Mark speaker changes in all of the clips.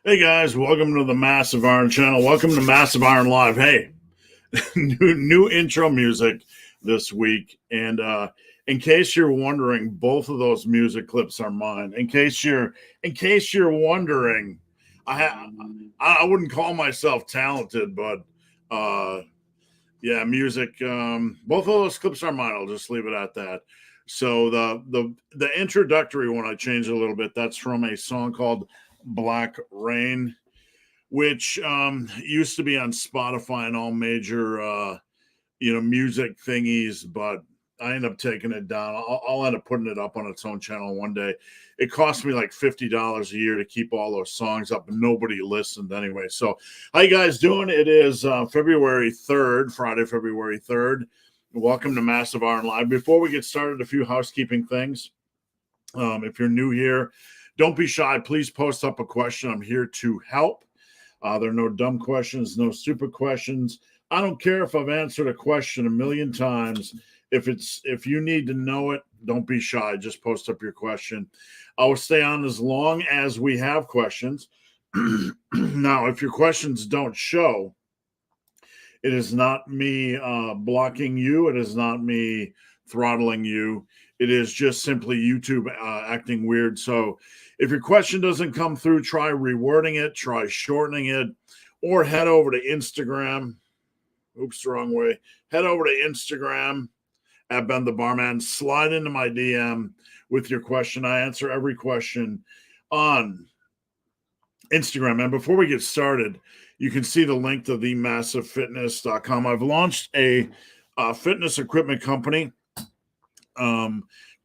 Speaker 1: Hey guys, welcome to the Massive Iron channel. Welcome to Massive Iron Live. Hey, new intro music this week. And in case you're wondering, both of those music clips are mine. In case you're wondering, I wouldn't call myself talented, but yeah, music. Both of those clips are mine. I'll just leave it at that. So the introductory one I changed a little bit. That's from a song called Black Rain, which used to be on Spotify and all major music thingies, but I end up taking it down. I'll end up putting it up on its own channel one day. It cost me like $50 a year to keep all those songs up, and nobody listened anyway. So, how you guys doing? It is February 3rd, Friday, February 3rd. Welcome to Massive Iron Live. Before we get started, a few housekeeping things. If you're new here, don't be shy. Please post up a question. I'm here to help. There are no dumb questions, no stupid questions. I don't care if I've answered a question a million times. If you need to know it, don't be shy. Just post up your question. I will stay on as long as we have questions. Now, if your questions don't show, it is not me blocking you. It is not me throttling you. It is just simply YouTube acting weird. So if your question doesn't come through, try rewording it, try shortening it, or head over to Instagram. Oops, the wrong way. Head over to Instagram at Ben the Barman. Slide into my DM with your question. I answer every question on Instagram. And before we get started, you can see the link to themassivefitness.com. I've launched a fitness equipment company.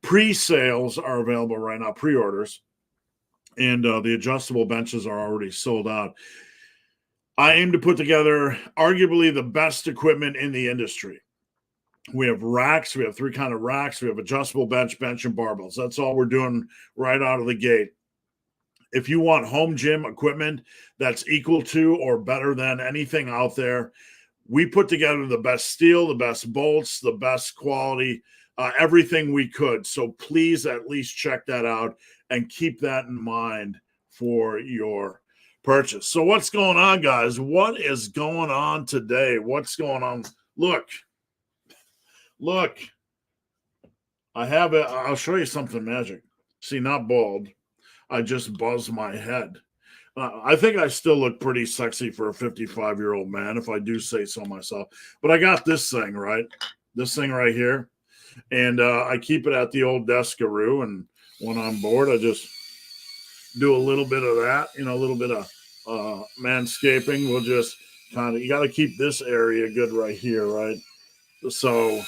Speaker 1: Pre-sales are available right now, pre-orders, and the adjustable benches are already sold out. I aim to put together arguably the best equipment in the industry. We have racks. We have three kind of racks. We have adjustable bench, and barbells. That's all we're doing right out of the gate. If you want home gym equipment that's equal to or better than anything out there, we put together the best steel, the best bolts, the best quality, everything we could. So please at least check that out and keep that in mind for your purchase. So what's going on, guys? What is going on today? What's going on? Look. I have it. I'll show you something magic. See, not bald. I just buzz my head. I think I still look pretty sexy for a 55-year-old man, if I do say so myself. But I got this thing, right? This thing right here. And I keep it at the old deskaroo. And when I'm bored, I just do a little bit of that, a little bit of manscaping. We'll just you got to keep this area good right here, right? So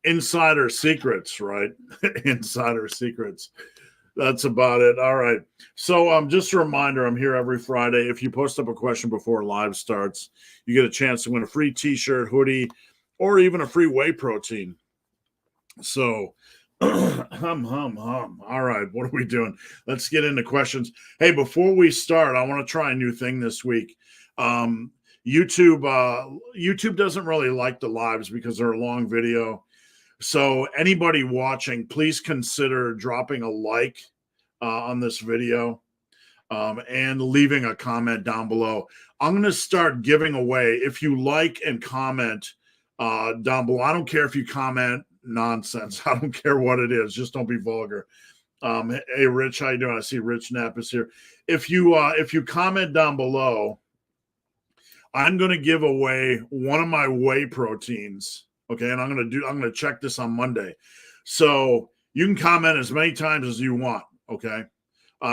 Speaker 1: insider secrets, right? Insider secrets. That's about it. All right. So just a reminder, I'm here every Friday. If you post up a question before live starts, you get a chance to win a free t-shirt, hoodie, or even a free whey protein. So hum. All right. What are we doing? Let's get into questions. Hey, before we start, I want to try a new thing this week. YouTube doesn't really like the lives because they're a long video. So anybody watching, please consider dropping a like on this video and leaving a comment down below. I'm going to start giving away, if you like and comment down below. I don't care if you comment nonsense. I don't care what it is. Just don't be vulgar. Hey, Rich, how you doing? I see Rich Knapp is here. If you comment down below, I'm going to give away one of my whey proteins. Okay. And I'm going to check this on Monday. So you can comment as many times as you want. Okay.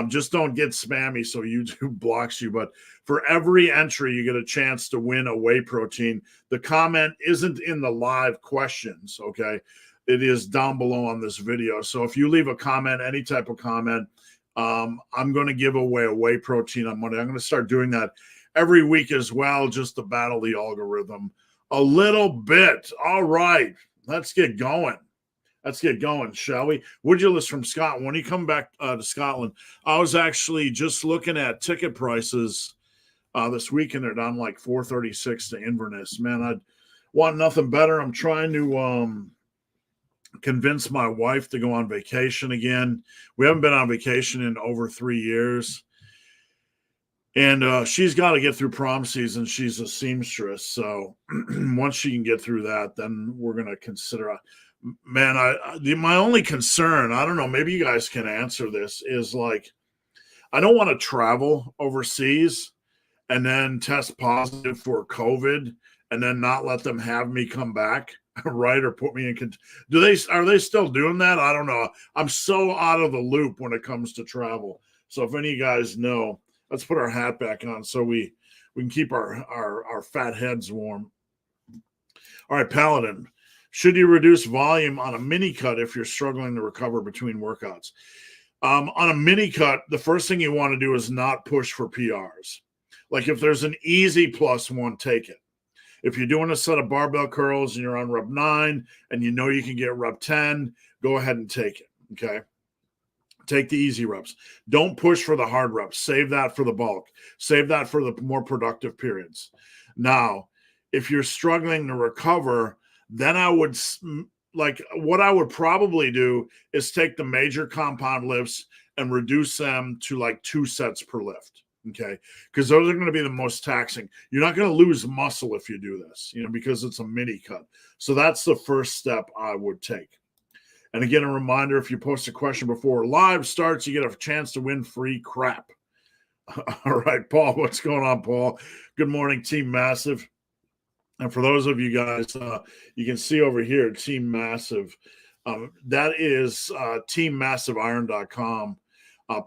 Speaker 1: Just don't get spammy so YouTube blocks you. But for every entry, you get a chance to win a whey protein. The comment isn't in the live questions. Okay. It is down below on this video. So if you leave a comment, any type of comment, I'm going to give away a whey protein on Monday. I'm going to start doing that every week as well, just to battle the algorithm a little bit. All right, let's get going. Shall we? Woodulus from Scotland. When you come back to Scotland, I was actually just looking at ticket prices this weekend. They're down like $4.36 to Inverness. Man, I'd want nothing better. I'm trying to convince my wife to go on vacation again. We haven't been on vacation in over 3 years. And she's got to get through prom season. She's a seamstress. So once she can get through that, then we're going to consider. Man, my only concern, I don't know, maybe you guys can answer this, is like, I don't want to travel overseas and then test positive for COVID and then not let them have me come back, right? Or put me in. Are they still doing that? I don't know. I'm so out of the loop when it comes to travel. So if any of you guys know, let's put our hat back on so we can keep our fat heads warm. All right, Paladin. Should you reduce volume on a mini cut if you're struggling to recover between workouts? On a mini cut, the first thing you want to do is not push for PRs. Like if there's an easy +1, take it. If you're doing a set of barbell curls and you're on rep 9 and you know you can get rep 10, go ahead and take it, okay? Take the easy reps. Don't push for the hard reps. Save that for the bulk. Save that for the more productive periods. Now, if you're struggling to recover, then I would, like, what I would probably do is take the major compound lifts and reduce them to like 2 sets per lift, okay? Because those are going to be the most taxing. You're not going to lose muscle if you do this, because it's a mini cut. So that's the first step I would take. And again, a reminder, if you post a question before live starts, you get a chance to win free crap. All right, Paul, what's going on, Paul? Good morning, Team Massive. And for those of you guys, you can see over here, Team Massive. That is teammassiveiron.com.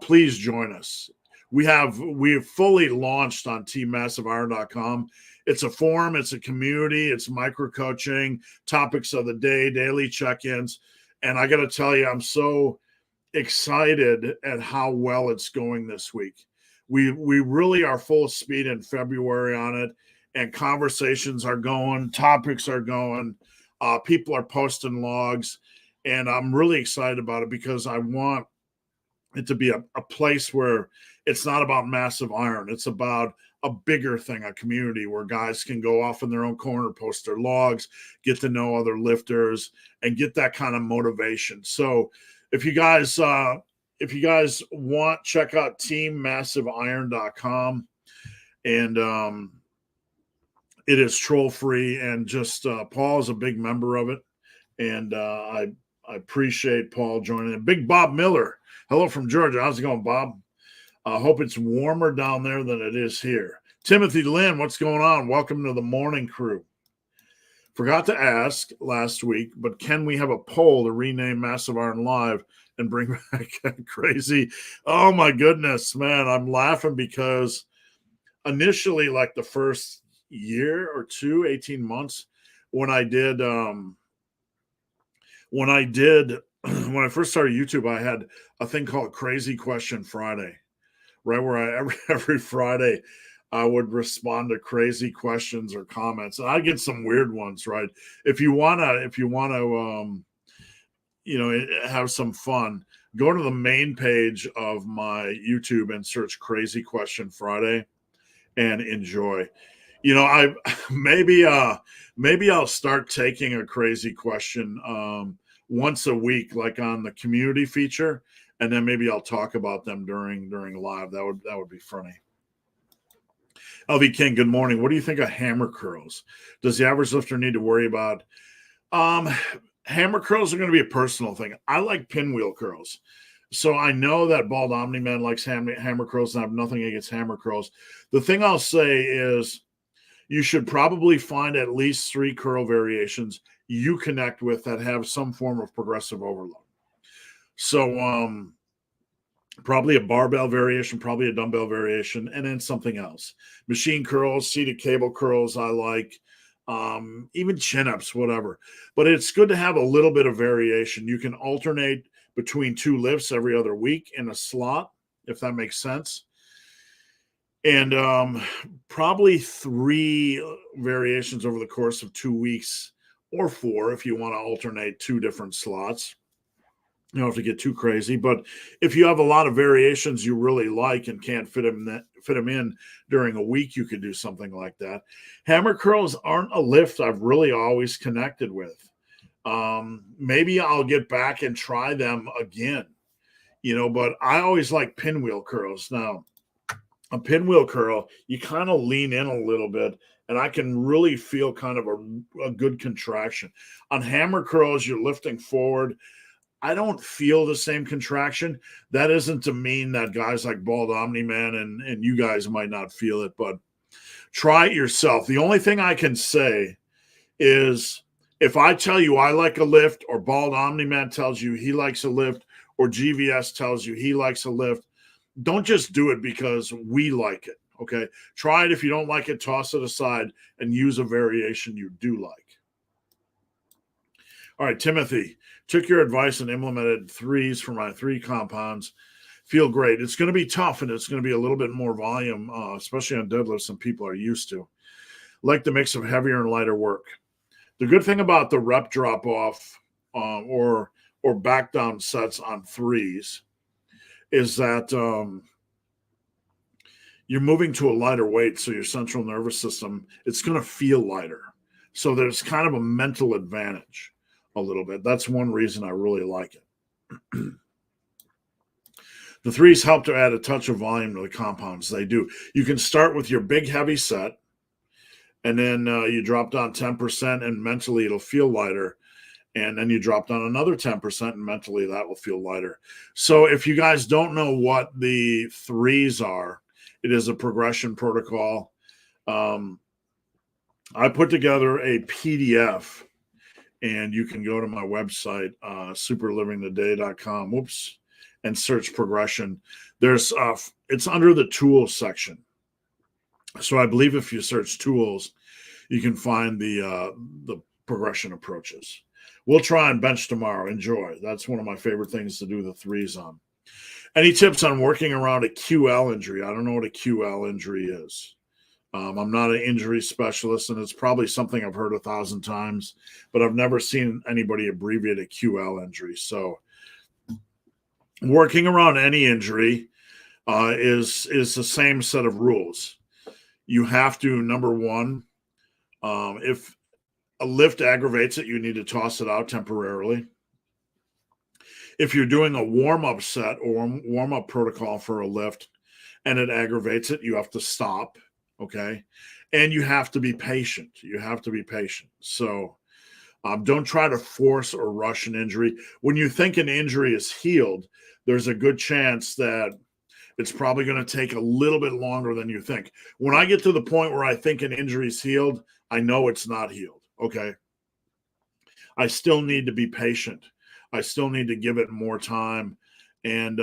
Speaker 1: Please join us. We've fully launched on teammassiveiron.com. It's a forum, it's a community, it's micro coaching, topics of the day, daily check-ins. And I got to tell you, I'm so excited at how well it's going this week. We really are full speed in February on it, and conversations are going, topics are going, people are posting logs, and I'm really excited about it because I want it to be a place where it's not about massive iron. It's about a bigger thing, a community where guys can go off in their own corner, post their logs, get to know other lifters, and get that kind of motivation. So if you guys want, check out teammassiveiron.com. And it is troll free, and just Paul is a big member of it. And I appreciate Paul joining in. Big Bob Miller. Hello from Georgia. How's it going, Bob? I hope it's warmer down there than it is here. Timothy Lynn, what's going on? Welcome to the morning crew. Forgot to ask last week, but can we have a poll to rename Massive Iron Live and bring back Crazy? Oh, my goodness, man. I'm laughing because initially, like the first year or two, 18 months, when I first started YouTube, I had a thing called Crazy Question Friday, right? Where every Friday I would respond to crazy questions or comments, and I get some weird ones, right? If you wanna have some fun, go to the main page of my YouTube and search Crazy Question Friday and enjoy. I maybe I'll start taking a crazy question once a week, like on the community feature, and then maybe I'll talk about them during live. That would be funny. LV King, good morning. What do you think of hammer curls? Does the average lifter need to worry about? Hammer curls are going to be a personal thing. I like pinwheel curls. So I know that Bald Omni Man likes hammer curls, and I have nothing against hammer curls. The thing I'll say is you should probably find at least 3 curl variations you connect with that have some form of progressive overload. So probably a barbell variation, probably a dumbbell variation, and then something else. Machine curls, seated cable curls I like, even chin-ups, whatever. But it's good to have a little bit of variation. You can alternate between 2 lifts every other week in a slot, if that makes sense. And probably 3 variations over the course of 2 weeks, or 4 if you want to alternate 2 different slots. You don't have to get too crazy, but if you have a lot of variations you really like and can't fit them in during a week, you could do something like that. Hammer curls aren't a lift I've really always connected with. Maybe I'll get back and try them again, but I always like pinwheel curls. Now, A pinwheel curl, you kind of lean in a little bit, and I can really feel kind of a good contraction. On hammer curls, you're lifting forward. I don't feel the same contraction. That isn't to mean that guys like Bald Omni Man and you guys might not feel it, but try it yourself. The only thing I can say is if I tell you I like a lift, or Bald Omni Man tells you he likes a lift, or GVS tells you he likes a lift, don't just do it because we like it. Okay. Try it. If you don't like it, toss it aside and use a variation you do like. All right, Timothy, took your advice and implemented threes for my 3 compounds. Feel great. It's going to be tough, and it's going to be a little bit more volume, especially on deadlifts than people are used to. Like the mix of heavier and lighter work. The good thing about the rep drop off or back down sets on threes is that you're moving to a lighter weight, so your central nervous system, it's going to feel lighter. So there's kind of a mental advantage a little bit. That's one reason I really like it. The threes help to add a touch of volume to the compounds. They do. You can start with your big heavy set, and then you drop down 10%, and mentally it'll feel lighter. And then you drop down another 10%, and mentally that will feel lighter. So if you guys don't know what the threes are, it is a progression protocol. I put together a PDF, and you can go to my website, superlivingtheday.com. Whoops. And search progression. There's it's under the tools section. So I believe if you search tools, you can find the progression approaches. We'll try and bench tomorrow. Enjoy. That's one of my favorite things to do the threes on. Any tips on working around a QL injury? I don't know what a QL injury is. I'm not an injury specialist, and it's probably something I've heard 1,000 times, but I've never seen anybody abbreviate a QL injury. So working around any injury is the same set of rules. You have to, number one, if a lift aggravates it, you need to toss it out temporarily. If you're doing a warm-up set or warm-up protocol for a lift and it aggravates it, you have to stop, okay? And you have to be patient. You have to be patient. So don't try to force or rush an injury. When you think an injury is healed, there's a good chance that it's probably going to take a little bit longer than you think. When I get to the point where I think an injury is healed, I know it's not healed, okay? I still need to be patient. I still need to give it more time and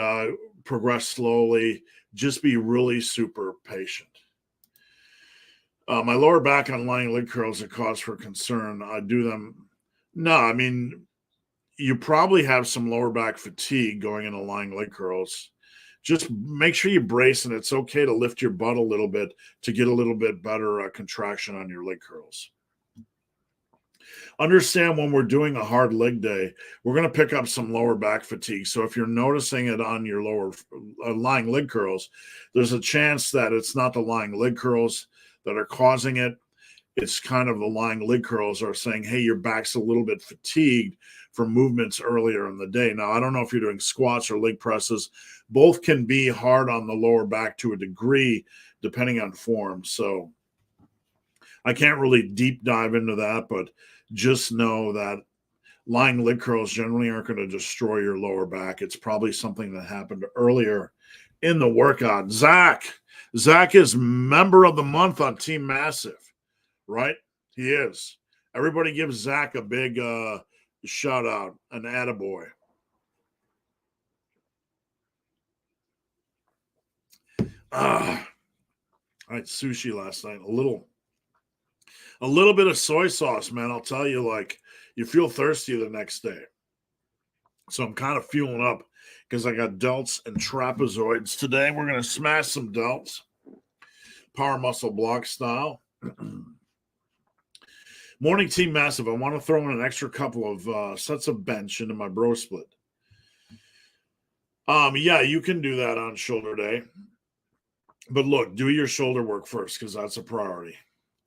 Speaker 1: progress slowly. Just be really super patient. My lower back on lying leg curls are cause for concern. I do them. No, I mean, you probably have some lower back fatigue going into lying leg curls. Just make sure you brace, and it's okay to lift your butt a little bit to get a little bit better contraction on your leg curls. Understand when we're doing a hard leg day, we're going to pick up some lower back fatigue. So if you're noticing it on your lower lying leg curls, there's a chance that it's not the lying leg curls that are causing it. It's kind of the lying leg curls are saying, hey, your back's a little bit fatigued from movements earlier in the day. Now, I don't know if you're doing squats or leg presses. Both can be hard on the lower back to a degree, depending on form. So I can't really deep dive into that, but just know that lying leg curls generally aren't going to destroy your lower back. It's probably something that happened earlier in the workout. Zach is member of the month on Team Massive. Right? He is. Everybody gives Zach a big shout out, an attaboy. I had sushi last night. A little bit of soy sauce, man. I'll tell you, like, you feel thirsty the next day. So I'm kind of fueling up because I got delts and trapezoids today. We're going to smash some delts, power muscle block style. Morning Team Massive. I want to throw in an extra couple of sets of bench into my bro split. Yeah, you can do that on shoulder day. But look, do your shoulder work first because that's a priority.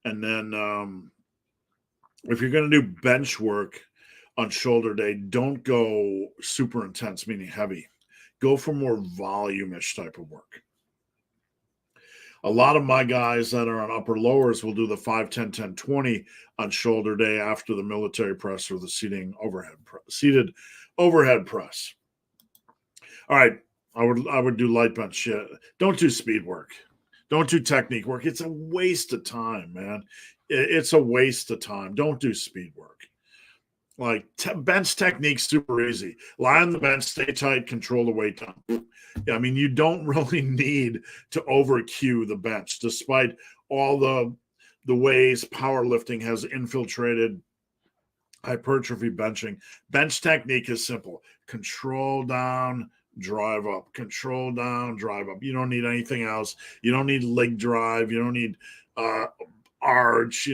Speaker 1: And then if you're going to do bench work on shoulder day, don't go super intense, meaning heavy. Go for more volume-ish type of work. A lot of my guys that are on upper lowers will do the 5, 10, 10, 20 on shoulder day after the military press or the seated overhead press. All right, I would do light bench shit. Don't do speed work. Don't do technique work. It's a waste of time, man. It's a waste of time. Don't do speed work. Like bench technique, super easy. Lie on the bench, stay tight, control the weight down. I mean, you don't really need to over cue the bench, despite all the ways powerlifting has infiltrated hypertrophy benching. Bench technique is simple: control down, drive up, control down, drive up. You don't need anything else. You don't need leg drive. You don't need arch.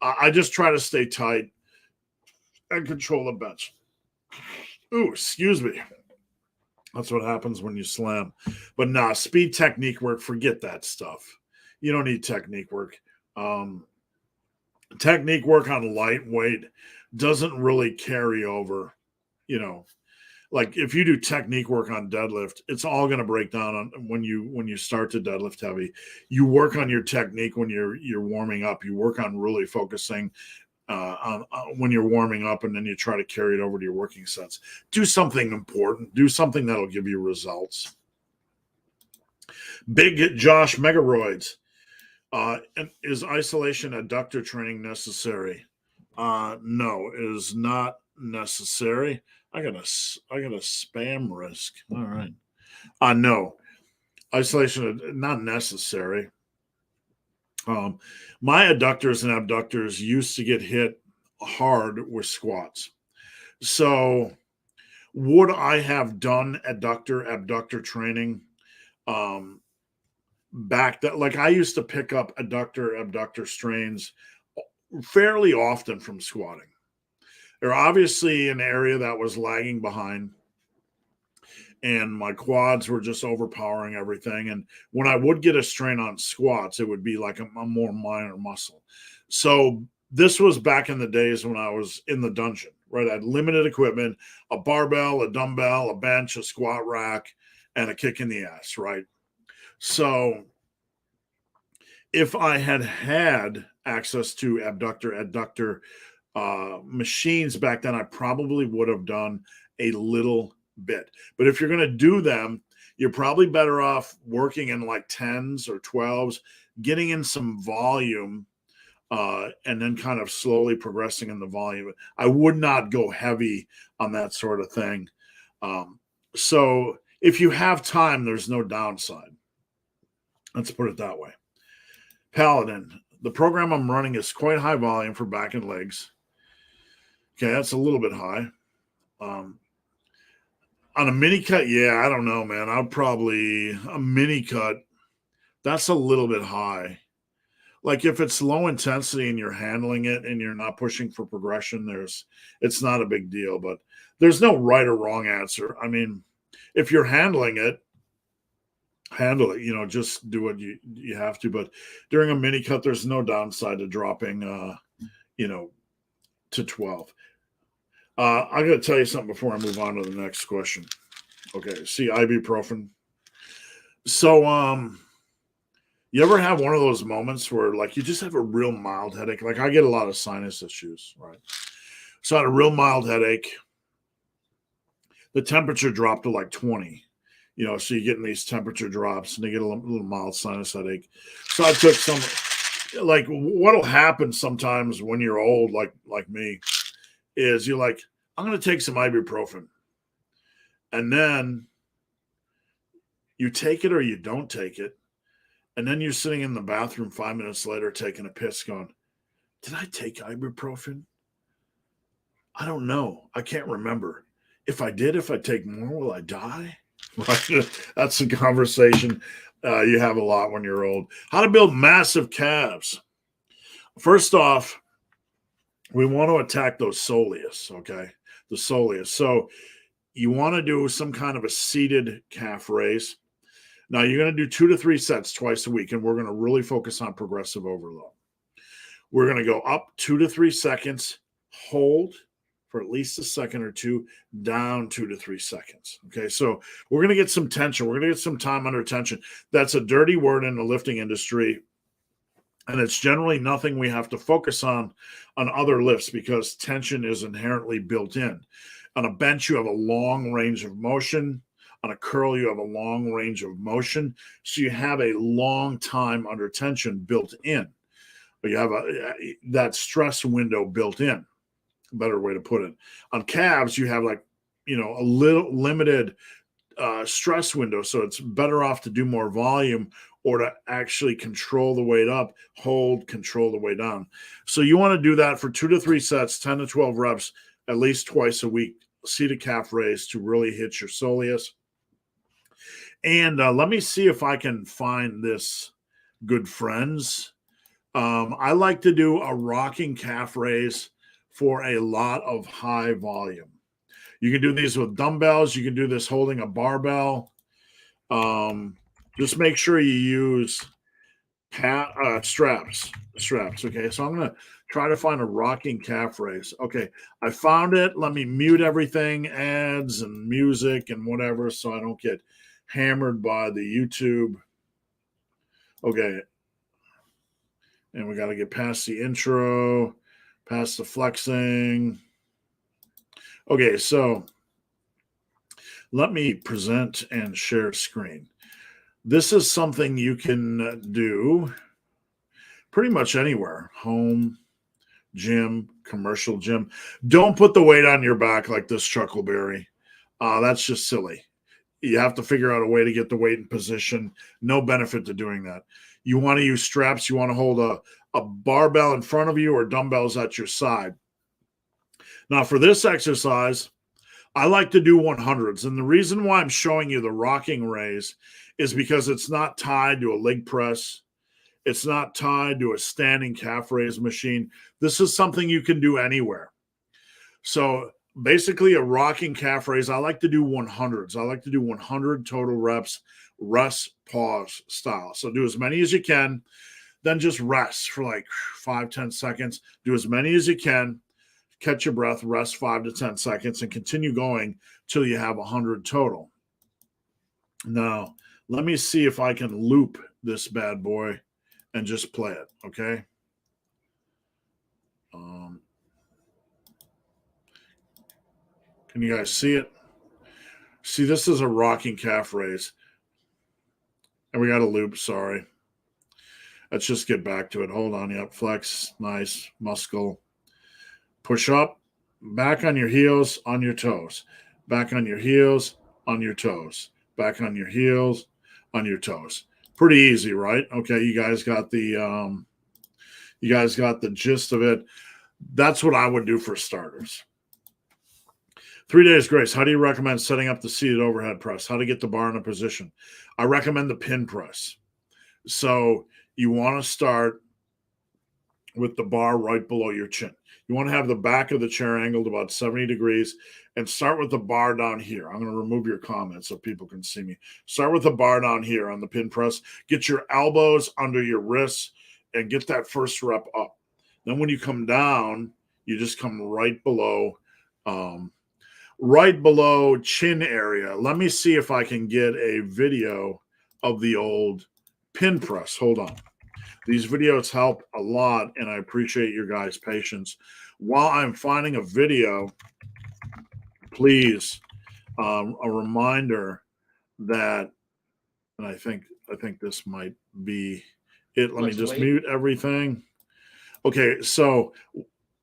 Speaker 1: I just try to stay tight and control the bench. Ooh, excuse me. That's what happens when you slam. But nah, speed technique work, forget that stuff. You don't need technique work. Technique work on lightweight doesn't really carry over. Like if you do technique work on deadlift, it's all going to break down on when you start to deadlift heavy. You work on your technique when you're warming up. You work on really focusing when you're warming up, and then you try to carry it over to your working sets. Do something important. Do something that'll give you results. Big Josh Megaroids. Is isolation adductor training necessary? No, it is not necessary. I got a spam risk. All right. No, isolation not necessary. My adductors and abductors used to get hit hard with squats. So would I have done abductor training back that, like, I used to pick up abductor strains fairly often from squatting. They're obviously an area that was lagging behind, and my quads were just overpowering everything. And when I would get a strain on squats, it would be like a more minor muscle. So this was back in the days when I was in the dungeon, right? I had limited equipment, a barbell, a dumbbell, a bench, a squat rack, and a kick in the ass, right? So if I had access to adductor machines back then, I probably would have done a little bit. But if you're going to do them, you're probably better off working in like 10s or 12s, getting in some volume, and then kind of slowly progressing in the volume. I would not go heavy on that sort of thing. So if you have time, there's no downside. Let's put it that way. Paladin, the program I'm running is quite high volume for back and legs. Okay, that's a little bit high. On a mini cut, yeah, I don't know, man. A mini cut, that's a little bit high. Like if it's low intensity and you're handling it and you're not pushing for progression, it's not a big deal. But there's no right or wrong answer. I mean, if you're handling it, handle it. Just do what you have to. But during a mini cut, there's no downside to dropping, to 12. I got to tell you something before I move on to the next question. Okay, see ibuprofen. So, you ever have one of those moments where, like, you just have a real mild headache? Like, I get a lot of sinus issues, right? So I had a real mild headache. The temperature dropped to like 20. So you're getting these temperature drops, and they get a little mild sinus headache. So I took some. Like, what'll happen sometimes when you're old, like me, is you're like, I'm going to take some ibuprofen. And then you take it or you don't take it. And then you're sitting in the bathroom 5 minutes later taking a piss going, did I take ibuprofen? I don't know. I can't remember. If I take more, will I die? That's a conversation you have a lot when you're old. How to build massive calves. First off, we want to attack those soleus, okay? The soleus. So you want to do some kind of a seated calf raise. Now, you're going to do 2 to 3 sets twice a week, and we're going to really focus on progressive overload. We're going to go up 2 to 3 seconds, hold, for at least a second or two, down 2 to 3 seconds. Okay, so we're going to get some tension. We're going to get some time under tension. That's a dirty word in the lifting industry. And it's generally nothing we have to focus on other lifts because tension is inherently built in. On a bench, you have a long range of motion. On a curl, you have a long range of motion. So you have a long time under tension built in. But you have that stress window built in. A better way to put it. On calves, you have a little limited stress window. So it's better off to do more volume or to actually control the weight up, hold, control the weight down. So you want to do that for 2 to 3 sets, 10 to 12 reps, at least twice a week, seated calf raise to really hit your soleus. And let me see if I can find this, good friends. I like to do a rocking calf raise for a lot of high volume. You can do these with dumbbells. You can do this holding a barbell. Just make sure you use straps. Okay, so I'm going to try to find a rocking calf raise. Okay, I found it. Let me mute everything, ads and music and whatever, so I don't get hammered by the YouTube. Okay, and we got to get past the intro, past the flexing. Okay, so let me present and share screen. This is something you can do pretty much anywhere. Home, gym, commercial gym. Don't put the weight on your back like this Chuckleberry. That's just silly. You have to figure out a way to get the weight in position. No benefit to doing that. You want to use straps. You want to hold a barbell in front of you or dumbbells at your side. Now, for this exercise, I like to do 100s. And the reason why I'm showing you the rocking raise is because it's not tied to a leg press. It's not tied to a standing calf raise machine. This is something you can do anywhere. So basically a rocking calf raise, I like to do 100s. I like to do 100 total reps, rest, pause style. So do as many as you can, then just rest for like 5-10 seconds. Do as many as you can. Catch your breath, rest 5 to 10 seconds, and continue going till you have 100 total. Now, let me see if I can loop this bad boy and just play it, okay? Can you guys see it? See, this is a rocking calf raise. And we got a loop, sorry. Let's just get back to it. Hold on, yep, flex, nice, muscle. Push up, back on your heels, on your toes. Back on your heels, on your toes. Back on your heels, on your toes. Pretty easy, right? Okay, you guys got the gist of it. That's what I would do for starters. 3 days grace. How do you recommend setting up the seated overhead press? How to get the bar in a position? I recommend the pin press. So you want to start with the bar right below your chin. You want to have the back of the chair angled about 70 degrees and start with the bar down here. I'm going to remove your comments so people can see me. Start with the bar down here on the pin press. Get your elbows under your wrists and get that first rep up. Then when you come down, you just come right below chin area. Let me see if I can get a video of the old pin press. Hold on. These videos help a lot, and I appreciate your guys' patience. While I'm finding a video, please, a reminder that, and I think this might be it. Let me just mute everything. Okay, so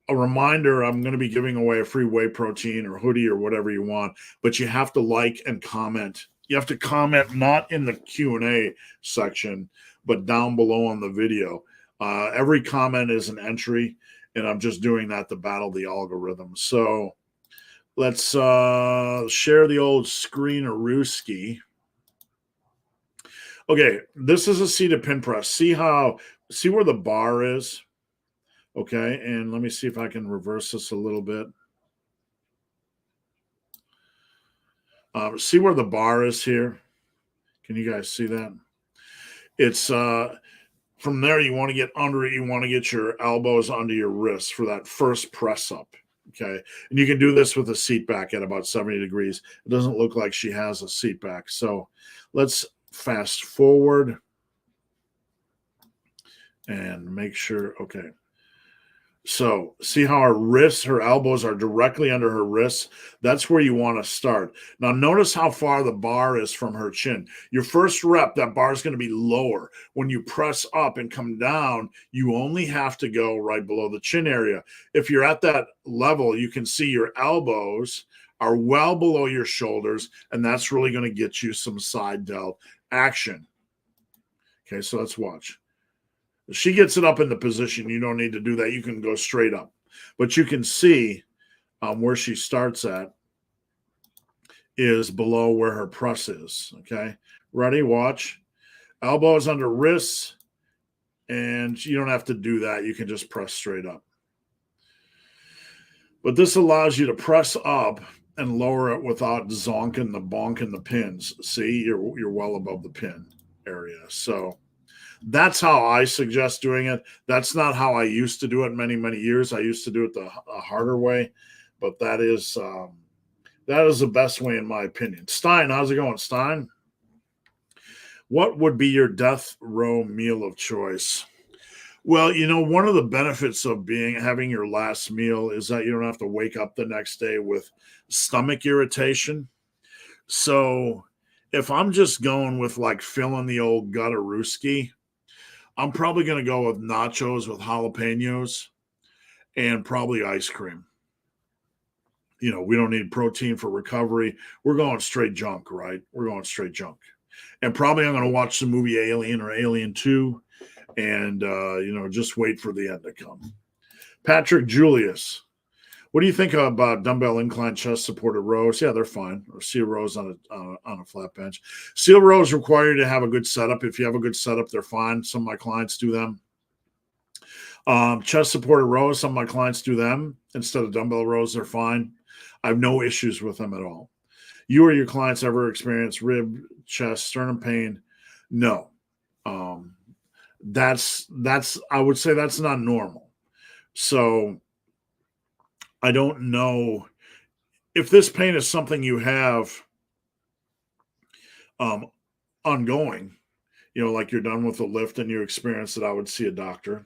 Speaker 1: a reminder, I'm going to be giving away a free whey protein or hoodie or whatever you want, but you have to like and comment. You have to comment not in the Q&A section, but down below on the video. Every comment is an entry, and I'm just doing that to battle the algorithm. So let's share the old screen-a-rooski. Okay, this is a seated pin press. See where the bar is? Okay, and let me see if I can reverse this a little bit. See where the bar is here? Can you guys see that? It's from there, you want to get under it. You want to get your elbows under your wrists for that first press up. Okay. And you can do this with a seat back at about 70 degrees. It doesn't look like she has a seat back. So let's fast forward and make sure. Okay. So see how her wrists, her elbows are directly under her wrists. That's where you want to start. Now notice how far the bar is from her chin. Your first rep, that bar is going to be lower. When you press up and come down, you only have to go right below the chin area. If you're at that level, you can see your elbows are well below your shoulders, and that's really going to get you some side delt action. Okay, so let's watch. She gets it up in the position. You don't need to do that. You can go straight up. But you can see where she starts at is below where her press is. Okay. Ready? Watch. Elbows under wrists. And you don't have to do that. You can just press straight up. But this allows you to press up and lower it without bonking the pins. See, you're well above the pin area. So that's how I suggest doing it. That's not how I used to do it many, many years. I used to do it the harder way, but that is the best way in my opinion. Stein, how's it going, Stein? What would be your death row meal of choice? Well, one of the benefits of having your last meal is that you don't have to wake up the next day with stomach irritation. So if I'm just going with like filling the old gutterooski, I'm probably going to go with nachos with jalapenos and probably ice cream. We don't need protein for recovery. We're going straight junk, right? We're going straight junk. And probably I'm going to watch the movie Alien or Alien 2 and, just wait for the end to come. Patrick Julius, what do you think about dumbbell incline chest supported rows? Yeah, they're fine. Or seal rows on a flat bench. Seal rows require you to have a good setup. If you have a good setup, they're fine. Some of my clients do them. Chest supported rows, some of my clients do them instead of dumbbell rows. They're fine. I have no issues with them at all. You or your clients ever experience rib, chest, sternum pain? No. That's I would say that's not normal. So I don't know if this pain is something you have ongoing, like you're done with the lift and you experience it, I would see a doctor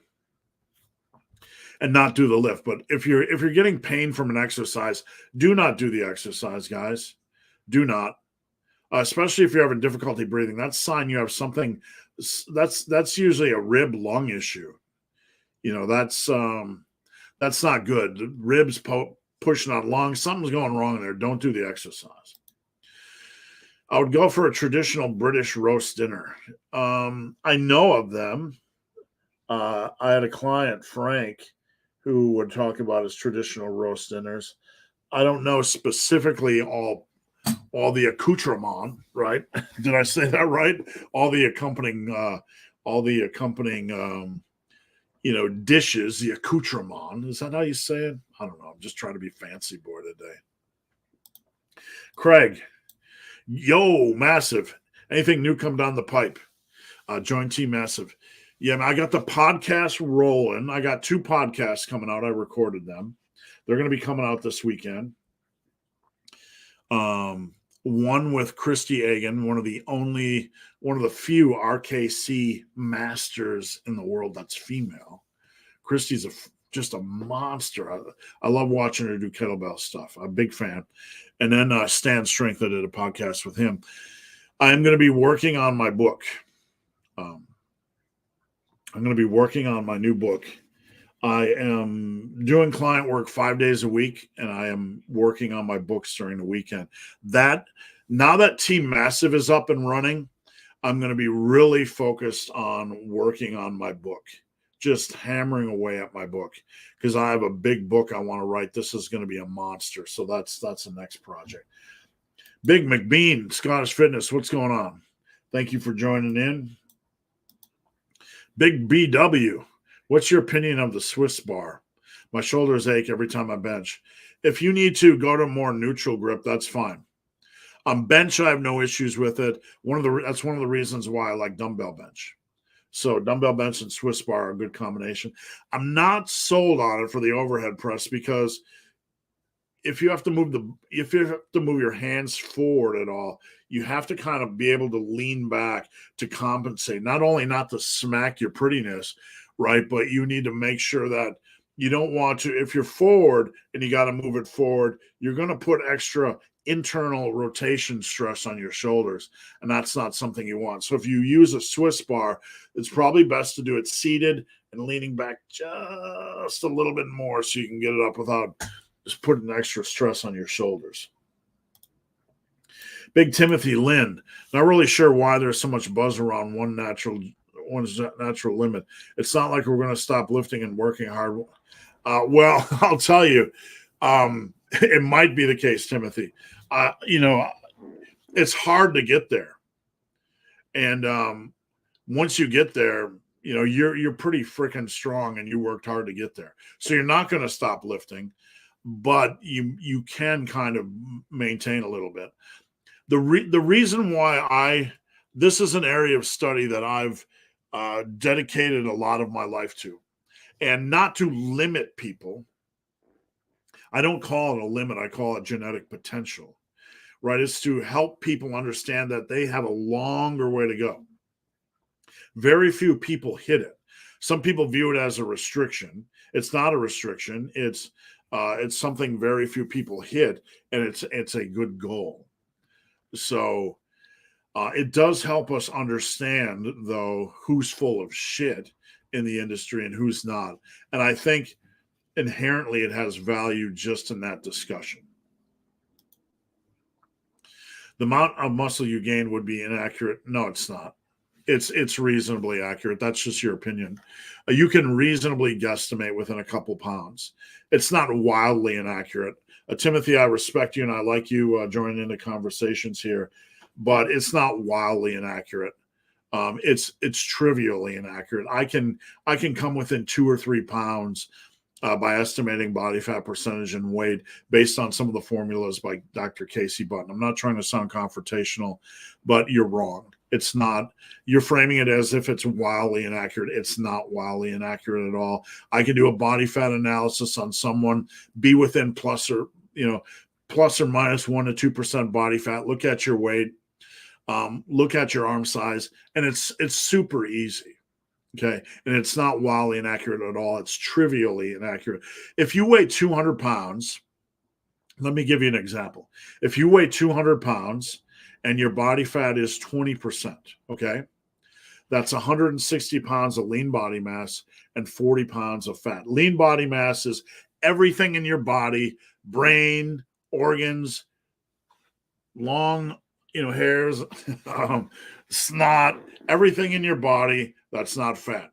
Speaker 1: and not do the lift. But if you're getting pain from an exercise, do not do the exercise, guys. Do not, especially if you're having difficulty breathing. That's a sign you have something. That's usually a rib lung issue. That's not good. The ribs pushing on lungs. Something's going wrong there. Don't do the exercise. I would go for a traditional British roast dinner. I know of them. I had a client, Frank, who would talk about his traditional roast dinners. I don't know specifically all the accoutrement, right? Did I say that right? All the accompanying dishes, the accoutrement. Is that how you say it? I don't know. I'm just trying to be fancy boy today. Craig, yo, massive. Anything new come down the pipe? Join Team Massive. Yeah, I got the podcast rolling. I got 2 podcasts coming out. I recorded them. They're going to be coming out this weekend. One with Christy Agan, one of the few RKC masters in the world that's female. Christy's just a monster. I love watching her do kettlebell stuff. I'm a big fan. And then Stan Strength, I did a podcast with him. I'm going to be working on my book. I'm going to be working on my new book. I am doing client work 5 days a week, and I am working on my books during the weekend. Now that Team Massive is up and running, I'm going to be really focused on working on my book, just hammering away at my book because I have a big book I want to write. This is going to be a monster. So that's the next project. Big McBean, Scottish Fitness, what's going on? Thank you for joining in. Big BW, what's your opinion of the Swiss bar? My shoulders ache every time I bench. If you need to go to more neutral grip, that's fine. On bench, I have no issues with it. That's one of the reasons why I like dumbbell bench. So dumbbell bench and Swiss bar are a good combination. I'm not sold on it for the overhead press because if you have to move your hands forward at all, you have to kind of be able to lean back to compensate, not only not to smack your prettiness, right, but you need to make sure that you don't want to, if you're forward and you got to move it forward, you're going to put extra internal rotation stress on your shoulders, and that's not something you want. So if you use a Swiss bar, it's probably best to do it seated and leaning back just a little bit more so you can get it up without just putting extra stress on your shoulders. Big Timothy Lynn, not really sure why there's so much buzz around one's natural limit. It's not like we're going to stop lifting and working hard. Well, I'll tell you, it might be the case, Timothy. It's hard to get there, and once you get there, you're pretty freaking strong, and you worked hard to get there. So you're not going to stop lifting, but you can kind of maintain a little bit. The reason why this is an area of study that I've dedicated a lot of my life to, and not to limit people. I don't call it a limit. I call it genetic potential, right? It's to help people understand that they have a longer way to go. Very few people hit it. Some people view it as a restriction. It's not a restriction. It's something very few people hit, and it's a good goal. So it does help us understand, though, who's full of shit in the industry and who's not. And I think inherently it has value just in that discussion. The amount of muscle you gain would be inaccurate. No, it's not. It's reasonably accurate. That's just your opinion. You can reasonably guesstimate within a couple pounds. It's not wildly inaccurate. Timothy, I respect you and I like you joining into conversations here, but it's not wildly inaccurate. It's trivially inaccurate. I can come within 2 or 3 pounds by estimating body fat percentage and weight based on some of the formulas by Dr. Casey Button. I'm not trying to sound confrontational, but you're wrong. It's not. You're framing it as if it's wildly inaccurate. It's not wildly inaccurate at all. I can do a body fat analysis on someone, be within plus or minus 1 to 2% body fat. Look at your weight. Look at your arm size, and it's super easy. Okay. And it's not wildly inaccurate at all. It's trivially inaccurate. If you weigh 200 pounds, let me give you an example. If you weigh 200 pounds and your body fat is 20%, okay, that's 160 pounds of lean body mass and 40 pounds of fat. Lean body mass is everything in your body, brain, organs, long, hairs, snot, everything in your body that's not fat.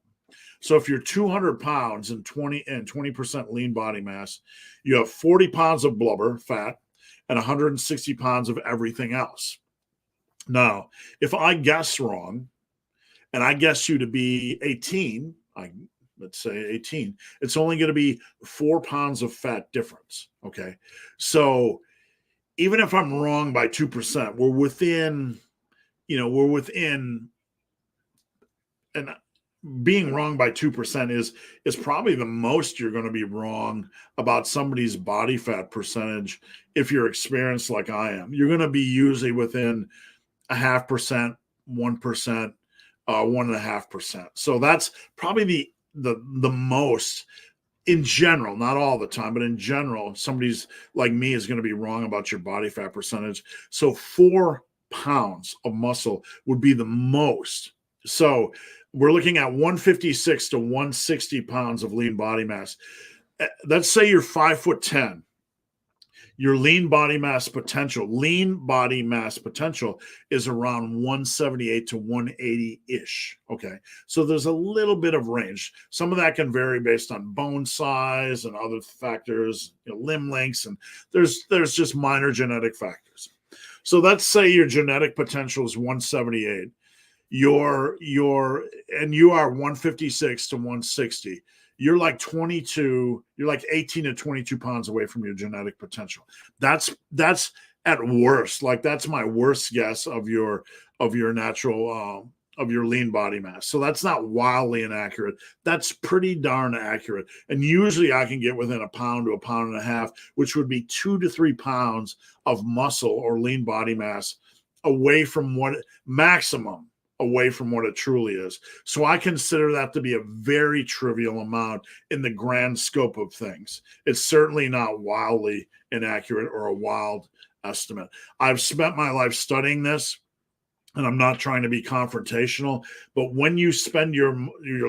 Speaker 1: So if you're 200 pounds and 20% lean body mass, you have 40 pounds of blubber, fat, and 160 pounds of everything else. Now, if I guess wrong, and I guess you to be 18, let's say 18, it's only going to be 4 pounds of fat difference, okay? So even if I'm wrong by 2%, we're within, and being wrong by 2% is probably the most you're going to be wrong about somebody's body fat percentage if you're experienced like I am. You're going to be usually within 0.5%, 1%, 1.5%. So that's probably the most in general, not all the time, but in general, somebody's like me is going to be wrong about your body fat percentage. So 4 pounds of muscle would be the most. So we're looking at 156 to 160 pounds of lean body mass. Let's say you're 5'10". Your lean body mass potential is around 178 to 180-ish. Okay. So there's a little bit of range. Some of that can vary based on bone size and other factors, limb lengths, and there's just minor genetic factors. So let's say your genetic potential is 178. You are 156 to 160. You're like 18 to 22 pounds away from your genetic potential. That's at worst. Like that's my worst guess of your natural of your lean body mass. So that's not wildly inaccurate. That's pretty darn accurate. And usually I can get within a pound to a pound and a half, which would be 2 to 3 pounds of muscle or lean body mass away from what maximum away from what it truly is. So I consider that to be a very trivial amount in the grand scope of things. It's certainly not wildly inaccurate or a wild estimate. I've spent my life studying this, and I'm not trying to be confrontational, but when you spend your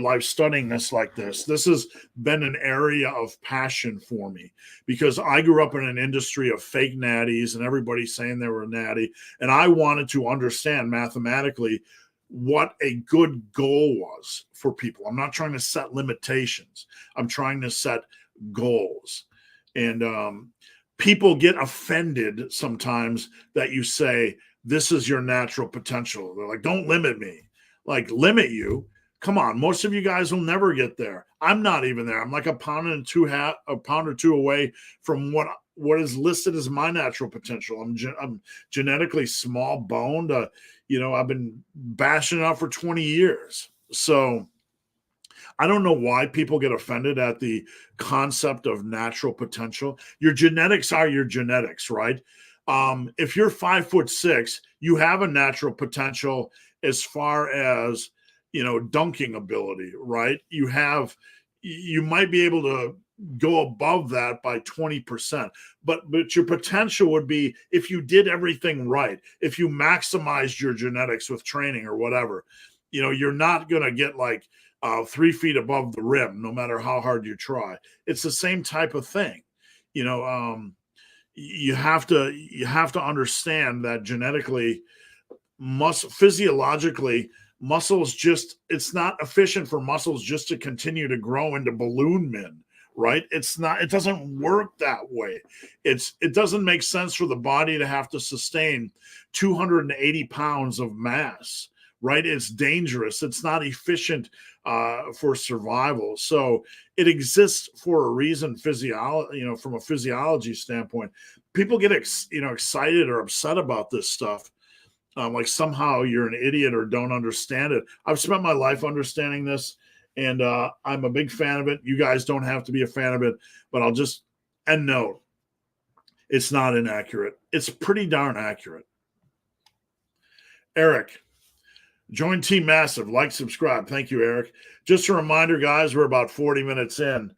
Speaker 1: life studying this like this has been an area of passion for me, because I grew up in an industry of fake natties and everybody saying they were natty. And I wanted to understand mathematically what a good goal was for people. I'm not trying to set limitations. I'm trying to set goals. And people get offended sometimes that you say, this is your natural potential. They're like, don't limit me. Like, limit you? Come on, most of you guys will never get there. I'm not even there. I'm like a pound or two away from what is listed as my natural potential. I'm genetically small boned. I've been bashing it out for 20 years. So I don't know why people get offended at the concept of natural potential. Your genetics are your genetics, right? If you're 5'6", you have a natural potential as far as, dunking ability, right? You might be able to go above that by 20%, but your potential would be if you did everything right, if you maximized your genetics with training or whatever, you're not going to get like 3 feet above the rim, no matter how hard you try. It's the same type of thing, you have to understand that genetically, physiologically, it's not efficient for muscles just to continue to grow into balloon men, right? It doesn't work that way. It doesn't make sense for the body to have to sustain 280 pounds of mass, right? It's dangerous. It's not efficient for survival. So it exists for a reason, from a physiology standpoint. People get excited or upset about this stuff. Like somehow you're an idiot or don't understand it. I've spent my life understanding this, and I'm a big fan of it. You guys don't have to be a fan of it, but I'll just end note. It's not inaccurate. It's pretty darn accurate. Eric, join Team Massive. Like, subscribe. Thank you, Eric. Just a reminder, guys, we're about 40 minutes in.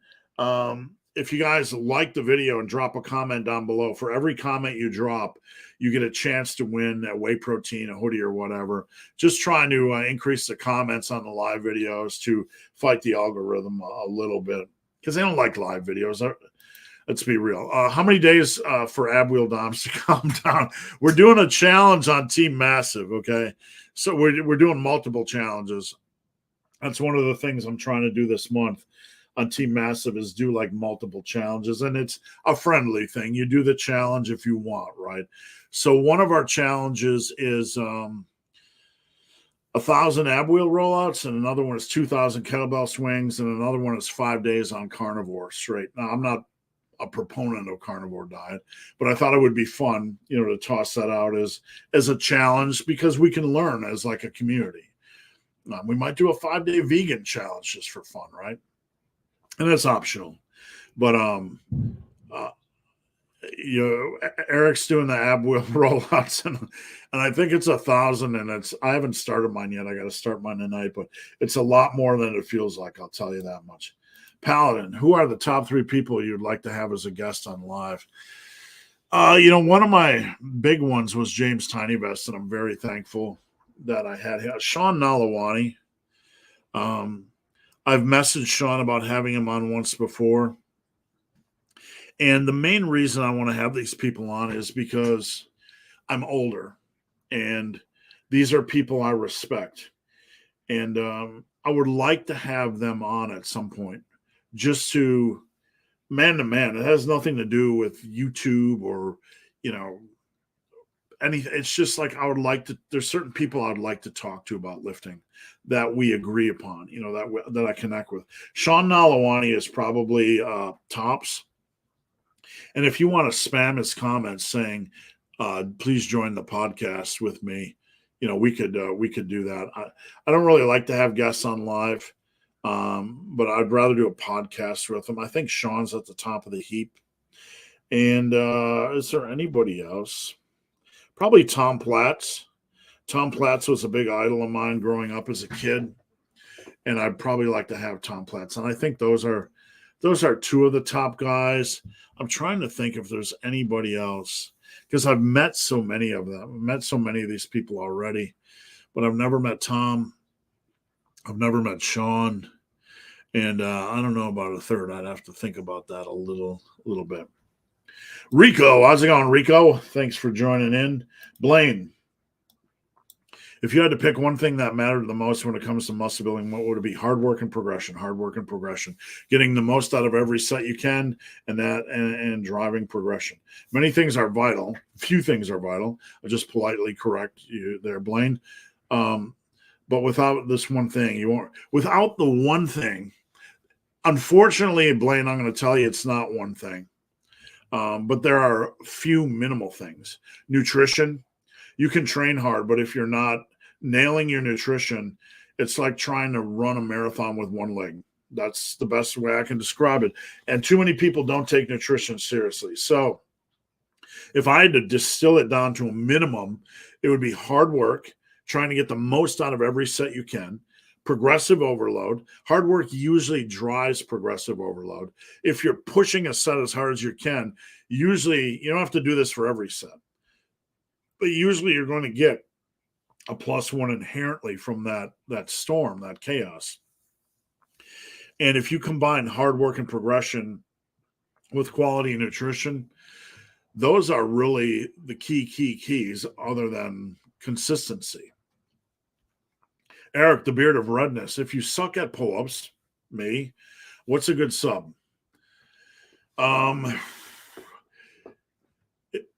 Speaker 1: If you guys like the video and drop a comment down below, for every comment you drop, you get a chance to win a whey protein, a hoodie, or whatever. Just trying to increase the comments on the live videos to fight the algorithm a little bit, because they don't like live videos. Let's be real. How many days for ab wheel doms to calm down? We're doing a challenge on Team Massive, okay? So we're doing multiple challenges. That's one of the things I'm trying to do this month on Team Massive, is do like multiple challenges, and it's a friendly thing. You do the challenge if you want, right? So one of our challenges is 1,000 ab wheel rollouts, and another one is 2,000 kettlebell swings, and another one is 5 days on carnivore straight. Now, I'm not a proponent of carnivore diet, but I thought it would be fun, to toss that out as a challenge, because we can learn as like a community. We might do a 5-day vegan challenge just for fun, right? And that's optional. But Eric's doing the ab wheel rollouts, and I think it's 1,000, and I haven't started mine yet. I got to start mine tonight, but it's a lot more than it feels like. I'll tell you that much. Paladin, who are the top 3 people you'd like to have as a guest on live? One of my big ones was James Tinybest, and I'm very thankful that I had him. Sean Nalawani. I've messaged Sean about having him on once before. And the main reason I want to have these people on is because I'm older, and these are people I respect. And I would like to have them on at some point, just to man. It has nothing to do with YouTube or, anything. It's just like there's certain people I'd like to talk to about lifting that we agree upon, that I connect with. Sean Nalawani is probably tops. And if you want to spam his comments saying, please join the podcast with me, we could do that. I don't really like to have guests on live, but I'd rather do a podcast with them. I think Sean's at the top of the heap. And is there anybody else? Probably Tom Platz. Tom Platz was a big idol of mine growing up as a kid, and I'd probably like to have Tom Platz. And I think those are two of the top guys. I'm trying to think if there's anybody else, because I've met so many of them. I've met so many of these people already, but I've never met Tom. I've never met Sean, and I don't know about a third. I'd have to think about that a little bit. Rico, how's it going, Rico? Thanks for joining in. Blaine, if you had to pick one thing that mattered the most when it comes to muscle building, what would it be? Hard work and progression. Hard work and progression. Getting the most out of every set you can, and driving progression. Many things are vital. Few things are vital. I'll just politely correct you there, Blaine. But without this one thing, you won't. Without the one thing, unfortunately, Blaine, I'm going to tell you it's not one thing. But there are few minimal things. Nutrition. You can train hard, but if you're not nailing your nutrition, it's like trying to run a marathon with one leg. That's the best way I can describe it. And too many people don't take nutrition seriously. So if I had to distill it down to a minimum, it would be hard work, trying to get the most out of every set you can. Progressive overload. Hard work usually drives progressive overload. If you're pushing a set as hard as you can, usually you don't have to do this for every set, but usually you're going to get a +1 inherently from that storm, that chaos. And if you combine hard work and progression with quality nutrition, those are really the keys other than consistency. Eric, the beard of redness. If you suck at pull-ups, me, what's a good sub?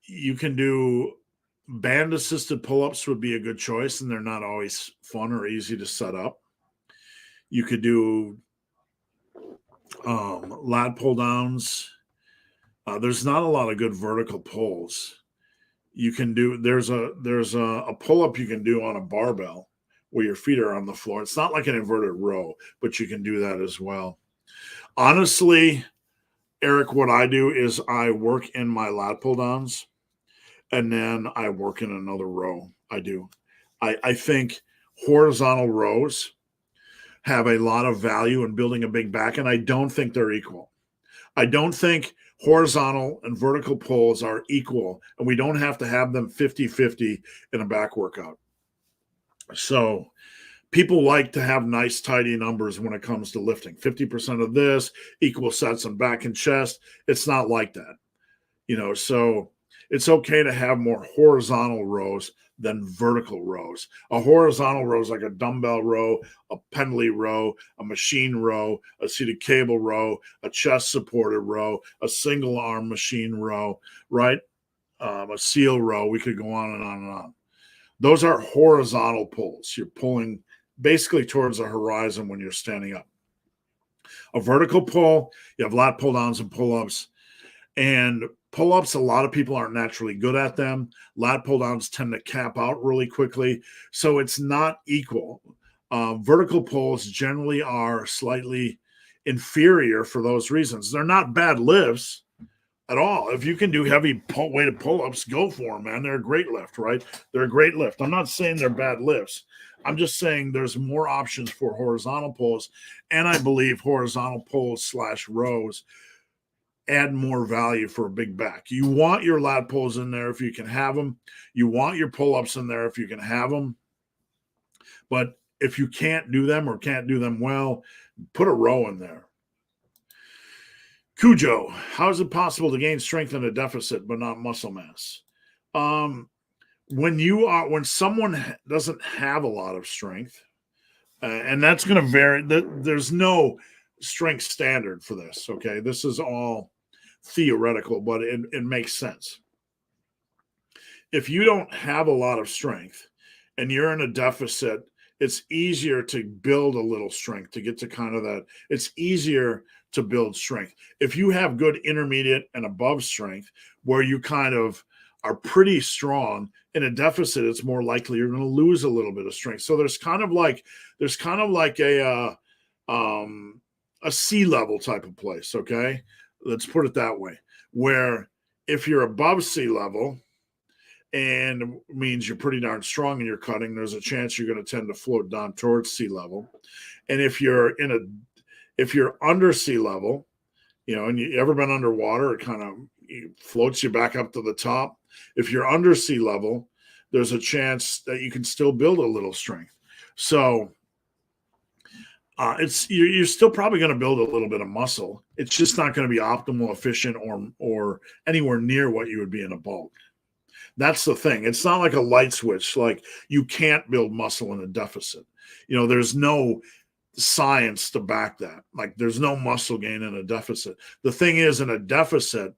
Speaker 1: You can do band-assisted pull-ups would be a good choice, and they're not always fun or easy to set up. You could do lat pull-downs. There's not a lot of good vertical pulls. You can do there's a pull-up you can do on a barbell where your feet are on the floor. It's not like an inverted row, but you can do that as well. Honestly, Eric, what I do is I work in my lat pull-downs, and then I work in another row. I think horizontal rows have a lot of value in building a big back, and I don't think they're equal. I don't think horizontal and vertical pulls are equal, and we don't have to have them 50-50 in a back workout. So people like to have nice, tidy numbers when it comes to lifting. 50% of this, equal sets on back and chest. It's not like that. So it's okay to have more horizontal rows than vertical rows. A horizontal row is like a dumbbell row, a pendley row, a machine row, a seated cable row, a chest supported row, a single arm machine row, right? A seal row. We could go on and on and on. Those are horizontal pulls. You're pulling basically towards the horizon when you're standing up. A vertical pull, you have lat pull downs and pull-ups. And pull-ups, a lot of people aren't naturally good at them. Lat pull-downs tend to cap out really quickly. So it's not equal. Vertical pulls generally are slightly inferior for those reasons. They're not bad lifts at all. If you can do heavy weighted pull-ups, go for them, man. They're a great lift, right? They're a great lift. I'm not saying they're bad lifts. I'm just saying there's more options for horizontal pulls. And I believe horizontal pulls / rows add more value for a big back. You want your lat pulls in there if you can have them. You want your pull-ups in there if you can have them. But if you can't do them or can't do them well, put a row in there. Cujo, how is it possible to gain strength in a deficit but not muscle mass? When someone doesn't have a lot of strength, and that's going to vary. There's no strength standard for this. Okay, this is all theoretical, but it makes sense. If you don't have a lot of strength and you're in a deficit, it's easier to build a little strength to get to kind of that. It's easier to build strength. If you have good intermediate and above strength where you kind of are pretty strong. In a deficit, it's more likely you're going to lose a little bit of strength. So there's kind of like a sea level type of place. Okay, let's put it that way. Where if you're above sea level, and means you're pretty darn strong in your cutting, there's a chance you're going to tend to float down towards sea level. And if you're under sea level, and you ever been underwater, it kind of floats you back up to the top. If you're under sea level, there's a chance that you can still build a little strength. So you're still probably going to build a little bit of muscle. It's just not going to be optimal, efficient, or anywhere near what you would be in a bulk. That's the thing. It's not like a light switch. Like, you can't build muscle in a deficit. There's no science to back that. Like, there's no muscle gain in a deficit. The thing is, in a deficit,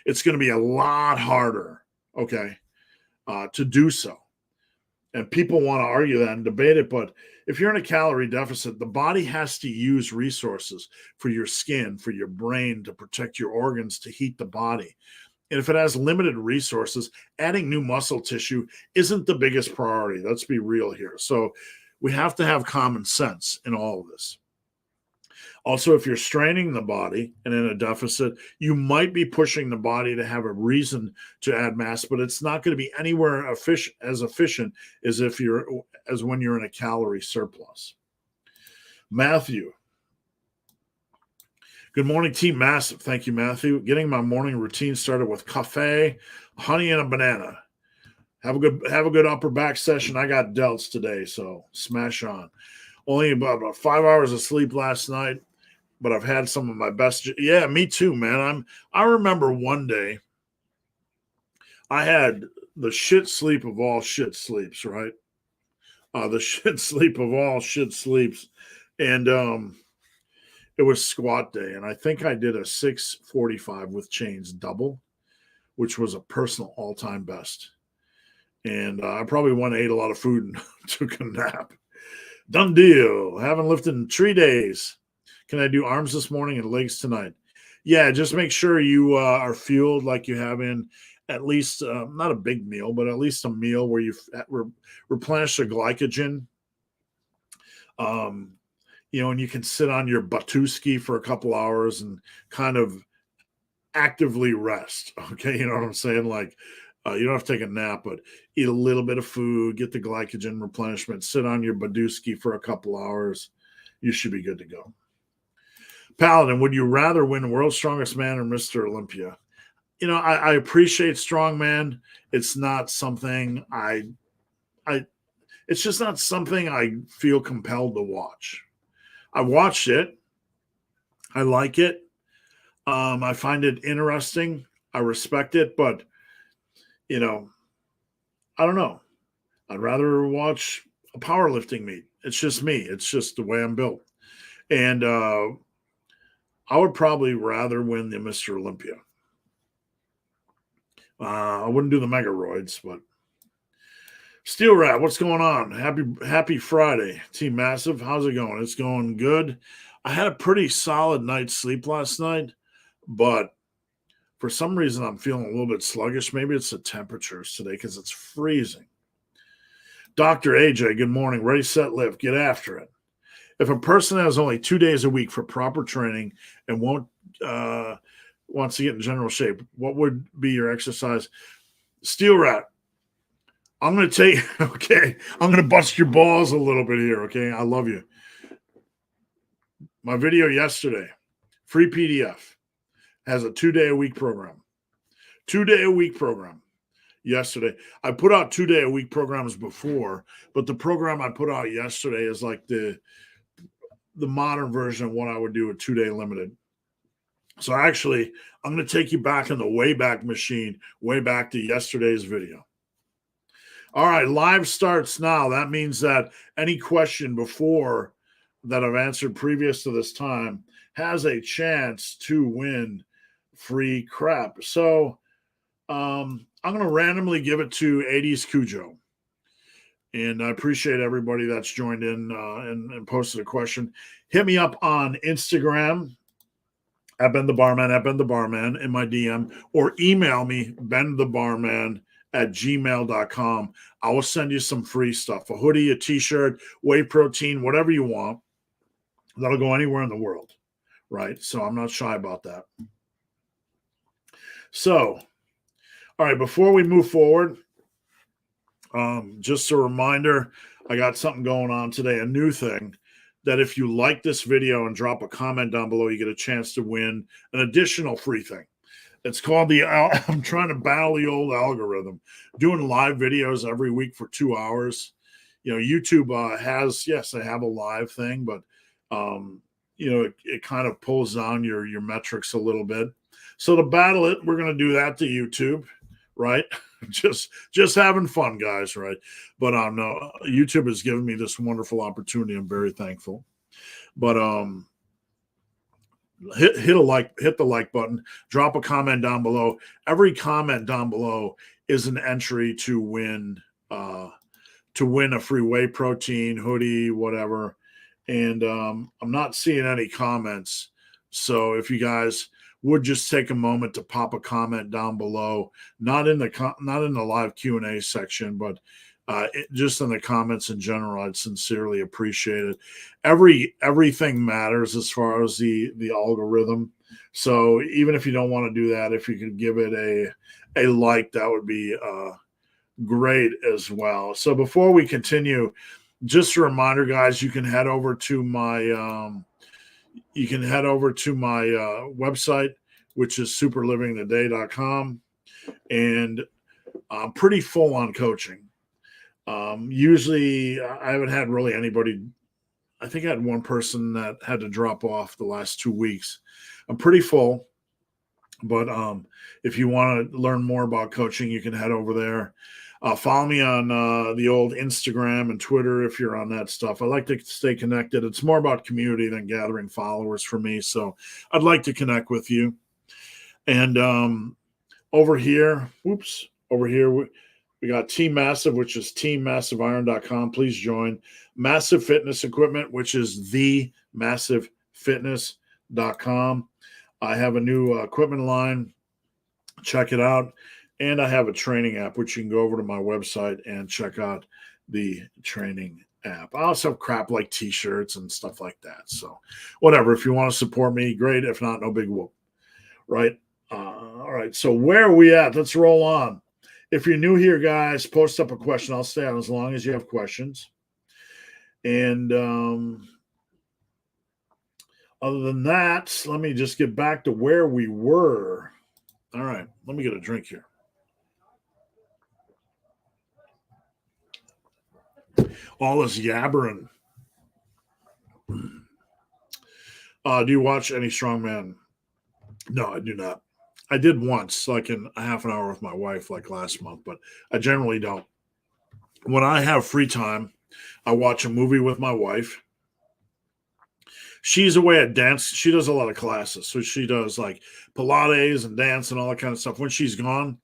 Speaker 1: it's going to be a lot harder, okay, to do so. And people want to argue that and debate it, but if you're in a calorie deficit, the body has to use resources for your skin, for your brain, to protect your organs, to heat the body. And if it has limited resources, adding new muscle tissue isn't the biggest priority. Let's be real here. So we have to have common sense in all of this. Also, if you're straining the body and in a deficit, you might be pushing the body to have a reason to add mass, but it's not going to be anywhere as efficient as when you're in a calorie surplus. Matthew. Good morning, Team Massive. Thank you, Matthew. Getting my morning routine started with cafe, honey, and a banana. Have a good upper back session. I got delts today, so smash on. Only about 5 hours of sleep last night, but I've had some of my best. Yeah, me too, man. I remember one day I had the shit sleep of all shit sleeps, right? The shit sleep of all shit sleeps, and it was squat day, and I think I did a 6:45 with chains double, which was a personal all-time best. And I probably went and ate a lot of food and took a nap. Done deal. Haven't lifted in 3 days. Can I do arms this morning and legs tonight? Yeah, just make sure you are fueled like you have in at least, not a big meal, but at least a meal where you replenish the glycogen. And you can sit on your batuski for a couple hours and kind of actively rest. Okay, you know what I'm saying? Like, you don't have to take a nap, but eat a little bit of food, get the glycogen replenishment, sit on your batuski for a couple hours. You should be good to go. Paladin, would you rather win World's Strongest Man or Mr. Olympia? I appreciate strongman. It's not something it's just not something I feel compelled to watch. I watched it. I like it. I find it interesting. I respect it, but I don't know. I'd rather watch a powerlifting meet. It's just me. It's just the way I'm built. And I would probably rather win the Mr. Olympia. I wouldn't do the Megaroids, but Steel Rat, what's going on? Happy Friday, Team Massive. How's it going? It's going good. I had a pretty solid night's sleep last night, but for some reason I'm feeling a little bit sluggish. Maybe it's the temperatures today because it's freezing. Dr. AJ, good morning. Ready, set, lift. Get after it. If a person has only 2 days a week for proper training and wants to get in general shape, what would be your exercise? Steel Rat, I'm going to bust your balls a little bit here, okay? I love you. My video yesterday, free PDF, has a 2-day-a-week program. 2-day-a-week program yesterday. I put out 2-day-a-week programs before, but the program I put out yesterday is like the modern version of what I would do a 2-day limited. So actually, I'm going to take you back in the Wayback Machine, way back to yesterday's video. All right, live starts now. That means that any question before that I've answered previous to this time has a chance to win free crap. So I'm going to randomly give it to 80s Cujo. And I appreciate everybody that's joined in and posted a question. Hit me up on Instagram at Ben the Barman in my DM, or email me benthebarman gmail.com. I will send you some free stuff, a hoodie, a t-shirt, whey protein, whatever you want. That'll go anywhere in the world, right? So I'm not shy about that. So, all right, before we move forward, just a reminder, I got something going on today, a new thing, that if you like this video and drop a comment down below, you get a chance to win an additional free thing. It's called I'm trying to battle the old algorithm, doing live videos every week for 2 hours. You know, YouTube has, yes, they have a live thing, but, you know, it kind of pulls down your metrics a little bit. So to battle it, we're going to do that to YouTube, right? just having fun, guys, right? But no, YouTube has given me this wonderful opportunity. I'm very thankful. But hit the like button, drop a comment down below. Every comment down below is an entry to win a free whey protein, hoodie, whatever. And I'm not seeing any comments. So if you guys would just take a moment to pop a comment down below, not in the live Q&A section, but just in the comments in general, I'd sincerely appreciate it. Everything matters as far as the algorithm. So even if you don't want to do that, if you could give it a like, that would be great as well. So before we continue, just a reminder, guys, you can head over to my website, which is superlivingtoday.com, and I'm pretty full on coaching. Usually I haven't had really anybody. I think I had one person that had to drop off the last 2 weeks. I'm pretty full, but if you want to learn more about coaching, you can head over there. Follow me on the old Instagram and Twitter if you're on that stuff. I like to stay connected. It's more about community than gathering followers for me. So I'd like to connect with you. And over here, we got Team Massive, which is teammassiveiron.com. Please join. Massive Fitness Equipment, which is themassivefitness.com. I have a new equipment line. Check it out. And I have a training app, which you can go over to my website and check out the training app. I also have crap like t-shirts and stuff like that. So whatever, if you want to support me, great. If not, no big whoop. Right? All right. So where are we at? Let's roll on. If you're new here, guys, post up a question. I'll stay on as long as you have questions. And other than that, let me just get back to where we were. All right. Let me get a drink here. All this yabbering. Do you watch any strongman? No, I do not. I did once, like in a half an hour with my wife, like last month, but I generally don't. When I have free time, I watch a movie with my wife. She's away at dance. She does a lot of classes. So she does like Pilates and dance and all that kind of stuff. When she's gone,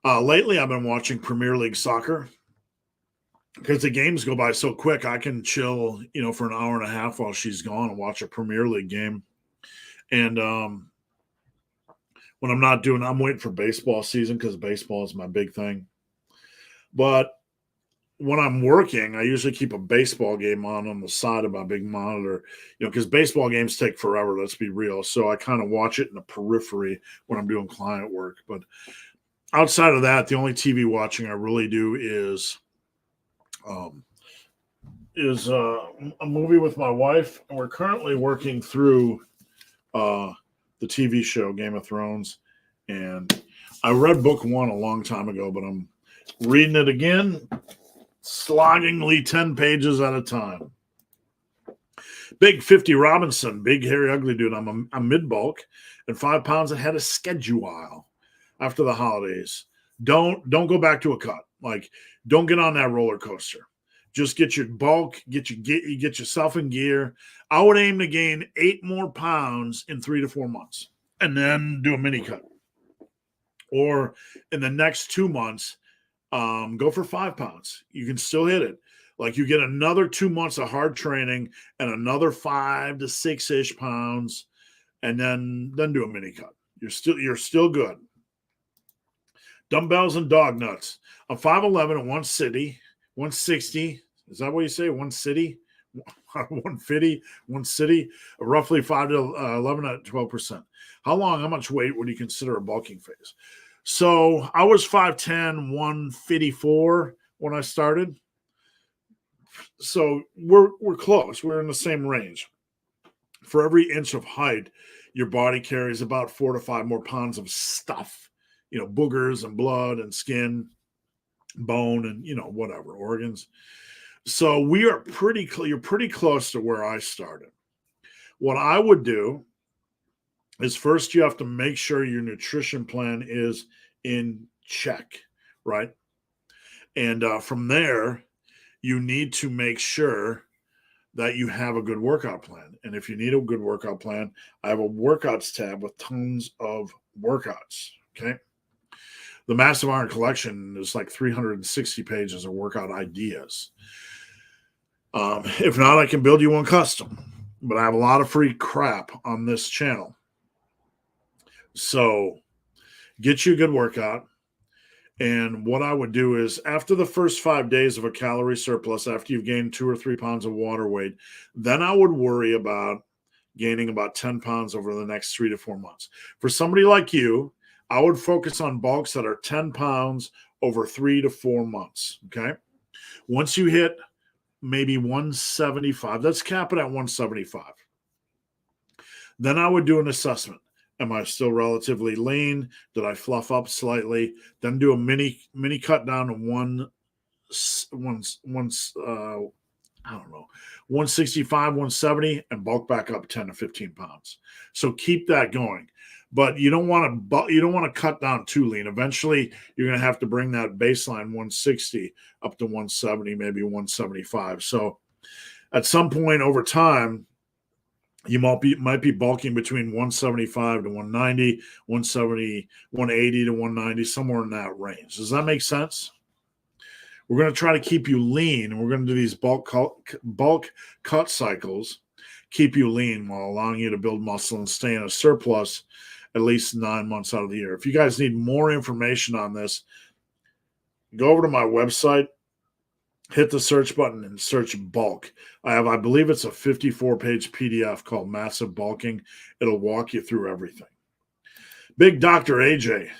Speaker 1: lately I've been watching Premier League soccer because the games go by so quick. I can chill, for an hour and a half while she's gone and watch a Premier League game. And when I'm waiting for baseball season because baseball is my big thing. But when I'm working, I usually keep a baseball game on the side of my big monitor, because baseball games take forever, let's be real. So I kind of watch it in the periphery when I'm doing client work. But outside of that, the only TV watching I really do is a movie with my wife. And we're currently working through the TV show Game of Thrones. And I read book 1 a long time ago, but I'm reading it again, sloggingly 10 pages at a time. Big 50 Robinson, big hairy ugly dude. I'm mid-bulk and 5 pounds ahead of schedule after the holidays. Don't go back to a cut. Like, don't get on that roller coaster. Just get your bulk, get yourself in gear. I would aim to gain 8 more pounds in 3 to 4 months and then do a mini cut. Or in the next 2 months, go for 5 pounds. You can still hit it. Like, you get another 2 months of hard training and another 5 to 6-ish pounds, and then do a mini cut. You're still good. Dumbbells and dog nuts. I'm 5'11" and 160. Is that what you say? 160? 150, 160, roughly 5 to 11 to 12%. How much weight would you consider a bulking phase? So I was 5'10", 154 when I started. So we're close. We're in the same range. For every inch of height, your body carries about 4 to 5 more pounds of stuff, boogers and blood and skin, bone, and whatever, organs. So we are you're pretty close to where I started. What I would do is first you have to make sure your nutrition plan is in check, right? And from there, you need to make sure that you have a good workout plan. And if you need a good workout plan, I have a workouts tab with tons of workouts, okay? The Massive Iron Collection is like 360 pages of workout ideas. If not, I can build you one custom. But I have a lot of free crap on this channel. So get you a good workout. And what I would do is after the first 5 days of a calorie surplus, after you've gained 2 or 3 pounds of water weight, then I would worry about gaining about 10 pounds over the next 3 to 4 months. For somebody like you, I would focus on bulks that are 10 pounds over 3 to 4 months, okay? Once you hit maybe 175, let's cap it at 175. Then I would do an assessment. Am I still relatively lean? Did I fluff up slightly? Then do a mini cut down to 165, 170, and bulk back up 10 to 15 pounds. So keep that going. But you don't want to cut down too lean. Eventually, you're going to have to bring that baseline 160 up to 170, maybe 175. So at some point over time, you might be bulking between 175 to 190, 170, 180 to 190, somewhere in that range. Does that make sense? We're going to try to keep you lean, and we're going to do these bulk cut cycles, keep you lean while allowing you to build muscle and stay in a surplus at least 9 months out of the year. If you guys need more information on this, go over to my website, hit the search button and search bulk. I believe it's a 54-page PDF called Massive Bulking. It'll walk you through everything. Big Dr. AJ,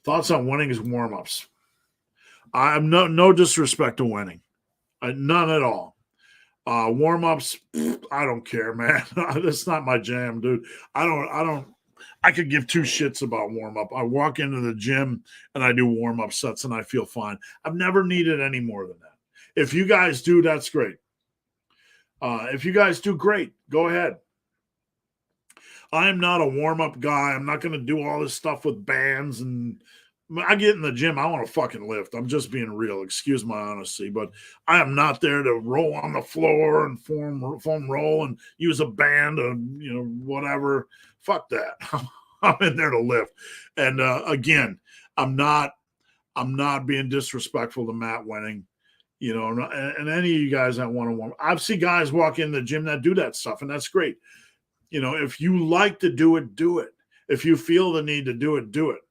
Speaker 1: thoughts on winning as warm-ups? I'm no disrespect to winning. None at all. Warm-ups, I don't care, man. That's not my jam, dude. I could give two shits about warm-up. I walk into the gym and I do warm-up sets and I feel fine. I've never needed any more than that. If you guys do, that's great. If you guys do, great. Go ahead. I'm not a warm-up guy. I'm not going to do all this stuff with bands. And I get in the gym, I want to fucking lift. I'm just being real. Excuse my honesty. But I am not there to roll on the floor and foam roll and use a band or, whatever. Fuck that. I'm in there to lift. And again, I'm not being disrespectful to Matt Wenning. And any of you guys that want to warm, I've seen guys walk in the gym that do that stuff, and that's great. If you like to do it, do it. If you feel the need to do it, do it.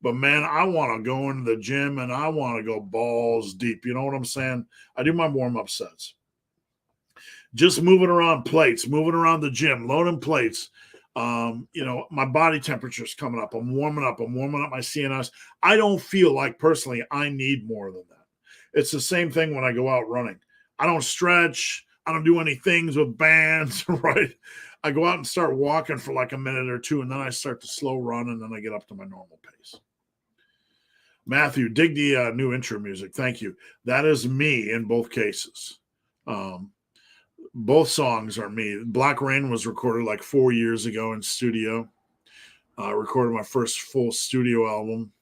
Speaker 1: But man, I want to go into the gym and I want to go balls deep. You know what I'm saying? I do my warm-up sets. Just moving around plates, moving around the gym, loading plates. My body temperature is coming up. I'm warming up my CNS. I don't feel like personally I need more than that. It's the same thing when I go out running. I don't stretch. I don't do any things with bands, right? I go out and start walking for like a minute or two, and then I start to slow run, and then I get up to my normal pace. Matthew, dig the new intro music. Thank you. That is me in both cases. Both songs are me. Black Rain was recorded like 4 years ago in studio. I recorded my first full studio album.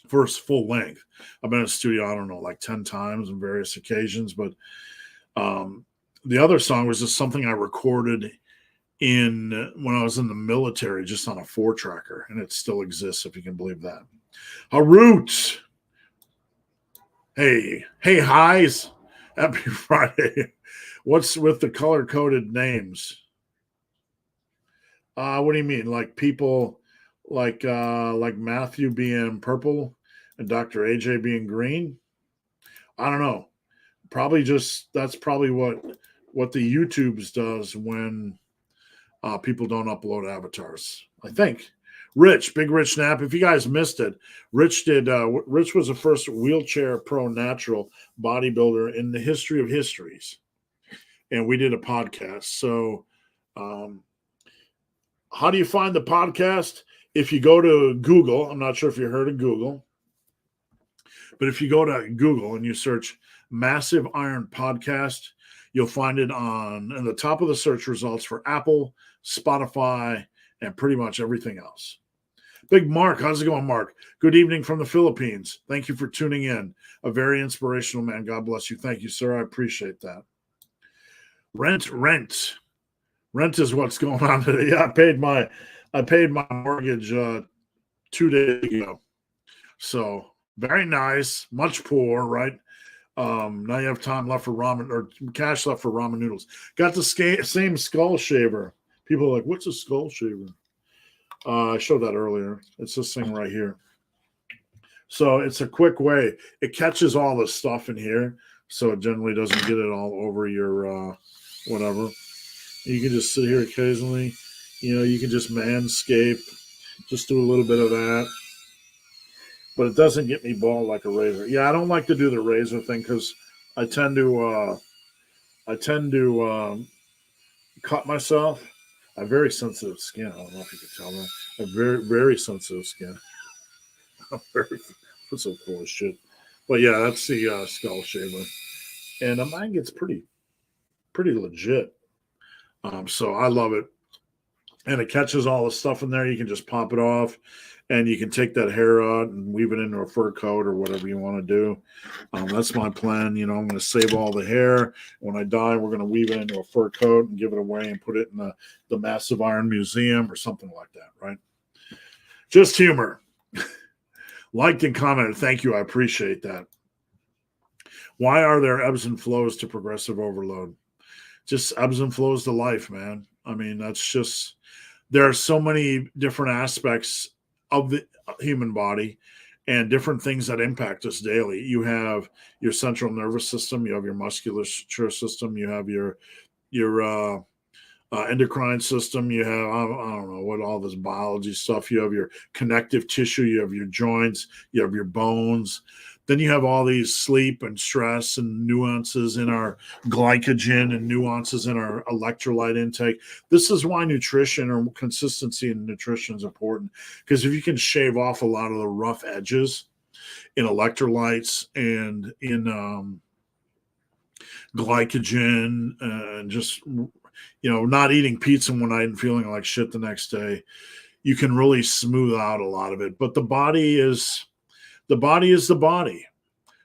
Speaker 1: First full length. I've been in a studio, I don't know, like 10 times on various occasions. But the other song was just something I recorded when I was in the military, just on a 4-tracker. And it still exists, if you can believe that. Harut. Hey, highs. Happy Friday. What's with the color-coded names? What do you mean? Like people like Matthew being purple and Dr. AJ being green. I don't know. Probably just that's probably what the YouTubes does when people don't upload avatars. I think. Rich, Big Rich Knapp. If you guys missed it, Rich did. Rich was the first wheelchair pro natural bodybuilder in the history of histories, and we did a podcast. So, how do you find the podcast? If you go to Google, I'm not sure if you heard of Google, but if you go to Google and you search Massive Iron Podcast, you'll find it in the top of the search results for Apple, Spotify, and pretty much everything else. Big Mark, how's it going, Mark? Good evening from the Philippines. Thank you for tuning in. A very inspirational man. God bless you. Thank you, sir. I appreciate that. Rent is what's going on today. Yeah, I paid my mortgage 2 days ago. So very nice, much poor, right? Now you have time left for ramen or cash left for ramen noodles. Got the same skull shaver. People are like, what's a skull shaver? I showed that earlier. It's this thing right here. So it's a quick way. It catches all the stuff in here, so it generally doesn't get it all over your whatever. You can just sit here occasionally. You can just manscape, just do a little bit of that. But it doesn't get me bald like a razor. Yeah, I don't like to do the razor thing because I tend to cut myself. I have very sensitive skin. I don't know if you can tell that. I have very, very sensitive skin. That's so cool as shit. But yeah, that's the skull shaver. And mine gets pretty legit. So I love it. And it catches all the stuff in there. You can just pop it off. And you can take that hair out and weave it into a fur coat or whatever you want to do. That's my plan. I'm going to save all the hair. When I die, we're going to weave it into a fur coat and give it away and put it in the Massive Iron Museum or something like that, right? Just humor. Liked and commented. Thank you. I appreciate that. Why are there ebbs and flows to progressive overload? Just ebbs and flows to life, man. I mean, that's just, there are so many different aspects of the human body and different things that impact us daily. You have your central nervous system, you have your musculature system, you have your endocrine system, you have, I don't know what all this biology stuff, you have your connective tissue, you have your joints, you have your bones. Then you have all these sleep and stress and nuances in our glycogen and nuances in our electrolyte intake. This is why nutrition or consistency in nutrition is important, because if you can shave off a lot of the rough edges in electrolytes and in glycogen and just, not eating pizza one night and feeling like shit the next day, you can really smooth out a lot of it. But the body is the body.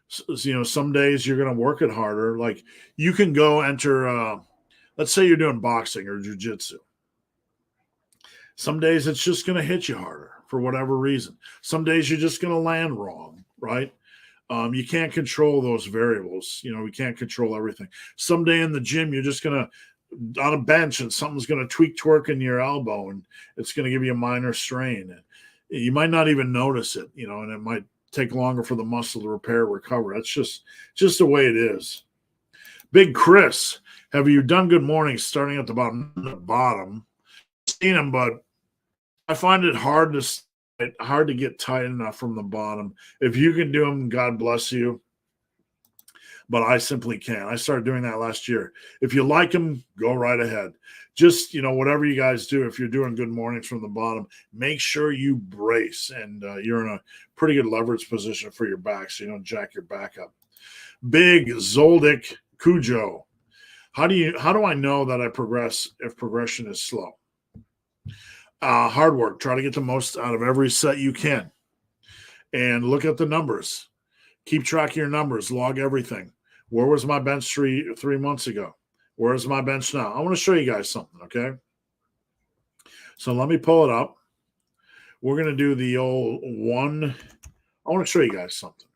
Speaker 1: Some days you're going to work it harder. Like you can go enter, let's say you're doing boxing or jujitsu. Some days it's just going to hit you harder for whatever reason. Some days you're just going to land wrong, right? You can't control those variables. We can't control everything. Someday in the gym, you're just going to, on a bench, and something's going to tweak in your elbow and it's going to give you a minor strain. And you might not even notice it, and it might take longer for the muscle to repair, recover. That's just the way it is. Big Chris, have you done good mornings starting at the bottom? I've seen them, but I find it hard to get tight enough from the bottom. If you can do them, God bless you. But I simply can't. I started doing that last year. If you like them, go right ahead. Just, whatever you guys do, if you're doing good mornings from the bottom, make sure you brace and you're in a pretty good leverage position for your back so you don't jack your back up. Big Zoldyck Cujo. How do I know that I progress if progression is slow? Hard work. Try to get the most out of every set you can. And look at the numbers. Keep track of your numbers. Log everything. Where was my bench 3 months ago? Where is my bench now? I want to show you guys something, okay? So let me pull it up. We're going to do the old one. I want to show you guys something.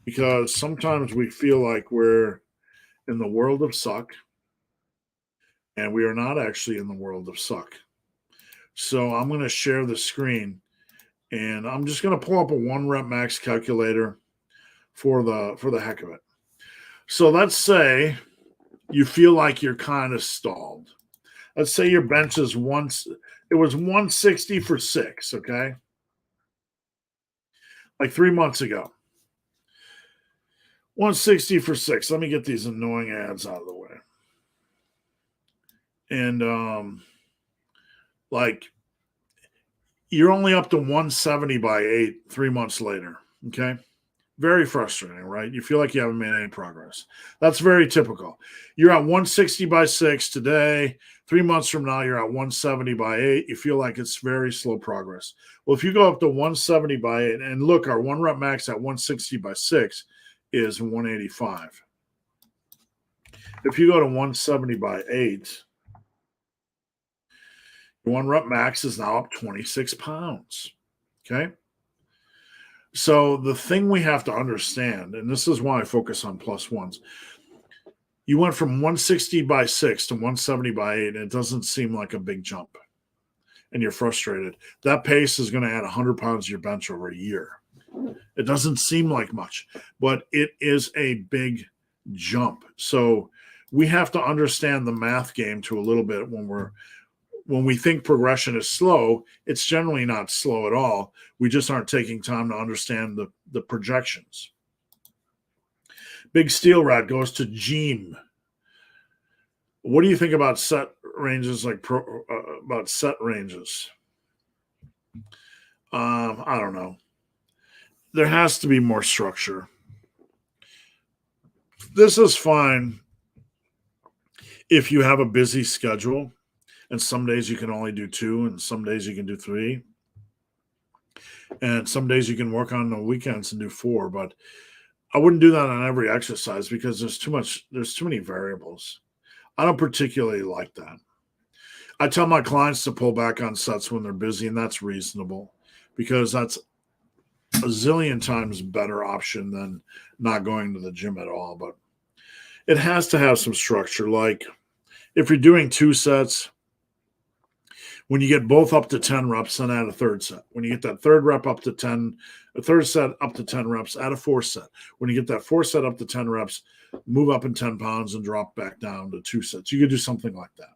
Speaker 1: Because sometimes we feel like we're in the world of suck. And we are not actually in the world of suck. So I'm going to share the screen. And I'm just going to pull up a 1 rep max calculator for the heck of it. So let's say you feel like you're kind of stalled. Let's say your bench is it was 160 for 6, okay? Like 3 months ago. 160 for 6. Let me get these annoying ads out of the way. And like you're only up to 170 by 8 3 months later, okay? Very frustrating, right? You feel like you haven't made any progress. That's very typical. You're at 160 by 6 today. 3 months from now, you're at 170 by 8. You feel like it's very slow progress. Well, if you go up to 170 by 8, and look, our 1 rep max at 160 by 6 is 185. If you go to 170 by 8, your 1 rep max is now up 26 pounds. Okay. So the thing we have to understand, and this is why I focus on plus ones, you went from 160 by 6 to 170 by 8, and it doesn't seem like a big jump. And you're frustrated. That pace is going to add 100 pounds to your bench over a year. It doesn't seem like much, but it is a big jump. So we have to understand the math game to a little bit when we think progression is slow. It's generally not slow at all. We just aren't taking time to understand the projections. Big Steel Rat goes to Gene. What do you think about set ranges, about set ranges? I don't know. There has to be more structure. This is fine if you have a busy schedule, and some days you can only do 2, and some days you can do 3. And some days you can work on the weekends and do 4, but I wouldn't do that on every exercise because there's too many variables. I don't particularly like that. I tell my clients to pull back on sets when they're busy, and that's reasonable because that's a zillion times better option than not going to the gym at all. But it has to have some structure. Like if you're doing 2 sets, when you get both up to 10 reps, then add a third set. When you get that third rep up to 10, a third set up to 10 reps, add a 4th set. When you get that 4th set up to 10 reps, move up in 10 pounds and drop back down to 2 sets. You could do something like that.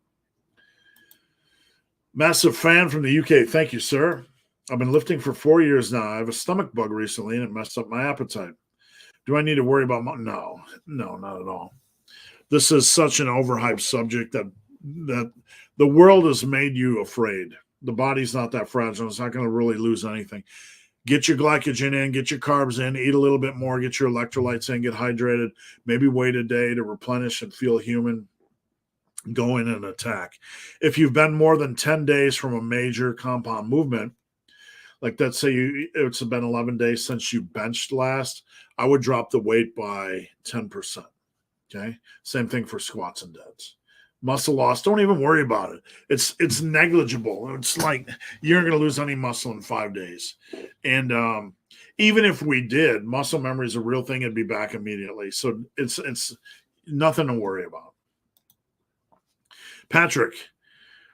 Speaker 1: Massive fan from the UK. Thank you, sir. I've been lifting for 4 years now. I have a stomach bug recently and it messed up my appetite. Do I need to worry about no, not at all. This is such an overhyped subject that the world has made you afraid. The body's not that fragile. It's not going to really lose anything. Get your glycogen in, get your carbs in, eat a little bit more, get your electrolytes in, get hydrated, maybe wait a day to replenish and feel human. Go in and attack. If you've been more than 10 days from a major compound movement, like let's say it's been 11 days since you benched last, I would drop the weight by 10%. Okay. Same thing for squats and deads. Muscle loss, don't even worry about it. It's negligible. It's like you're going to lose any muscle in 5 days. And even if we did, muscle memory is a real thing. It'd be back immediately. So it's nothing to worry about. Patrick,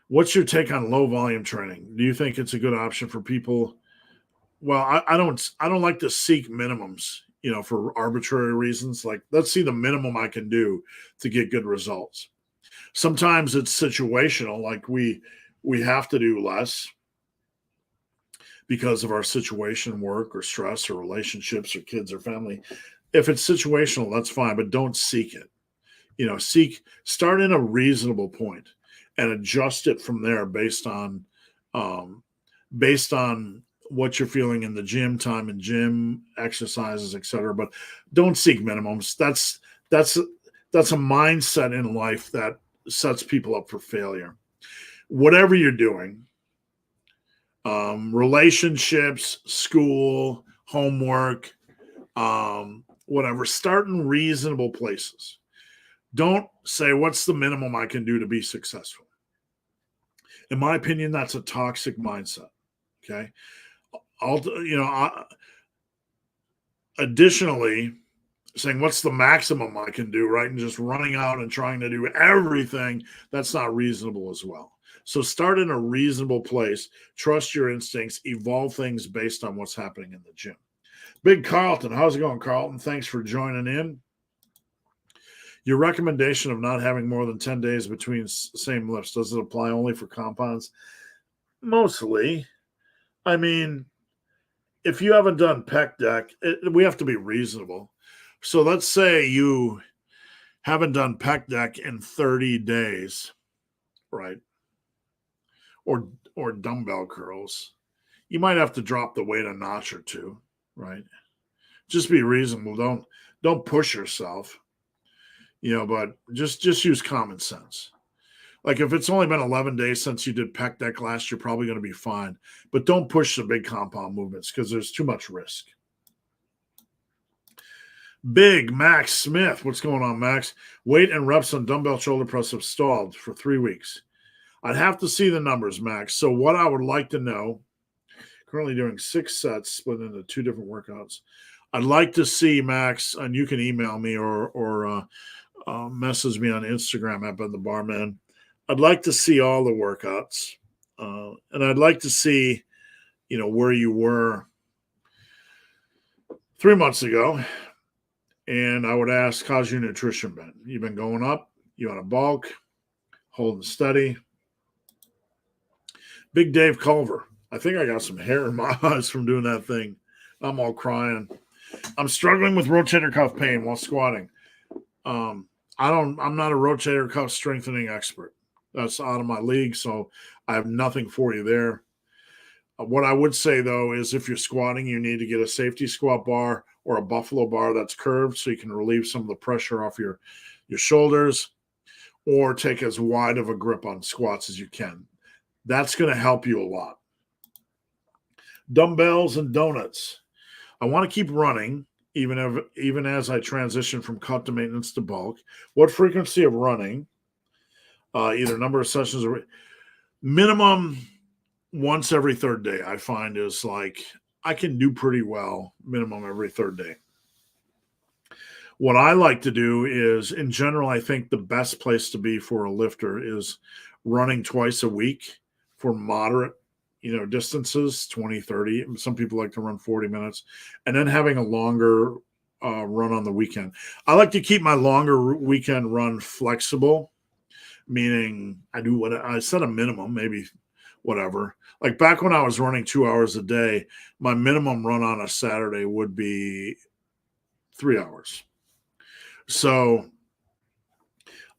Speaker 1: what's your take on low volume training? Do you think it's a good option for people? Well, I don't like to seek minimums, for arbitrary reasons. Like, let's see the minimum I can do to get good results. Sometimes it's situational, like we have to do less because of our situation, work or stress or relationships or kids or family. If it's situational, that's fine, but don't seek it. Start in a reasonable point and adjust it from there based on what you're feeling in the gym, time in gym, exercises, etc. But don't seek minimums. That's a mindset in life that sets people up for failure. Whatever you're doing, relationships, school, homework, whatever, start in reasonable places. Don't say, what's the minimum I can do to be successful? In my opinion, that's a toxic mindset. Okay. Additionally, saying what's the maximum I can do, right? And just running out and trying to do everything, that's not reasonable as well. So start in a reasonable place. Trust your instincts. Evolve things based on what's happening in the gym. Big Carlton. How's it going, Carlton? Thanks for joining in. Your recommendation of not having more than 10 days between same lifts, does it apply only for compounds? Mostly. I mean, if you haven't done pec deck, we have to be reasonable. So let's say you haven't done pec deck in 30 days, right? Or dumbbell curls. You might have to drop the weight a notch or two, right? Just be reasonable. Don't push yourself, but just use common sense. Like if it's only been 11 days since you did pec deck last, you're probably going to be fine. But don't push the big compound movements because there's too much risk. Big Max Smith. What's going on, Max? Weight and reps on dumbbell shoulder press have stalled for 3 weeks. I'd have to see the numbers, Max. So what I would like to know, currently doing 6 sets split into 2 different workouts. I'd like to see, Max, and you can email me or message me on Instagram at Ben the Barman. I'd like to see all the workouts, and I'd like to see, where you were 3 months ago. And I would ask, how's your nutrition been? You've been going up? You on a bulk? Holding steady? Big Dave Culver. I think I got some hair in my eyes from doing that thing. I'm all crying. I'm struggling with rotator cuff pain while squatting. I'm not a rotator cuff strengthening expert. That's out of my league, so I have nothing for you there. What I would say, though, is if you're squatting, you need to get a safety squat bar or a buffalo bar that's curved so you can relieve some of the pressure off your shoulders, or take as wide of a grip on squats as you can. That's going to help you a lot. Dumbbells and donuts. I want to keep running, even as I transition from cut to maintenance to bulk. What frequency of running? Either number of sessions or minimum once every third day, I find is like I can do pretty well minimum every third day. What I like to do is, in general, I think the best place to be for a lifter is running twice a week for moderate, distances, 20, 30. Some people like to run 40 minutes, and then having a longer run on the weekend. I like to keep my longer weekend run flexible, meaning I do what I set a minimum, maybe whatever. Like back when I was running 2 hours a day, my minimum run on a Saturday would be 3 hours. So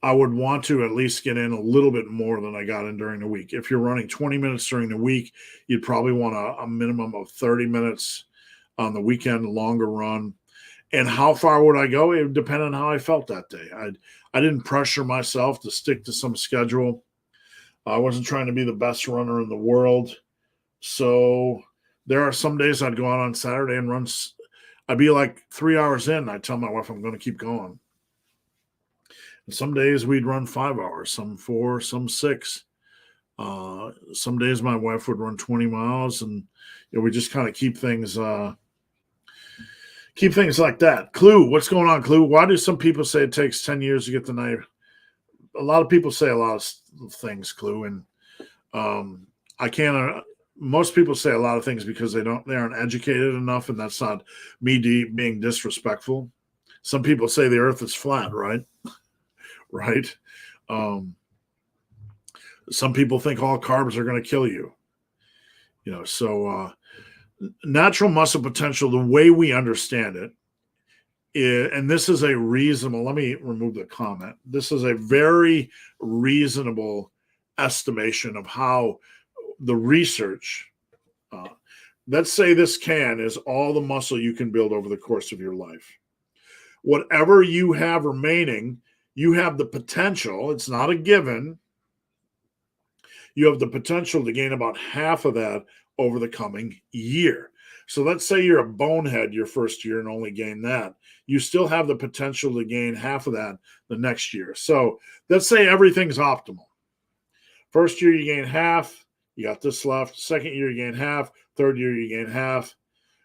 Speaker 1: I would want to at least get in a little bit more than I got in during the week. If you're running 20 minutes during the week, you'd probably want a minimum of 30 minutes on the weekend, longer run. And how far would I go? It would depend on how I felt that day. I didn't pressure myself to stick to some schedule. I wasn't trying to be the best runner in the world. So there are some days I'd go out on Saturday and run. I'd be like 3 hours in. I'd tell my wife I'm going to keep going. And some days we'd run 5 hours, some 4, some 6. Some days my wife would run 20 miles, and we just kind of keep things like that. Clue, what's going on, Clue? Why do some people say it takes 10 years to get the knife? A lot of people say a lot of things, Clue, and I can't. Most people say a lot of things because they aren't educated enough, and that's not me being disrespectful. Some people say the Earth is flat, right? Right. Some people think all carbs are going to kill you. So natural muscle potential, the way we understand it, and this is a reasonable, let me remove the comment. This is a very reasonable estimation of how the research, let's say this is all the muscle you can build over the course of your life. Whatever you have remaining, you have the potential, it's not a given, you have the potential to gain about half of that over the coming year. So let's say you're a bonehead your first year and only gain that. You still have the potential to gain half of that the next year. So let's say everything's optimal. First year you gain half, you got this left. Second year you gain half. Third year you gain half.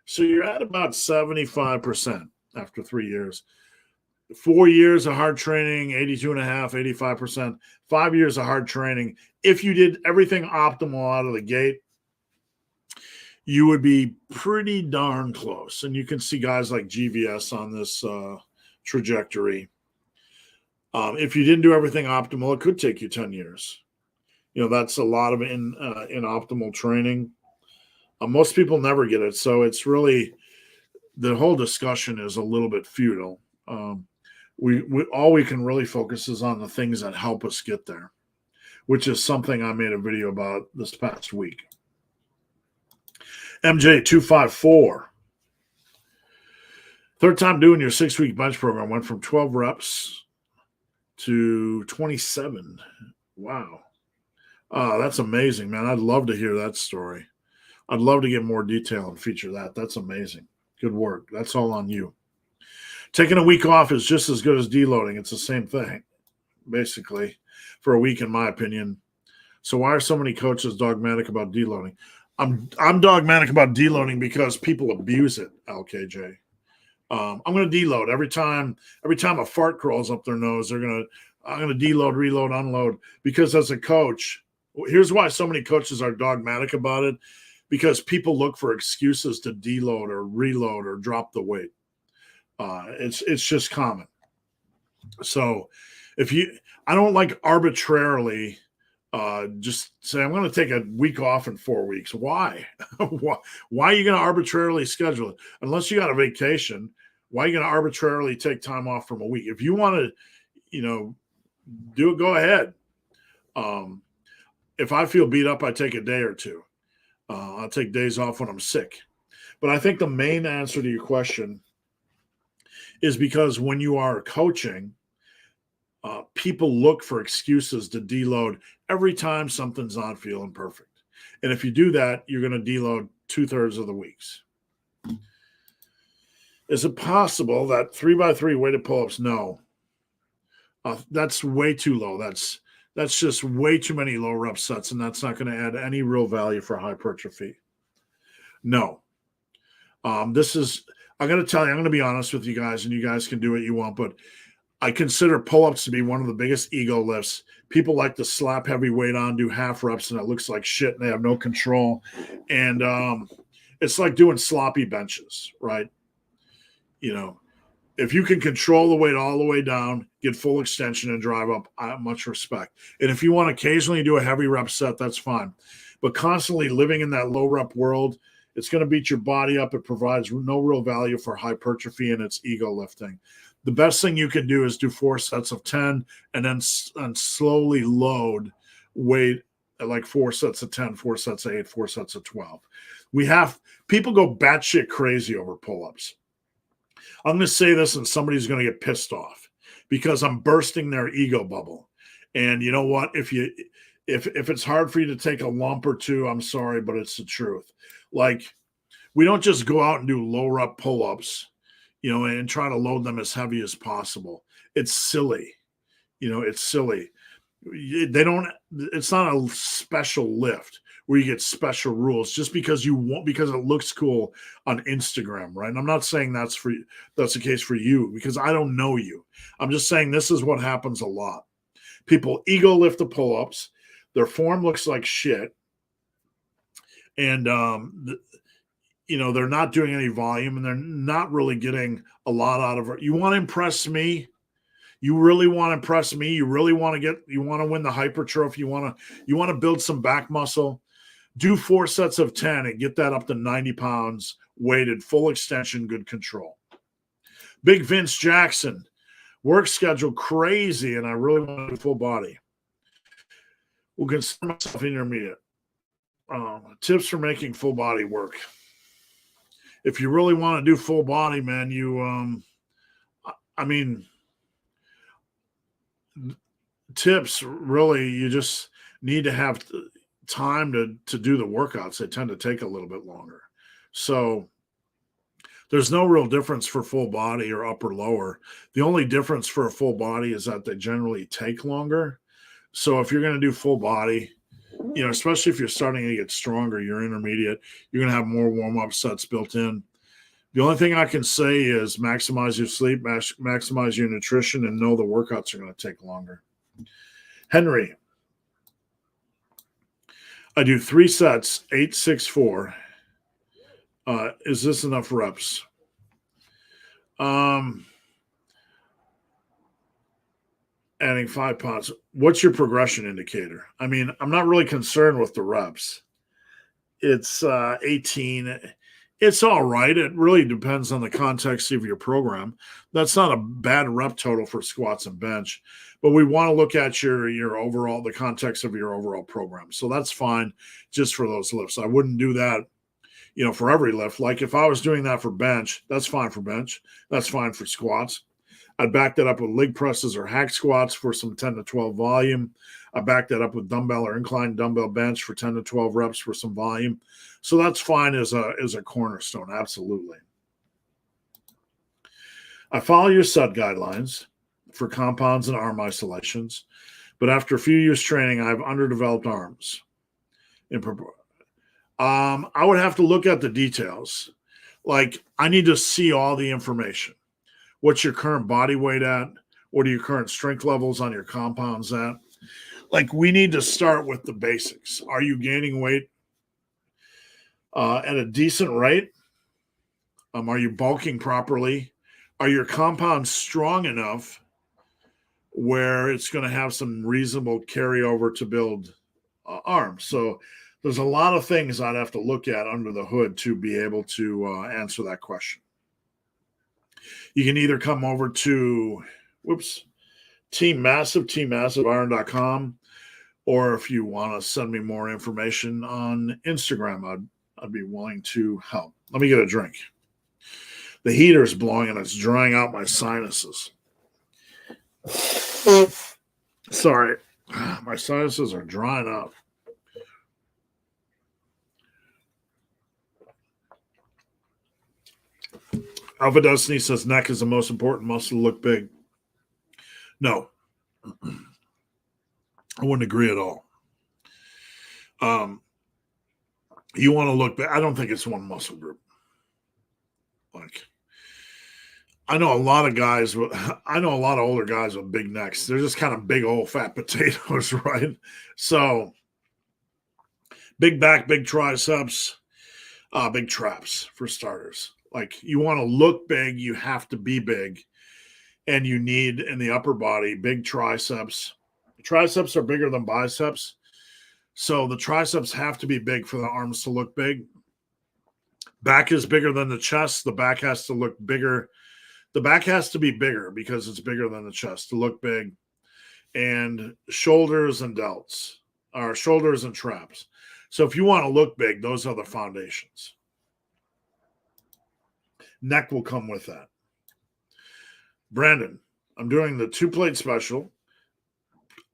Speaker 1: So you're at about 75% after 3 years. 4 years of hard training, 82.5, 85%. 5 years of hard training. If you did everything optimal out of the gate, you would be pretty darn close. And you can see guys like GVS on this trajectory. If you didn't do everything optimal, it could take you 10 years. That's a lot of optimal training. Most people never get it. So it's really, the whole discussion is a little bit futile. We all we can really focus is on the things that help us get there, which is something I made a video about this past week. MJ254. Third time doing your 6-week bench program, went from 12 reps to 27. Wow. That's amazing, man. I'd love to hear that story. I'd love to get more detail and feature that. That's amazing. Good work. That's all on you. Taking a week off is just as good as deloading. It's the same thing, basically, for a week, in my opinion. So why are so many coaches dogmatic about deloading? I'm dogmatic about deloading because people abuse it, LKJ. I'm going to deload every time a fart crawls up their nose. I'm going to deload, reload, unload. Because as a coach, here's why so many coaches are dogmatic about it. Because people look for excuses to deload or reload or drop the weight. It's just common. So I don't like arbitrarily just say, I'm going to take a week off in 4 weeks. Why? Why are you going to arbitrarily schedule it? Unless you got a vacation, why are you going to arbitrarily take time off from a week? If you want to, do it, go ahead. If I feel beat up, I take a day or two. I'll take days off when I'm sick. But I think the main answer to your question is because when you are coaching, people look for excuses to deload every time something's not feeling perfect. And if you do that, you're going to deload 2/3 of the weeks. Is it possible that 3x3 weighted pull-ups? No. That's way too low. That's just way too many low rep sets, and that's not going to add any real value for hypertrophy. No. I'm going to tell you, I'm going to be honest with you guys, and you guys can do what you want, but I consider pull-ups to be one of the biggest ego lifts. People like to slap heavy weight on, do half reps, and it looks like shit, and they have no control. And it's like doing sloppy benches, right? If you can control the weight all the way down, get full extension and drive up, I have much respect. And if you want to occasionally do a heavy rep set, that's fine. But constantly living in that low rep world, it's going to beat your body up. It provides no real value for hypertrophy, and it's ego lifting. The best thing you can do is do 4 sets of 10 and then slowly load weight at like 4 sets of 10, 4 sets of 8, 4 sets of 12. People go batshit crazy over pull-ups. I'm going to say this and somebody's going to get pissed off because I'm bursting their ego bubble. And you know what? If it's hard for you to take a lump or two, I'm sorry, but it's the truth. Like, we don't just go out and do low rep pull-ups, and try to load them as heavy as possible. It's silly. It's silly. It's not a special lift where you get special rules just because because it looks cool on Instagram, right? And I'm not saying that's the case for you because I don't know you. I'm just saying this is what happens a lot. People ego lift the pull-ups. Their form looks like shit. And, they're not doing any volume and they're not really getting a lot out of it. You want to impress me? You really want to impress me? You really want to win the hypertrophy? You want to build some back muscle? Do 4 sets of 10 and get that up to 90 pounds, weighted, full extension, good control. Big Vince Jackson, work schedule crazy, and I really want to do full body. Will consider myself intermediate. Tips for making full body work. If you really want to do full body, man, tips really, you just need to have time to do the workouts. They tend to take a little bit longer. So there's no real difference for full body or upper lower. The only difference for a full body is that they generally take longer. So if you're going to do full body, especially if you're starting to get stronger, you're intermediate, you're going to have more warm-up sets built in. The only thing I can say is maximize your sleep, maximize your nutrition, and know the workouts are going to take longer. Henry, I do 3 sets, 8, 6, 4. Is this enough reps? Adding 5 pounds. What's your progression indicator? I mean, I'm not really concerned with the reps. It's 18. It's all right. It really depends on the context of your program. That's not a bad rep total for squats and bench, but we want to look at your overall, the context of your overall program. So that's fine just for those lifts. I wouldn't do that, for every lift. Like if I was doing that for bench, that's fine for bench. That's fine for squats. I'd back that up with leg presses or hack squats for some 10 to 12 volume. I back that up with dumbbell or inclined dumbbell bench for 10 to 12 reps for some volume. So that's fine as a cornerstone, absolutely. I follow your set guidelines for compounds and arm isolations, but after a few years training, I have underdeveloped arms. I would have to look at the details. Like I need to see all the information. What's your current body weight at? What are your current strength levels on your compounds at? Like we need to start with the basics. Are you gaining weight at a decent rate? Are you bulking properly? Are your compounds strong enough where it's going to have some reasonable carryover to build arms? So there's a lot of things I'd have to look at under the hood to be able to answer that question. You can either come over to, teammassiveiron.com, or if you want to send me more information on Instagram, I'd be willing to help. Let me get a drink. The heater's blowing and it's drying out my sinuses. Sorry, my sinuses are drying up. Alpha Destiny says neck is the most important muscle to look big. No, I wouldn't agree at all. You want to look big. I don't think it's one muscle group. Like, I know a lot of older guys with big necks. They're just kind of big old fat potatoes, right? So, big back, big triceps, big traps for starters. Like you want to look big, you have to be big. And you need in the upper body, big triceps. Triceps are bigger than biceps. So the triceps have to be big for the arms to look big. Back is bigger than the chest. The back has to look bigger. The back has to be bigger because it's bigger than the chest to look big. And shoulders and delts, or shoulders and traps. So if you want to look big, those are the foundations. Neck will come with that. Brandon, I'm doing the 2-plate special.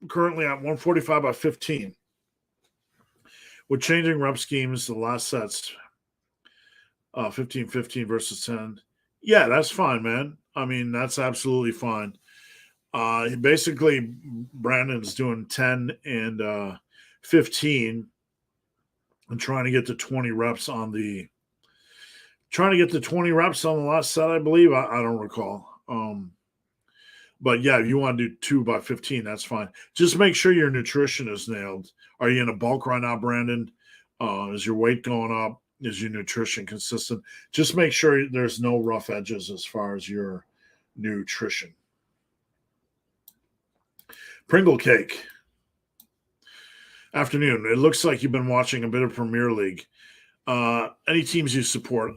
Speaker 1: I'm currently at 145 by 15. With changing rep schemes, the last sets, 15-15 versus 10. Yeah, that's fine, man. I mean, that's absolutely fine. Basically, Brandon's doing 10 and 15 and trying to get to 20 reps on the last set, I believe. I don't recall. But yeah, if you want to do 2 by 15, that's fine. Just make sure your nutrition is nailed. Are you in a bulk right now, Brandon? Is your weight going up? Is your nutrition consistent? Just make sure there's no rough edges as far as your nutrition. Pringle Cake. Afternoon. It looks like you've been watching a bit of Premier League. Any teams you support?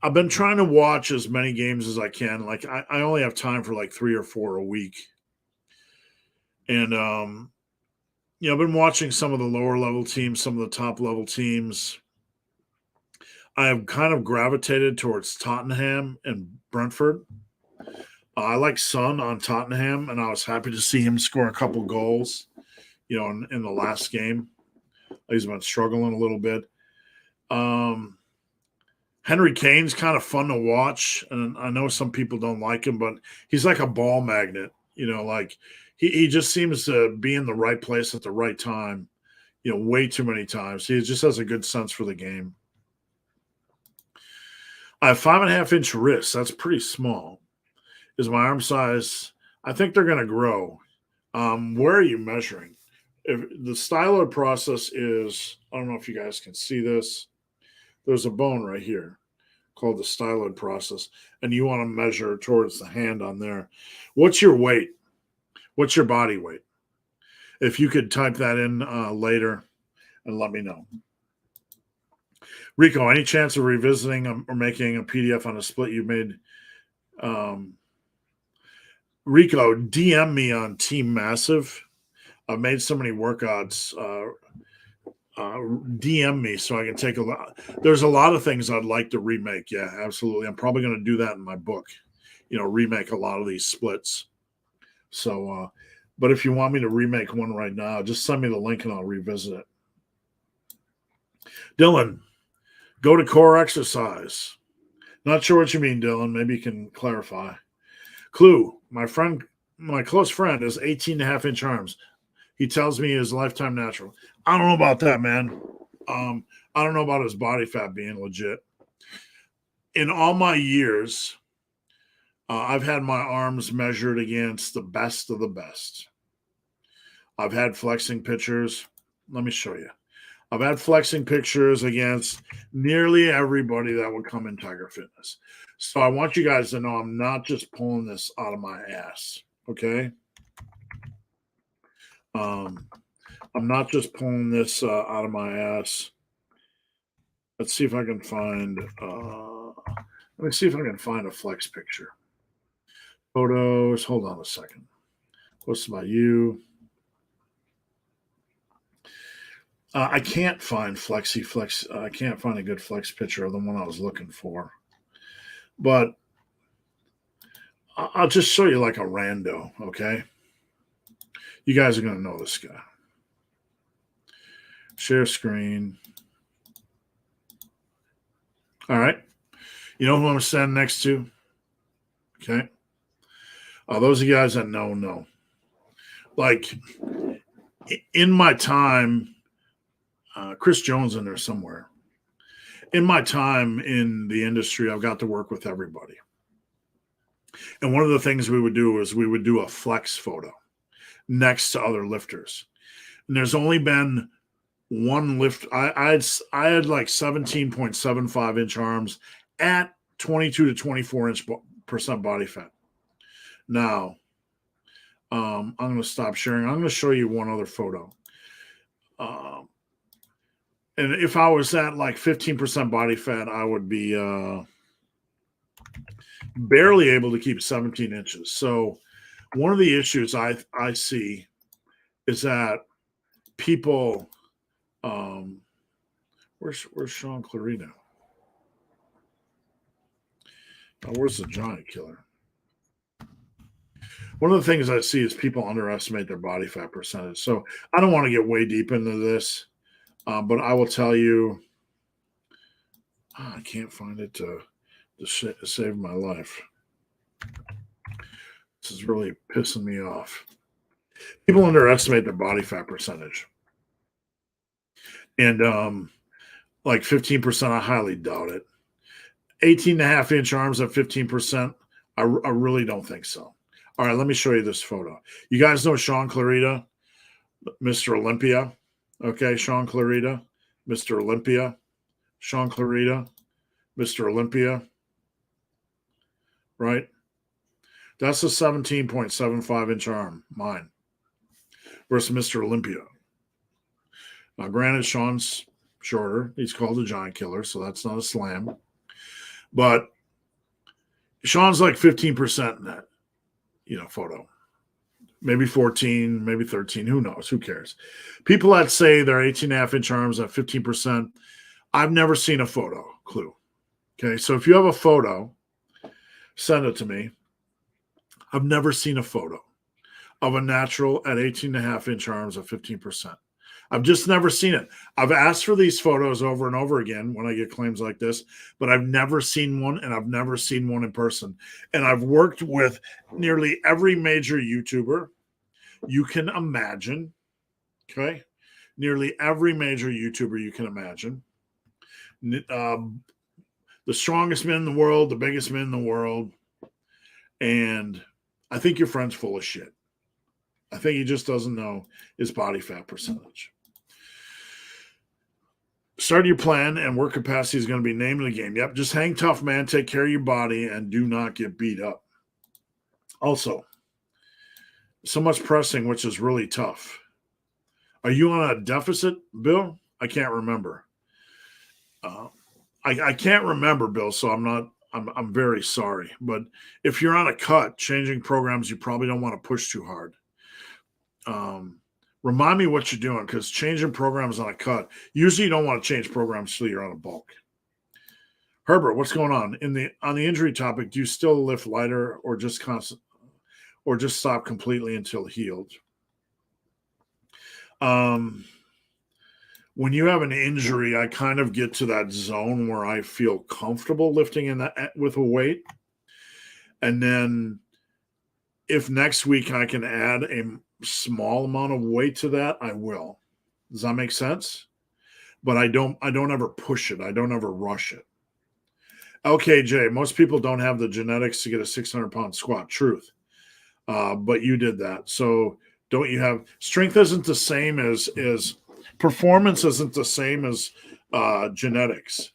Speaker 1: I've been trying to watch as many games as I can. Like I only have time for like 3 or 4 a week. And, I've been watching some of the lower level teams, some of the top level teams. I have kind of gravitated towards Tottenham and Brentford. I like Son on Tottenham, and I was happy to see him score a couple goals, in the last game. He's been struggling a little bit. Henry Kane's kind of fun to watch, and I know some people don't like him, but he's like a ball magnet. Like he just seems to be in the right place at the right time, way too many times. He just has a good sense for the game. I have 5.5-inch wrists. That's pretty small. Is my arm size? I think they're going to grow. Where are you measuring? If the styloid process is, I don't know if you guys can see this. There's a bone right here called the styloid process, and you want to measure towards the hand on there. What's your weight? What's your body weight? If you could type that in later and let me know. Rico, any chance of revisiting or making a PDF on a split you made? Rico, DM me on Team Massive. I've made so many workouts. DM me so I can take a lot. There's a lot of things I'd like to remake. Yeah, absolutely. I'm probably going to do that in my book. Remake a lot of these splits. So, but if you want me to remake one right now, just send me the link and I'll revisit it. Dylan, go to core exercise. Not sure what you mean, Dylan. Maybe you can clarify. Clue, my close friend has 18.5-inch arms. He tells me his lifetime natural. I don't know about that, man. I don't know about his body fat being legit. In all my years, I've had my arms measured against the best of the best. I've had flexing pictures. Let me show you. I've had flexing pictures against nearly everybody that would come in Tiger Fitness. So I want you guys to know I'm not just pulling this out of my ass, okay? I'm not just pulling this out of my ass. Let's see if I can find. Let me see if I can find a flex picture. Photos. Hold on a second. What's about you? I can't find flex. I can't find a good flex picture of the one I was looking for. But I'll just show you like a rando, okay? You guys are going to know this guy. Share screen. All right. You know who I'm standing next to? Okay. Those of you guys that know. Like, in my time, Chris Jones in there somewhere. In my time in the industry, I've got to work with everybody. And one of the things we would do is we would do a flex photo next to other lifters. And there's only been one lift. I had like 17.75-inch arms at 22 to 24% body fat. Now, I'm going to stop sharing. I'm going to show you one other photo. And if I was at like 15% body fat, I would be barely able to keep 17 inches. So one of the issues I see is that people, where's Sean Clarino? Where's the giant killer? One of the things I see is people underestimate their body fat percentage. So I don't want to get way deep into this, but I will tell you, I can't find it to save my life. This is really pissing me off. People underestimate their body fat percentage. And like 15%, I highly doubt it. 18.5-inch arms at 15%, I really don't think so. All right, let me show you this photo. You guys know Sean Clarita, Mr. Olympia. Okay, Sean Clarita, Mr. Olympia. Sean Clarita, Mr. Olympia. Right? That's a 17.75-inch arm, mine, versus Mr. Olympia. Now, granted, Sean's shorter. He's called a giant killer, so that's not a slam. But Sean's like 15% in that, photo. Maybe 14, maybe 13. Who knows? Who cares? People that say they're 18.5-inch arms at 15%, I've never seen a photo. Clue. Okay, so if you have a photo, send it to me. I've never seen a photo of a natural at 18.5-inch arms at 15%. I've just never seen it. I've asked for these photos over and over again when I get claims like this, but I've never seen one, and I've never seen one in person. And I've worked with nearly every major YouTuber you can imagine, okay? Nearly every major YouTuber you can imagine. the strongest men in the world, the biggest men in the world. And I think your friend's full of shit. I think he just doesn't know his body fat percentage. Start your plan, and work capacity is going to be name of the game. Yep, just hang tough, man. Take care of your body and do not get beat up. Also, so much pressing, which is really tough. Are you on a deficit, Bill? I can't remember. I can't remember, Bill, so I'm very sorry. But if you're on a cut, changing programs, you probably don't want to push too hard. Remind me what you're doing, because changing programs on a cut, usually you don't want to change programs till you're on a bulk. Herbert, what's going on? On the injury topic, do you still lift lighter or just stop completely until healed? When you have an injury, I kind of get to that zone where I feel comfortable lifting in that with a weight. And then if next week I can add a small amount of weight to that, I will. Does that make sense? But I don't ever push it. I don't ever rush it. LKJ, most people don't have the genetics to get a 600-pound squat. Truth. But you did that. So don't you have strength isn't the same as performance isn't the same as genetics.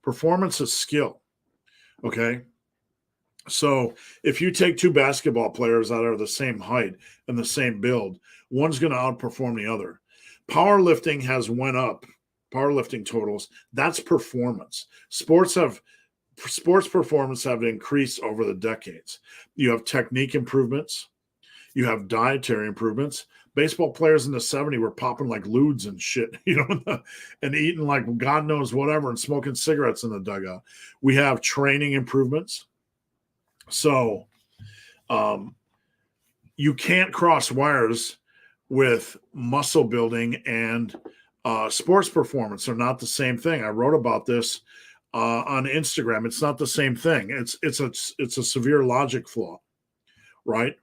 Speaker 1: Performance is skill. Okay. So if you take two basketball players that are the same height and the same build, one's going to outperform the other. Powerlifting has went up. Powerlifting totals, that's performance. Sports performance have increased over the decades. You have technique improvements. You have dietary improvements. Baseball players in the 70s were popping like ludes and shit, and eating like God knows whatever and smoking cigarettes in the dugout. We have training improvements. So you can't cross wires with muscle building and sports performance. They're not the same thing. I wrote about this on Instagram. It's not the same thing. It's a severe logic flaw, right?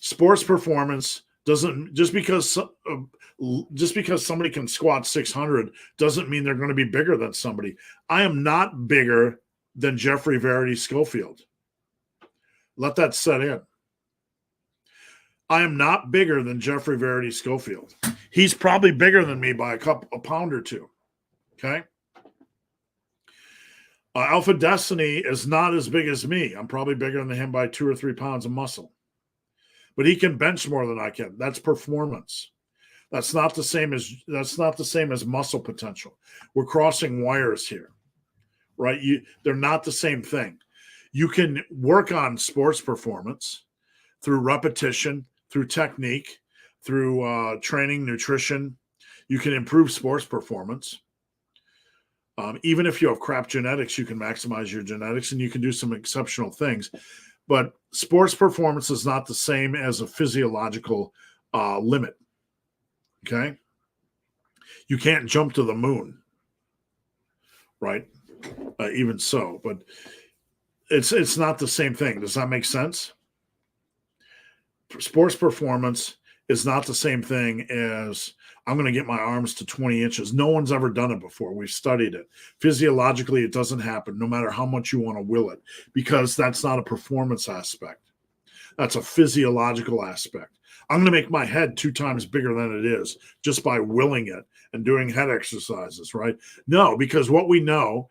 Speaker 1: Sports performance doesn't just because somebody can squat 600 doesn't mean they're going to be bigger than somebody. I am not bigger than Jeffrey Verity Schofield. Let that set in. I am not bigger than Jeffrey Verity Schofield. He's probably bigger than me by a pound or two. Okay. Alpha Destiny is not as big as me. I'm probably bigger than him by 2 or 3 pounds of muscle. But he can bench more than I can. That's performance. That's not the same as muscle potential. We're crossing wires here, right? They're not the same thing. You can work on sports performance through repetition, through technique, through training, nutrition. You can improve sports performance. Even if you have crap genetics, you can maximize your genetics and you can do some exceptional things. But sports performance is not the same as a physiological limit. Okay? You can't jump to the moon, right? Even so, but it's not the same thing. Does that make sense? Sports performance is not the same thing as I'm going to get my arms to 20 inches. No one's ever done it before. We've studied it. Physiologically, it doesn't happen, no matter how much you want to will it, because that's not a performance aspect. That's a physiological aspect. I'm going to make my head 2 times bigger than it is just by willing it and doing head exercises, right? No, because what we know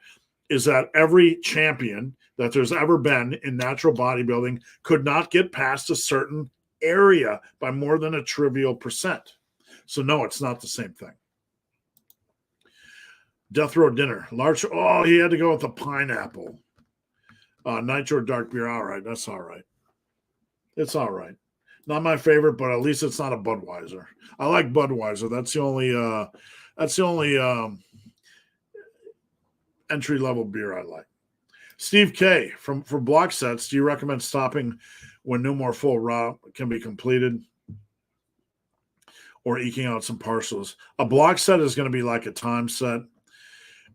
Speaker 1: is that every champion that there's ever been in natural bodybuilding could not get past a certain area by more than a trivial percent. So no, it's not the same thing. Death Row Dinner. He had to go with the pineapple. Nitro Dark Beer. All right, that's all right. It's all right. Not my favorite, but at least it's not a Budweiser. I like Budweiser. That's the only entry-level beer I like. Steve K. For block sets, do you recommend stopping when no more full raw can be completed, or eking out some partials? A block set is going to be like a time set,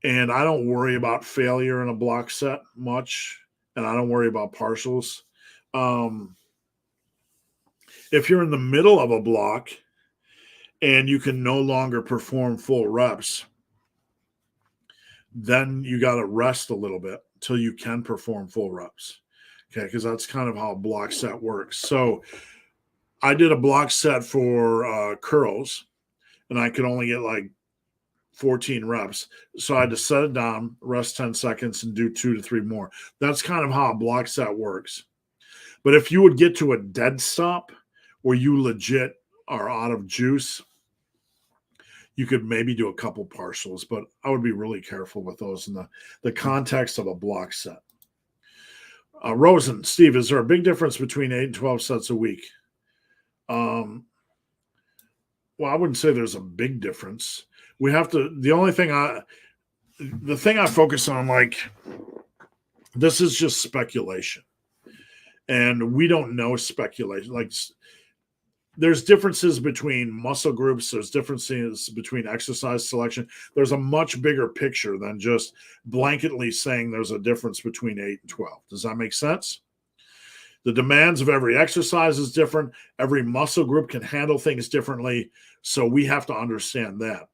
Speaker 1: and I don't worry about failure in a block set much, and I don't worry about partials. If you're in the middle of a block and you can no longer perform full reps, then you got to rest a little bit until you can perform full reps. Okay, because that's kind of how a block set works. So I did a block set for curls, and I could only get like 14 reps. So I had to set it down, rest 10 seconds, and do 2 to 3 more. That's kind of how a block set works. But if you would get to a dead stop where you legit are out of juice, you could maybe do a couple partials, but I would be really careful with those in the context of a block set. Rosen, Steve, is there a big difference between 8 and 12 sets a week? Well, I wouldn't say there's a big difference. We have to, the thing I focus on, like, this is just speculation. And we don't know speculation. Like, there's differences between muscle groups. There's differences between exercise selection. There's a much bigger picture than just blanketly saying there's a difference between 8 and 12. Does that make sense? The demands of every exercise is different. Every muscle group can handle things differently. So we have to understand that.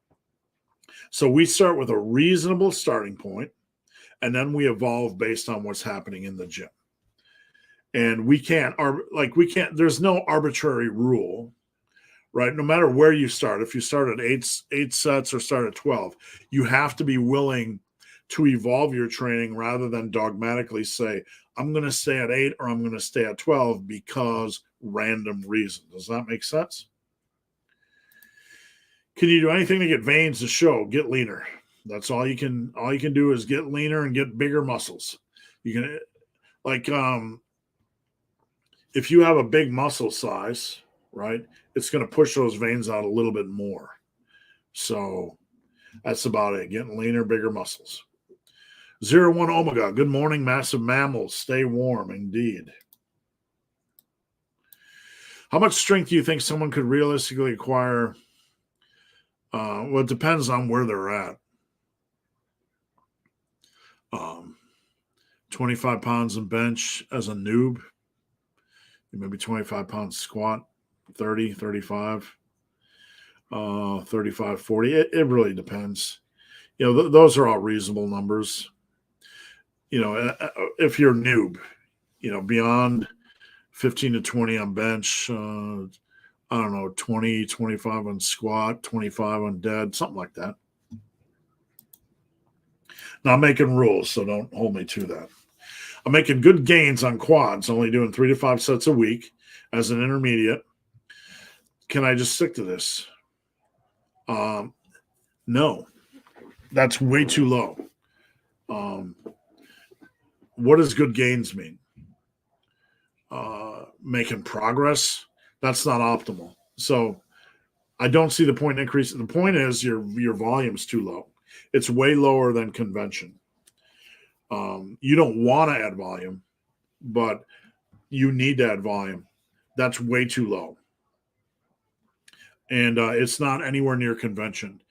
Speaker 1: So we start with a reasonable starting point, and then we evolve based on what's happening in the gym. And there's no arbitrary rule, right? No matter where you start, if you start at eight sets or start at 12, you have to be willing to evolve your training rather than dogmatically say, I'm going to stay at 8 or I'm going to stay at 12 because random reason. Does that make sense? Can you do anything to get veins to show? Get leaner. That's all you can do is get leaner and get bigger muscles. You can, like, if you have a big muscle size, right, it's going to push those veins out a little bit more. So that's about it. Getting leaner, bigger muscles. 01 Omega. Good morning, massive mammals. Stay warm, indeed. How much strength do you think someone could realistically acquire? Well, it depends on where they're at. 25 pounds in bench as a noob. Maybe 25 pounds squat, 30, 35, 35, 40. It really depends. Those are all reasonable numbers. If you're a noob, beyond 15 to 20 on bench, I don't know, 20, 25 on squat, 25 on dead, something like that. Now, I'm making rules, so don't hold me to that. I'm making good gains on quads, only doing 3 to 5 sets a week as an intermediate. Can I just stick to this? No, that's way too low. What does good gains mean? Making progress? That's not optimal. So I don't see the point in increasing. The point is your volume's too low. It's way lower than convention. You don't want to add volume, but you need to add volume. That's way too low. And it's not anywhere near convention.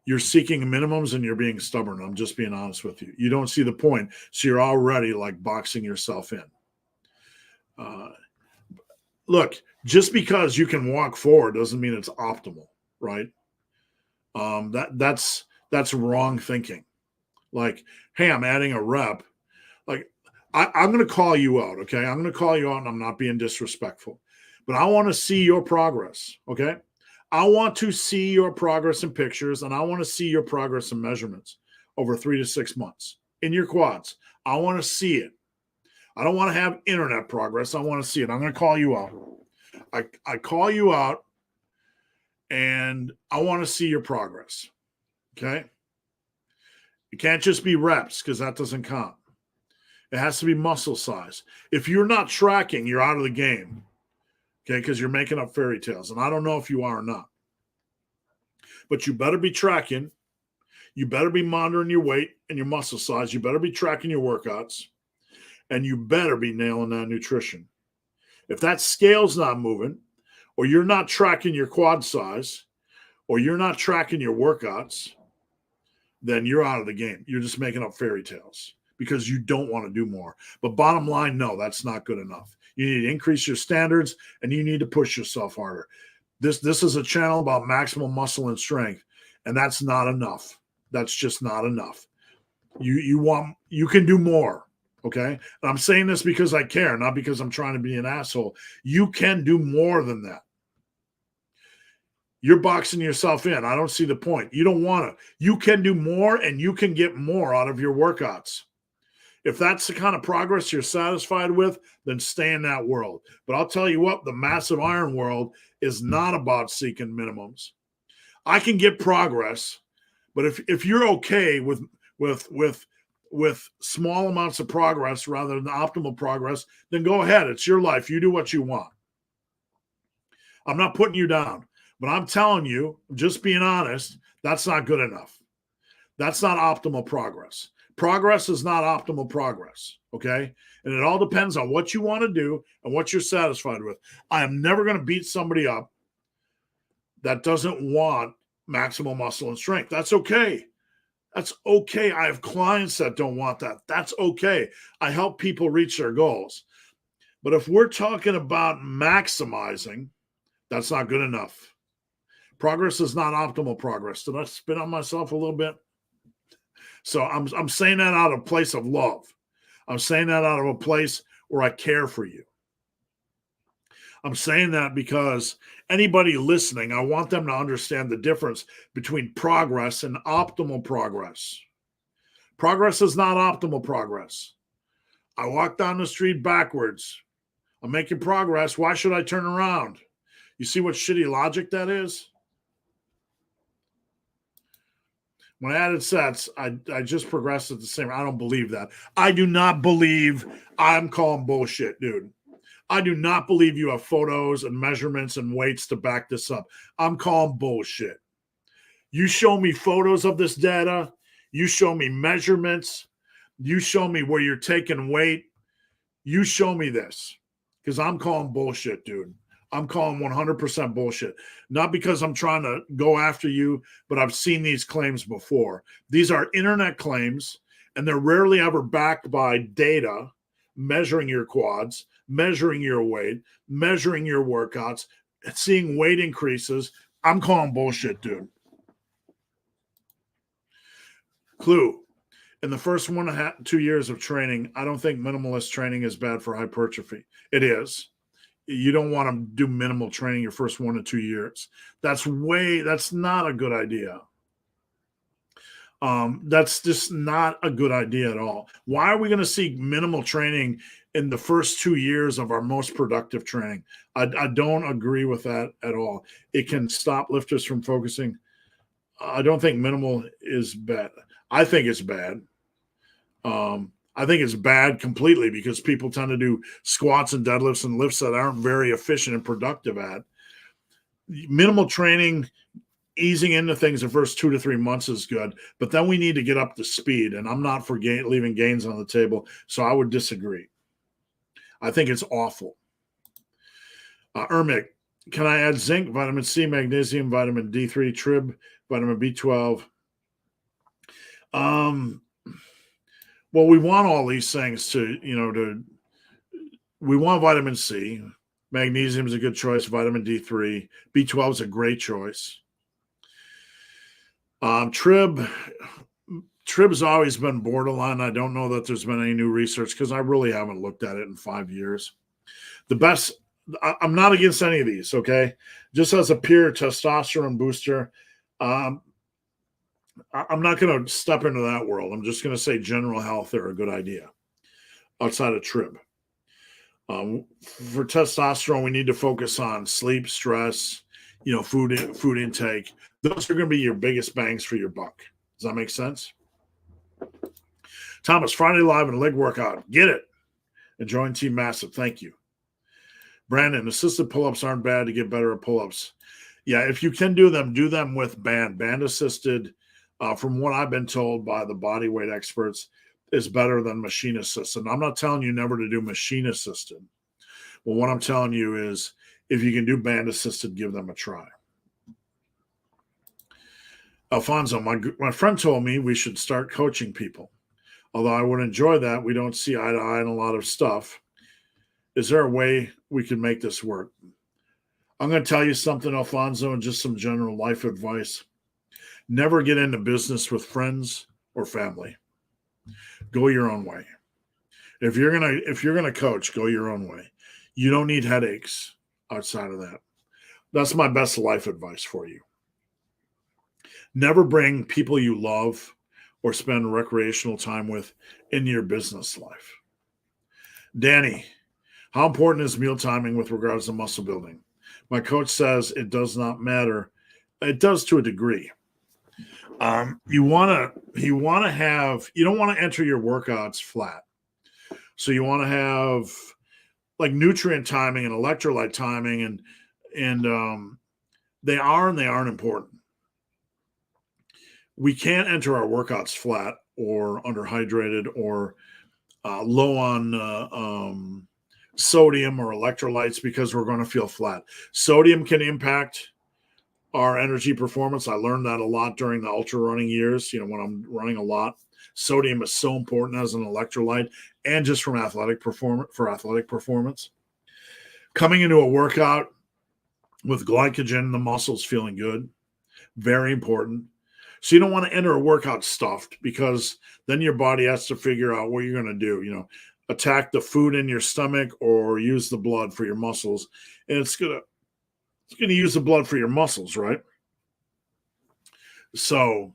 Speaker 1: You're seeking minimums and you're being stubborn. I'm just being honest with you. You don't see the point. So you're already like boxing yourself in. Look, just because you can walk forward doesn't mean it's optimal, right? That's wrong thinking. Like, hey, I'm adding a rep. Like, I'm going to call you out, okay? I'm going to call you out, and I'm not being disrespectful. But I want to see your progress, okay? I want to see your progress in pictures, and I want to see your progress in measurements over 3 to 6 months in your quads. I want to see it. I don't want to have internet progress. I want to see it. I'm going to call you out. I call you out, and I want to see your progress, okay? It can't just be reps because that doesn't count. It has to be muscle size. If you're not tracking, you're out of the game, okay, because you're making up fairy tales. And I don't know if you are or not. But you better be tracking. You better be monitoring your weight and your muscle size. You better be tracking your workouts. And you better be nailing that nutrition. If that scale's not moving, or you're not tracking your quad size, or you're not tracking your workouts, then you're out of the game. You're just making up fairy tales because you don't want to do more. But bottom line, no, that's not good enough. You need to increase your standards, and you need to push yourself harder. This is a channel about maximal muscle and strength, and that's not enough. That's just not enough. You can do more. Okay. And I'm saying this because I care, not because I'm trying to be an asshole. You can do more than that. You're boxing yourself in. I don't see the point. You don't want to. You can do more and you can get more out of your workouts. If that's the kind of progress you're satisfied with, then stay in that world. But I'll tell you what, the massive iron world is not about seeking minimums. I can get progress, but if you're okay with small amounts of progress rather than optimal progress, then go ahead. It's your life. You do what you want. I'm not putting you down, but I'm telling you, just being honest, that's not good enough. That's not optimal progress. Progress is not optimal progress, okay? And it all depends on what you want to do and what you're satisfied with. I am never going to beat somebody up that doesn't want maximal muscle and strength. That's okay. That's okay. I have clients that don't want that. That's okay. I help people reach their goals. But if we're talking about maximizing, that's not good enough. Progress is not optimal progress. Did I spit on myself a little bit? So I'm saying that out of a place of love. I'm saying that out of a place where I care for you. I'm saying that because anybody listening, I want them to understand the difference between progress and optimal progress. Progress is not optimal progress. I walk down the street backwards. I'm making progress. Why should I turn around? You see what shitty logic that is? When I added sets, I just progressed at the same. I don't believe that. I do not believe. I'm calling bullshit, dude. I do not believe you have photos and measurements and weights to back this up. I'm calling bullshit. You show me photos of this data. You show me measurements. You show me where you're taking weight. You show me this because I'm calling bullshit, dude. I'm calling 100% bullshit. Not because I'm trying to go after you, but I've seen these claims before. These are internet claims, and they're rarely ever backed by data, measuring your quads, measuring your weight, measuring your workouts, seeing weight increases. I'm calling bullshit, dude. Clue. In the first 1.5-2 years of training, I don't think minimalist training is bad for hypertrophy. It is. You don't want to do minimal training your first 1 to 2 years. That's not a good idea. That's just not a good idea at all. Why are we going to see minimal training in the first 2 years of our most productive training? I don't agree with that at all. It can stop lifters from focusing. I don't think minimal is bad. I think it's bad. I think it's bad completely because people tend to do squats and deadlifts and lifts that aren't very efficient and productive at. Minimal training, easing into things the first 2 to 3 months is good, but then we need to get up to speed, and I'm not for leaving gains on the table, so I would disagree. I think it's awful. Ermic, can I add zinc, vitamin C, magnesium, vitamin D3, trib, vitamin B12? Well, we want all these things we want vitamin C. Magnesium is a good choice. Vitamin D3. B12 is a great choice. Trib has always been borderline. I don't know that there's been any new research because I really haven't looked at it in 5 years. The best, I'm not against any of these, okay? Just as a pure testosterone booster, I'm not going to step into that world. I'm just going to say general health are a good idea outside of trib. For testosterone, we need to focus on sleep, stress, food intake. Those are going to be your biggest bangs for your buck. Does that make sense? Thomas, Friday live and leg workout. Get it. And join Team Massive. Thank you. Brandon, assisted pull-ups aren't bad to get better at pull-ups. Yeah, if you can do them with band assisted. From what I've been told by the body weight experts, is better than machine assisted. I'm not telling you never to do machine assisted. Well, what I'm telling you is if you can do band assisted, give them a try. Alfonso, my friend told me we should start coaching people. Although I would enjoy that, we don't see eye to eye on a lot of stuff. Is there a way we can make this work? I'm going to tell you something, Alfonso, and just some general life advice. Never get into business with friends or family. Go your own way. If you're gonna coach, go your own way. You don't need headaches outside of that. That's my best life advice for you. Never bring people you love or spend recreational time with in your business life. Danny, how important is meal timing with regards to muscle building? My coach says it does not matter. It does to a degree. You want to have, you don't want to enter your workouts flat. So you want to have like nutrient timing and electrolyte timing, and they are and they aren't important. We can't enter our workouts flat or underhydrated or low on sodium or electrolytes because we're going to feel flat. Sodium can impact our energy performance. I learned that a lot during the ultra running years, when I'm running a lot. Sodium is so important as an electrolyte and just for athletic performance. Coming into a workout with glycogen in the muscles feeling good, very important. So you don't want to enter a workout stuffed because then your body has to figure out what you're going to do, attack the food in your stomach or use the blood for your muscles. And it's going to use the blood for your muscles, right? So,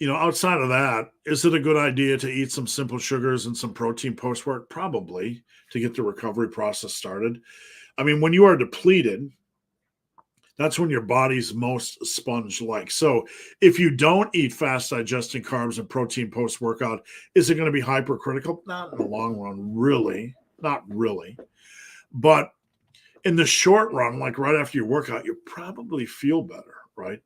Speaker 1: outside of that, is it a good idea to eat some simple sugars and some protein post-work? Probably, to get the recovery process started. I mean, when you are depleted, that's when your body's most sponge-like. So if you don't eat fast-digesting carbs and protein post-workout, is it going to be hypercritical? Not in the long run, really. Not really. But in the short run, like right after your workout, you probably feel better, right?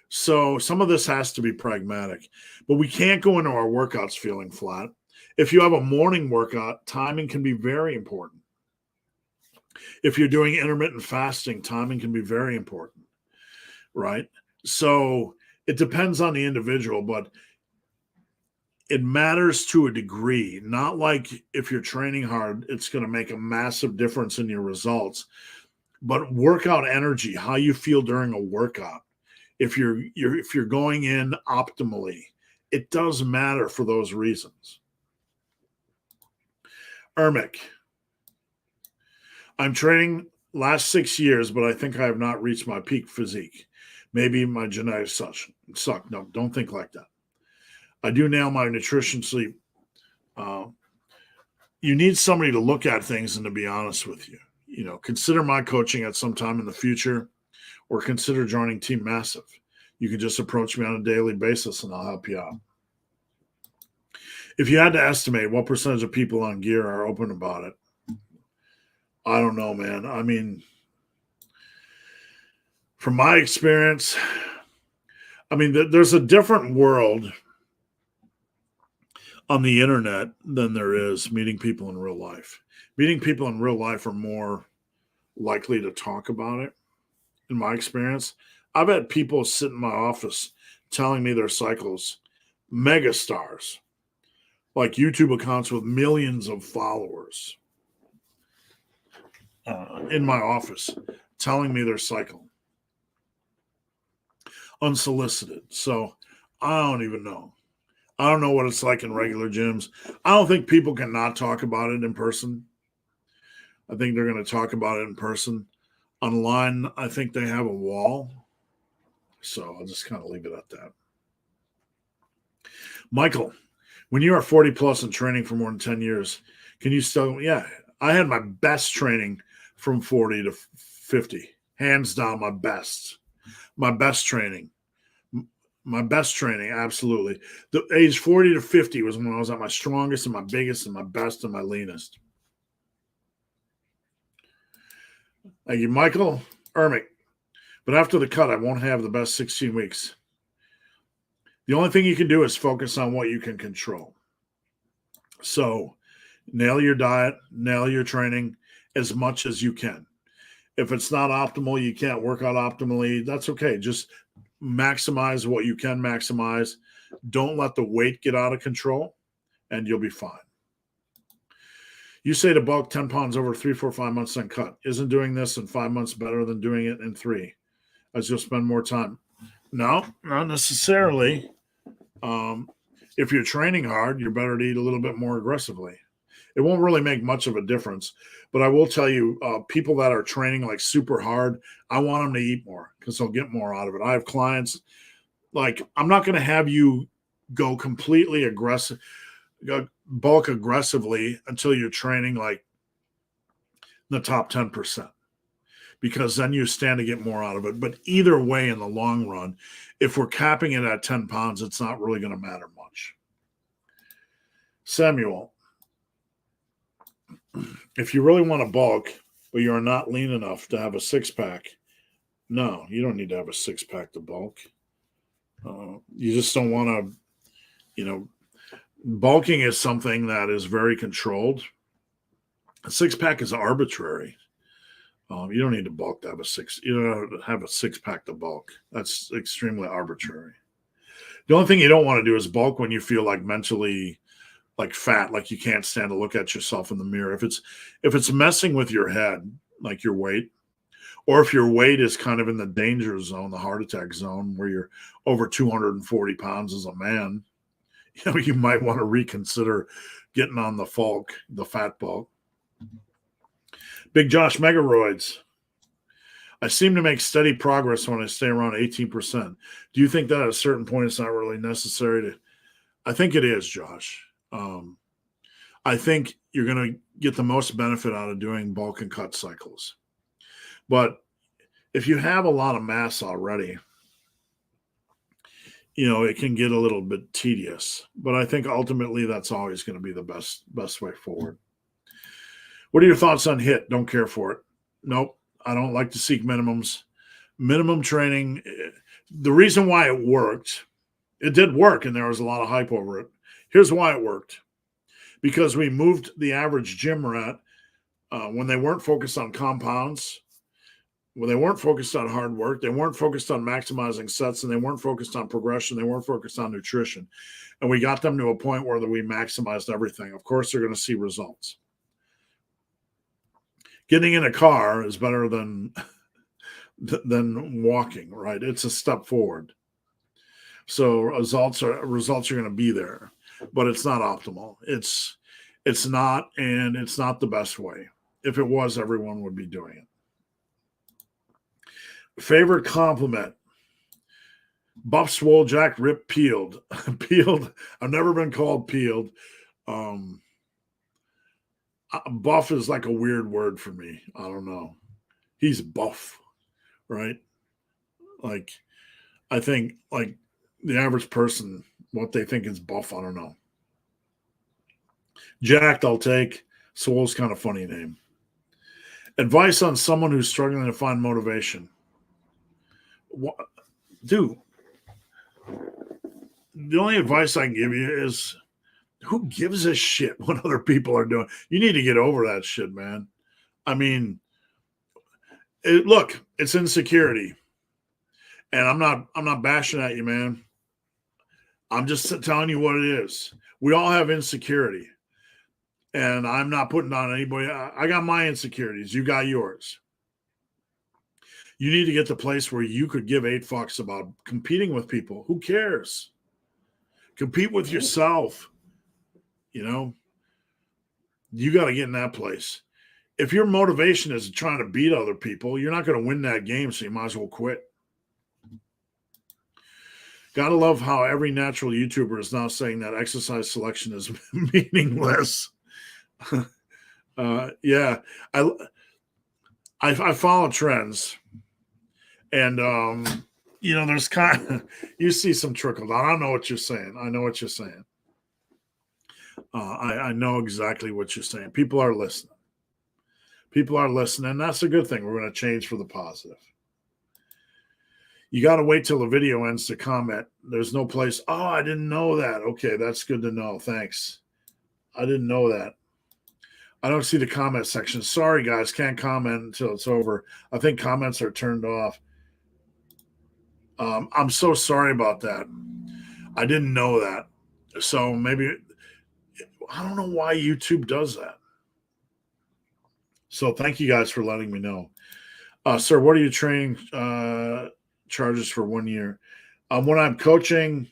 Speaker 1: So some of this has to be pragmatic. But we can't go into our workouts feeling flat. If you have a morning workout, timing can be very important. If you're doing intermittent fasting, timing can be very important, right? So it depends on the individual, but it matters to a degree. Not like if you're training hard, it's going to make a massive difference in your results. But workout energy, how you feel during a workout, if you're going in optimally, it does matter for those reasons. Ermic, I'm training last 6 years, but I think I have not reached my peak physique. Maybe my genetics suck. No, don't think like that. I do nail my nutrition, sleep. You need somebody to look at things and to be honest with you. Consider my coaching at some time in the future or consider joining Team Massive. You can just approach me on a daily basis and I'll help you out. If you had to estimate what percentage of people on gear are open about it, I don't know, man. I mean, from my experience, there's a different world on the internet than there is meeting people in real life. Meeting people in real life are more likely to talk about it, in my experience. I've had people sit in my office telling me their cycles, mega stars, like YouTube accounts with millions of followers, in my office telling me their cycle unsolicited. So I don't even know. I don't know what it's like in regular gyms. I don't think people can not talk about it in person. I think they're going to talk about it in person. Online, I think they have a wall. So I'll just kind of leave it at that. Michael, when you are 40 plus and training for more than 10 years, can you still? Yeah, I had my best training from 40 to 50. Hands down, my best. My best training. Absolutely. The age 40 to 50 was when I was at my strongest and my biggest and my best and my leanest. Thank you, Michael. Ermic. But after the cut, I won't have the best 16 weeks. The only thing you can do is focus on what you can control. So nail your diet, nail your training as much as you can. If it's not optimal, you can't work out optimally, that's okay. Just maximize what you can maximize. Don't let the weight get out of control, and you'll be fine. You say to bulk 10 pounds over 3, 4, 5 months and cut. Isn't doing this in 5 months better than doing it in 3? As you'll spend more time. No, not necessarily. If you're training hard, you're better to eat a little bit more aggressively. It won't really make much of a difference. But I will tell you, people that are training like super hard, I want them to eat more because they'll get more out of it. I have clients, like, I'm not going to have you go completely aggressive, bulk aggressively until you're training like the top 10%, because then you stand to get more out of it. But either way, in the long run, if we're capping it at 10 pounds, it's not really going to matter much. Samuel, if you really want to bulk, but you're not lean enough to have a six-pack, no, you don't need to have a six-pack to bulk. You just don't want to, bulking is something that is very controlled. A six-pack is arbitrary. You don't need to bulk to have a six. You don't have a six-pack to bulk. That's extremely arbitrary. The only thing you don't want to do is bulk when you feel like mentally like fat, like you can't stand to look at yourself in the mirror. If it's messing with your head, like your weight, or if your weight is kind of in the danger zone, the heart attack zone, where you're over 240 pounds as a man, you might want to reconsider getting on the fat bulk. Big Josh, Megaroids. I seem to make steady progress when I stay around 18%. Do you think that at a certain point it's not really necessary to? I think it is, Josh. I think you're going to get the most benefit out of doing bulk and cut cycles. But if you have a lot of mass already, it can get a little bit tedious. But I think ultimately that's always going to be the best way forward. What are your thoughts on HIIT? Don't care for it. Nope. I don't like to seek minimums. Minimum training, the reason why it worked, it did work, and there was a lot of hype over it. Here's why it worked. Because we moved the average gym rat when they weren't focused on compounds, when they weren't focused on hard work, they weren't focused on maximizing sets, and they weren't focused on progression, they weren't focused on nutrition. And we got them to a point where we maximized everything. Of course, they're going to see results. Getting in a car is better than walking, right? It's a step forward. So results are going to be there, but it's not optimal. It's not, and it's not the best way. If it was, everyone would be doing it. Favorite compliment: buff, swole, jacked, ripped, peeled. Peeled. I've never been called peeled. Buff is like a weird word for me. I don't know. He's buff, right? Like, I think like the average person, what they think is buff, I don't know. Jacked, I'll take. Swole's kind of funny name. Advice on someone who's struggling to find motivation. What, dude, the only advice I can give you is, who gives a shit what other people are doing? You need to get over that shit, man. I mean, look, it's insecurity. And I'm not bashing at you, man. I'm just telling you what it is. We all have insecurity. And I'm not putting on anybody. I got my insecurities. You got yours. You need to get to the place where you could give 8 fucks about competing with people. Who cares? Compete with yourself. You got to get in that place. If your motivation is trying to beat other people, you're not going to win that game, so you might as well quit. Gotta love how every natural YouTuber is now saying that exercise selection is meaningless. Yeah, I follow trends, and there's kind of, you see some trickle down. I know what you're saying. I know what you're saying. I know exactly what you're saying. People are listening. People are listening. That's a good thing. We're going to change for the positive. You got to wait till the video ends to comment. There's no place. Oh, I didn't know that. Okay, that's good to know. Thanks. I didn't know that. I don't see the comment section. Sorry, guys. Can't comment until it's over. I think comments are turned off. I'm so sorry about that. I didn't know that. So maybe, I don't know why YouTube does that. So thank you guys for letting me know. Sir, what are your training charges for 1 year? When I'm coaching,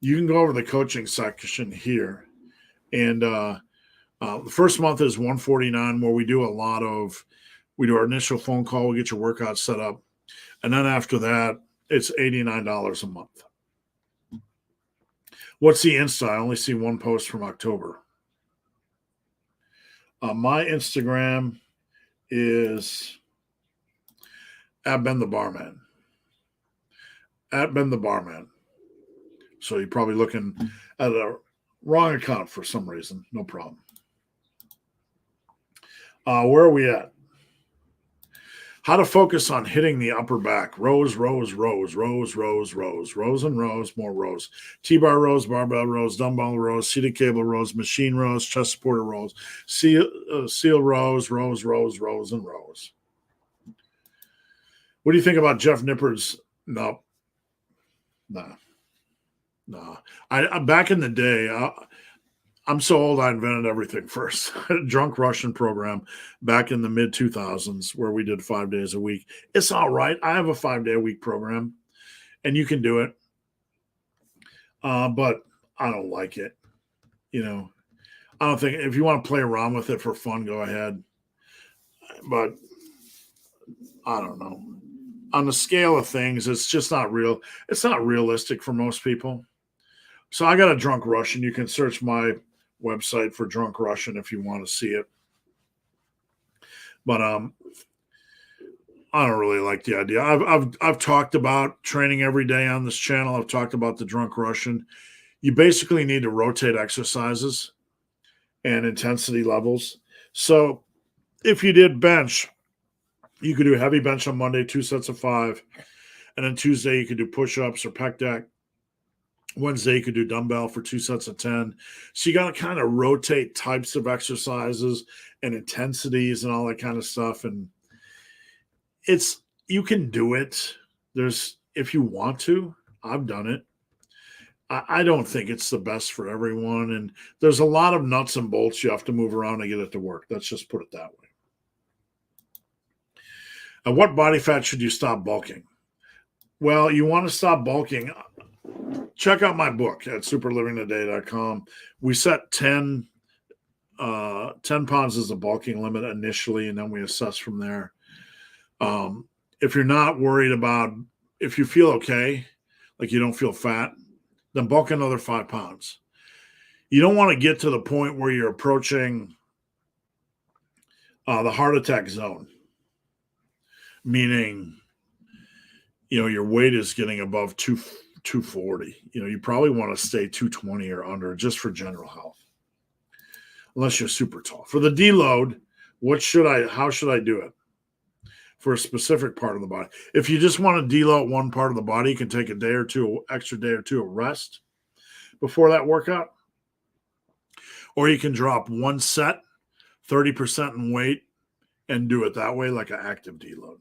Speaker 1: you can go over the coaching section here. And the first month is $149, where we do our initial phone call, we get your workout set up. And then after that, it's $89 a month. What's the Insta? I only see one post from October. My Instagram is at Ben the Barman. At Ben the Barman. So you're probably looking at a wrong account for some reason. No problem. Where are we at? How to focus on hitting the upper back. Rows, rows, rows, rows, rows, rows, rows and rows, more rows. T-bar rows, barbell rows, dumbbell rows, seated cable rows, machine rows, chest supporter rows, seal rows, rows, rows, rows, and rows. What do you think about Jeff Nippard's? No. I back in the day, I'm so old I invented everything first. Drunk Russian program back in the mid-2000s where we did 5 days a week. It's all right. I have a 5-day-a-week program, and you can do it. But I don't like it. I don't think if you want to play around with it for fun, go ahead. But I don't know. On the scale of things, it's just not real. It's not realistic for most people. So I got a Drunk Russian. You can search my website for Drunk Russian if you want to see it. But I don't really like the idea. I've talked about training every day on this channel. I've talked about the Drunk Russian. You basically need to rotate exercises and intensity levels. So if you did bench, you could do heavy bench on Monday, 2 sets of 5. And then Tuesday, you could do push-ups or pec deck. Wednesday, you could do dumbbell for 2 sets of 10. So you got to kind of rotate types of exercises and intensities and all that kind of stuff. And you can do it. If you want to, I've done it. I don't think it's the best for everyone. And there's a lot of nuts and bolts you have to move around to get it to work. Let's just put it that way. What body fat should you stop bulking? Well, you want to stop bulking. Check out my book at superlivingtoday.com. We set 10 pounds as a bulking limit initially, and then we assess from there. If you're not worried about, if you feel okay, like you don't feel fat, then bulk another 5 pounds. You don't want to get to the point where you're approaching the heart attack zone, meaning, your weight is getting above 240. You probably want to stay 220 or under just for general health, unless you're super tall. For the deload, how should I do it for a specific part of the body? If you just want to deload one part of the body, you can take extra day or two of rest before that workout. Or you can drop one set, 30% in weight, and do it that way like an active deload.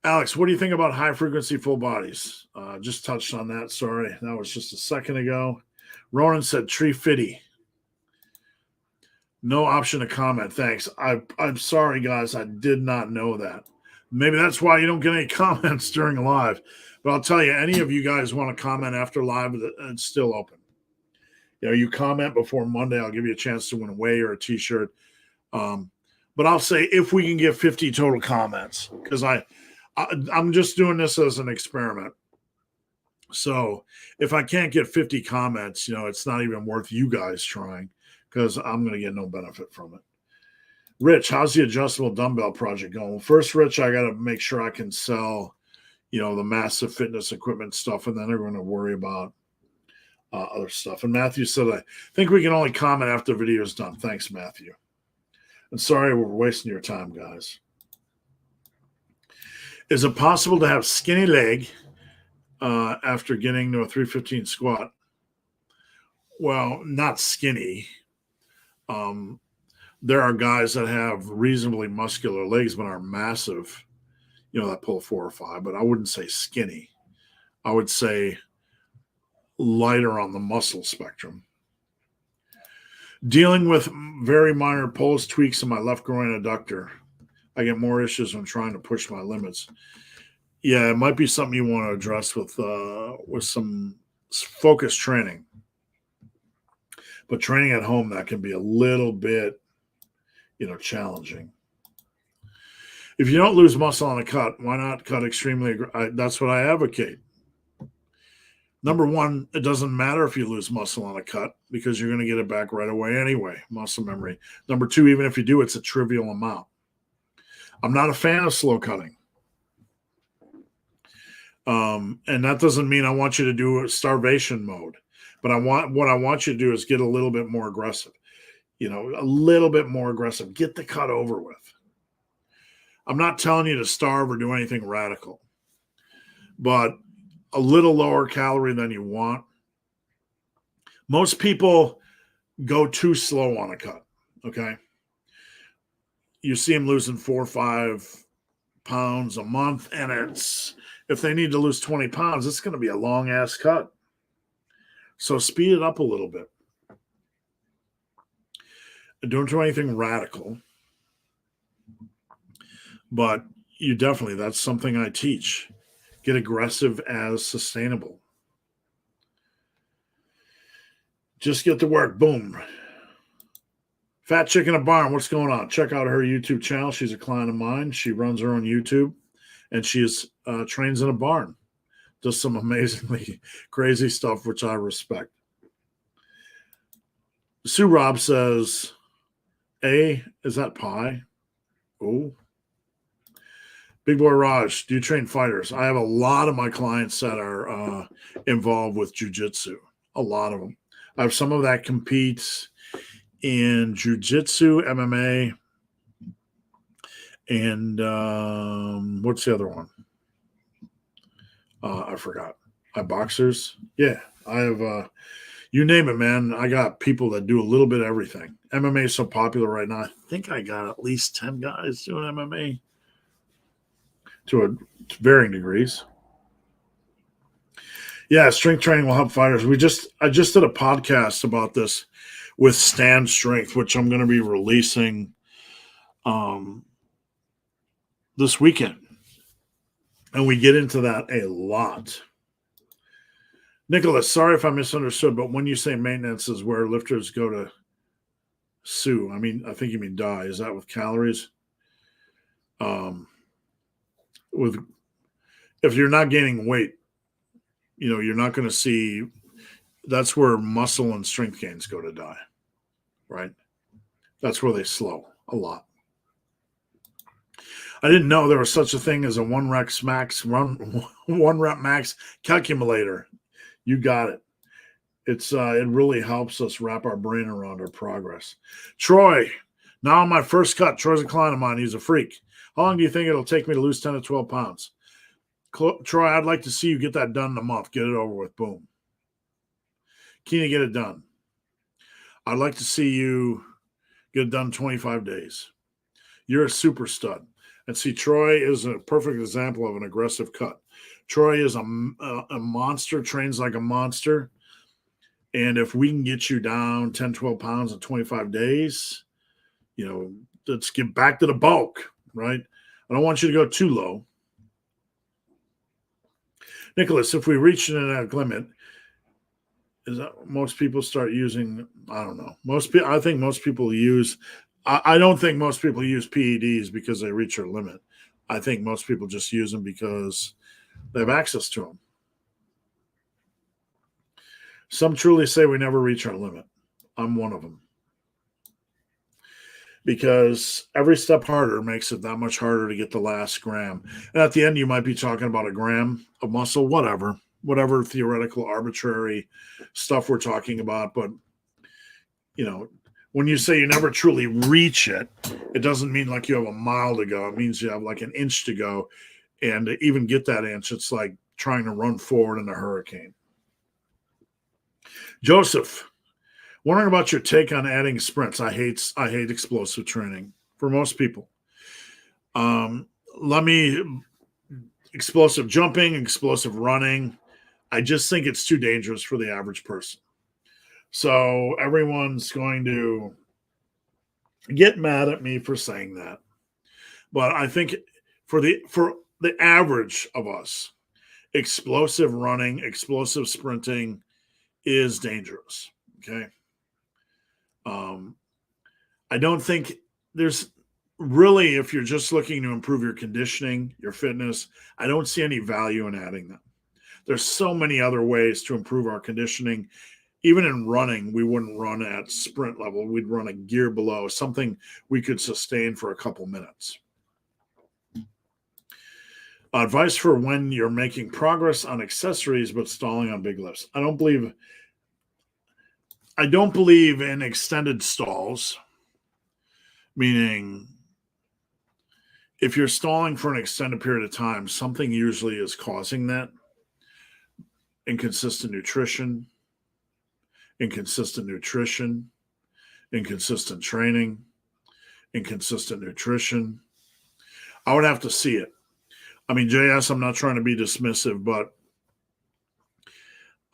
Speaker 1: Alex, what do you think about high-frequency full bodies? Just touched on that. Sorry, that was just a second ago. Ronan said tree fitty. No option to comment. Thanks. I'm sorry, guys. I did not know that. Maybe that's why you don't get any comments during live. But I'll tell you, any of you guys want to comment after live, it's still open. You comment before Monday, I'll give you a chance to win a whey or a T-shirt. But I'll say if we can get 50 total comments, because I'm just doing this as an experiment. So if I can't get 50 comments, it's not even worth you guys trying, because I'm going to get no benefit from it. Rich, how's the adjustable dumbbell project going? Well, first, Rich, I got to make sure I can sell, the massive fitness equipment stuff, and then they're going to worry about other stuff. And Matthew said, I think we can only comment after the video is done. Thanks, Matthew. And sorry we're wasting your time, guys. Is it possible to have skinny leg after getting to a 315 squat? Well, not skinny. There are guys that have reasonably muscular legs but are massive, that pull 4 or 5, but I wouldn't say skinny. I would say lighter on the muscle spectrum. Dealing with very minor pulse tweaks in my left groin adductor. I get more issues when trying to push my limits. Yeah, it might be something you want to address with some focused training. But training at home, that can be a little bit, challenging. If you don't lose muscle on a cut, why not cut extremely? That's what I advocate. Number one, it doesn't matter if you lose muscle on a cut because you're going to get it back right away anyway, muscle memory. Number two, even if you do, it's a trivial amount. I'm not a fan of slow cutting. And that doesn't mean I want you to do a starvation mode. But what I want you to do is get a little bit more aggressive. A little bit more aggressive. Get the cut over with. I'm not telling you to starve or do anything radical. But a little lower calorie than you want. Most people go too slow on a cut, okay? You see them losing 4 or 5 pounds a month, and if they need to lose 20 pounds, it's going to be a long-ass cut. So speed it up a little bit. Don't do anything radical. But that's something I teach. Get aggressive as sustainable. Just get to work. Boom. Fat Chick in a Barn. What's going on? Check out her YouTube channel. She's a client of mine. She runs her own YouTube, and she trains in a barn. Does some amazingly crazy stuff, which I respect. Sue Rob says, is that pie? Oh. Big Boy Raj, do you train fighters? I have a lot of my clients that are involved with jiu-jitsu. A lot of them. I have some of that competes in jiu-jitsu, MMA, and what's the other one? I forgot. I boxers. Yeah, I have. You name it, man. I got people that do a little bit of everything. MMA is so popular right now. I think I got at least 10 guys doing MMA to varying degrees. Yeah, strength training will help fighters. I just did a podcast about this with Stand Strength, which I'm going to be releasing this weekend. And we get into that a lot. Nicholas, sorry if I misunderstood, but when you say maintenance is where lifters go to sue, I think you mean die. Is that with calories? If you're not gaining weight, you're not going to see. That's where muscle and strength gains go to die, right? That's where they slow a lot. I didn't know there was such a thing as a one rep max calculator. You got it. It really helps us wrap our brain around our progress. Troy, now on my first cut, Troy's a client of mine. He's a freak. How long do you think it'll take me to lose 10 to 12 pounds? Troy, I'd like to see you get that done in a month. Get it over with. Boom. Can you get it done? I'd like to see you get it done in 25 days. You're a super stud. And see, Troy is a perfect example of an aggressive cut. Troy is a monster, trains like a monster. And if we can get you down 10, 12 pounds in 25 days, let's get back to the bulk, right? I don't want you to go too low. Nicholas, if we reach an energetic limit, is that most people start using, I don't know. I think most people use, I don't think most people use PEDs because they reach their limit. I think most people just use them because they have access to them. Some truly say we never reach our limit. I'm one of them. Because every step harder makes it that much harder to get the last gram. And at the end, you might be talking about a gram of muscle, whatever theoretical, arbitrary stuff we're talking about. But, when you say you never truly reach it, it doesn't mean like you have a mile to go. It means you have like an inch to go. And to even get that inch, it's like trying to run forward in a hurricane. Joseph, wondering about your take on adding sprints. I hate explosive training for most people. Explosive jumping, explosive running. I just think it's too dangerous for the average person. So everyone's going to get mad at me for saying that. But I think for the average of us, explosive running, explosive sprinting is dangerous. Okay. I don't think there's really, if you're just looking to improve your conditioning, your fitness, I don't see any value in adding them. There's so many other ways to improve our conditioning. Even in running, we wouldn't run at sprint level. We'd run a gear below, something we could sustain for a couple minutes. Advice for when you're making progress on accessories but stalling on big lifts. I don't believe in extended stalls, meaning if you're stalling for an extended period of time, something usually is causing that. Inconsistent nutrition, inconsistent training, inconsistent nutrition. I would have to see it. I mean, JS, I'm not trying to be dismissive, but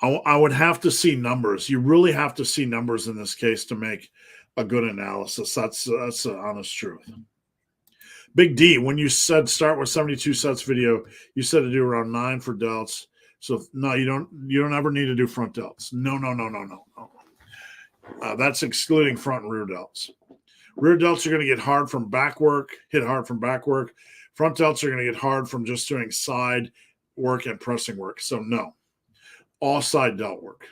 Speaker 1: I would have to see numbers. You really have to see numbers in this case to make a good analysis. That's the honest truth. Big D, when you said start with 72 sets video, you said to do around 9 for delts. So no, you don't ever need to do front delts. No. That's excluding front and rear delts. Rear delts are going to get hard from back work, hit hard from back work. Front delts are going to get hard from just doing side work and pressing work. So no, all side delt work.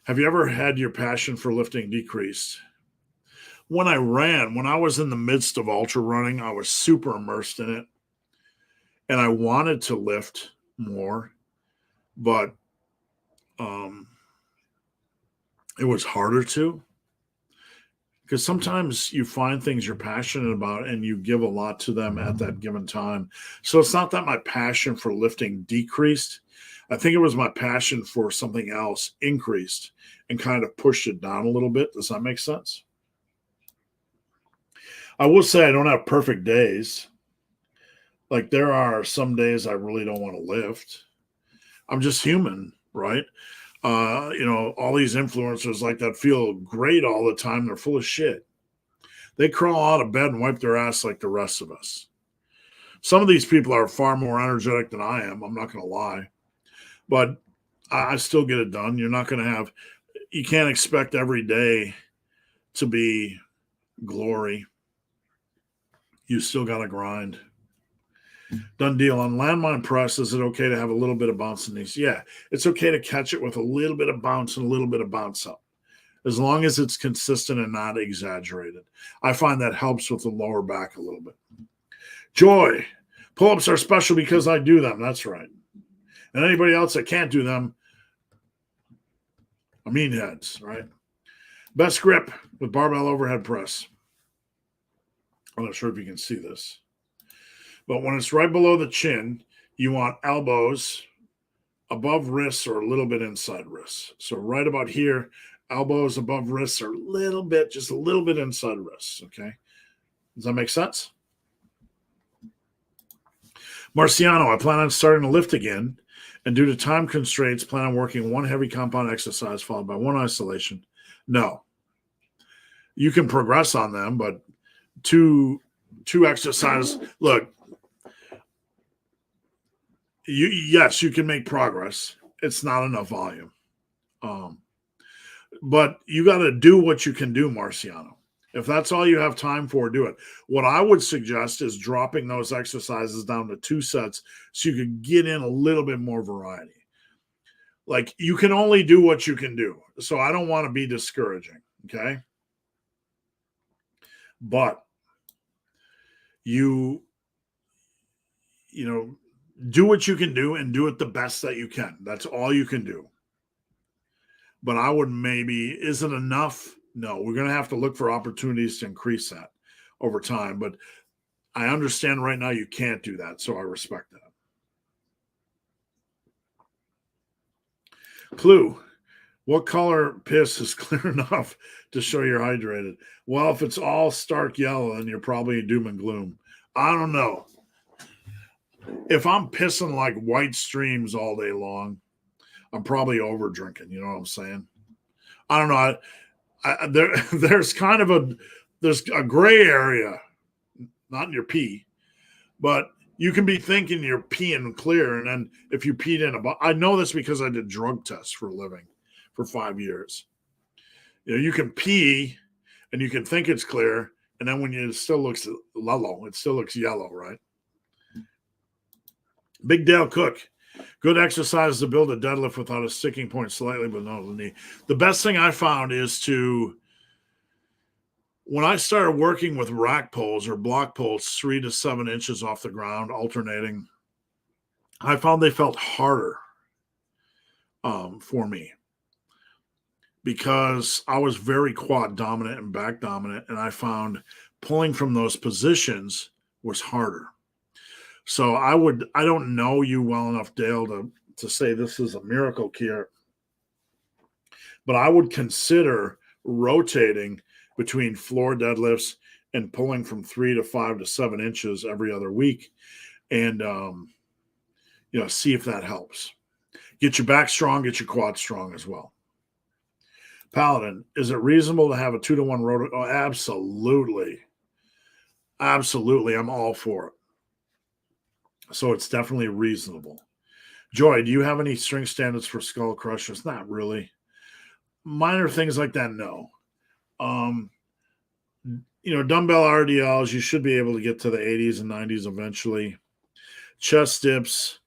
Speaker 1: Have you ever had your passion for lifting decreased? When I was in the midst of ultra running, I was super immersed in it. And I wanted to lift more, but it was harder to. Because sometimes you find things you're passionate about and you give a lot to them at that given time. So it's not that my passion for lifting decreased. I think it was my passion for something else increased and kind of pushed it down a little bit. Does that make sense? I will say I don't have perfect days. Like there are some days I really don't want to lift. I'm just human, right? All these influencers like that feel great all the time. They're full of shit. They crawl out of bed and wipe their ass like the rest of us. Some of these people are far more energetic than I am. I'm not going to lie. But I still get it done. You can't expect every day to be glory. You still got to grind. Done deal. On landmine press, is it okay to have a little bit of bounce in these? Yeah, it's okay to catch it with a little bit of bounce and a little bit of bounce up, as long as it's consistent and not exaggerated. I find that helps with the lower back a little bit. Joy, pull-ups are special because I do them. That's right. And anybody else that can't do them are meatheads, right? Best grip with barbell overhead press. I'm not sure if you can see this. But when it's right below the chin, you want elbows above wrists or a little bit inside wrists. So right about here, elbows above wrists or just a little bit inside wrists, okay? Does that make sense? Marciano, I plan on starting to lift again, and due to time constraints, plan on working one heavy compound exercise followed by one isolation. No. You can progress on them, but two exercises. Look, yes, you can make progress. It's not enough volume. But you got to do what you can do, Marciano. If that's all you have time for, do it. What I would suggest is dropping those exercises down to 2 sets so you can get in a little bit more variety. Like, you can only do what you can do. So I don't want to be discouraging, okay? But you do what you can do and do it the best that you can. That's all you can do. But I would is it enough? No, we're going to have to look for opportunities to increase that over time. But I understand right now you can't do that, so I respect that. Clue, what color piss is clear enough to show you're hydrated? Well, if it's all stark yellow, then you're probably doom and gloom. I don't know. If I'm pissing like white streams all day long, I'm probably over drinking. You know what I'm saying? I don't know. There's a gray area, not in your pee, but You can be thinking you're peeing clear, and then if you peed in I know this because I did drug tests for a living for 5 years. You can pee and you can think it's clear, and then when it still looks yellow, it still looks yellow, right? Big Dale Cook. Good exercise to build a deadlift without a sticking point slightly below the knee. The best thing I found is when I started working with rack poles or block poles 3 to 7 inches off the ground, alternating, I found they felt harder for me because I was very quad dominant and back dominant, and I found pulling from those positions was harder. So I don't know you well enough, Dale, to say this is a miracle cure, but I would consider rotating between floor deadlifts and pulling from 3 to 5 to 7 inches every other week, and see if that helps. Get your back strong, get your quad strong as well. Paladin, is it reasonable to have a 2-to-1 rotor? Oh, absolutely. Absolutely. I'm all for it. So it's definitely reasonable. Joy, do you have any strength standards for skull crushers? Not really. Minor things like that, no. Dumbbell RDLs, you should be able to get to the 80s and 90s eventually. Chest dips,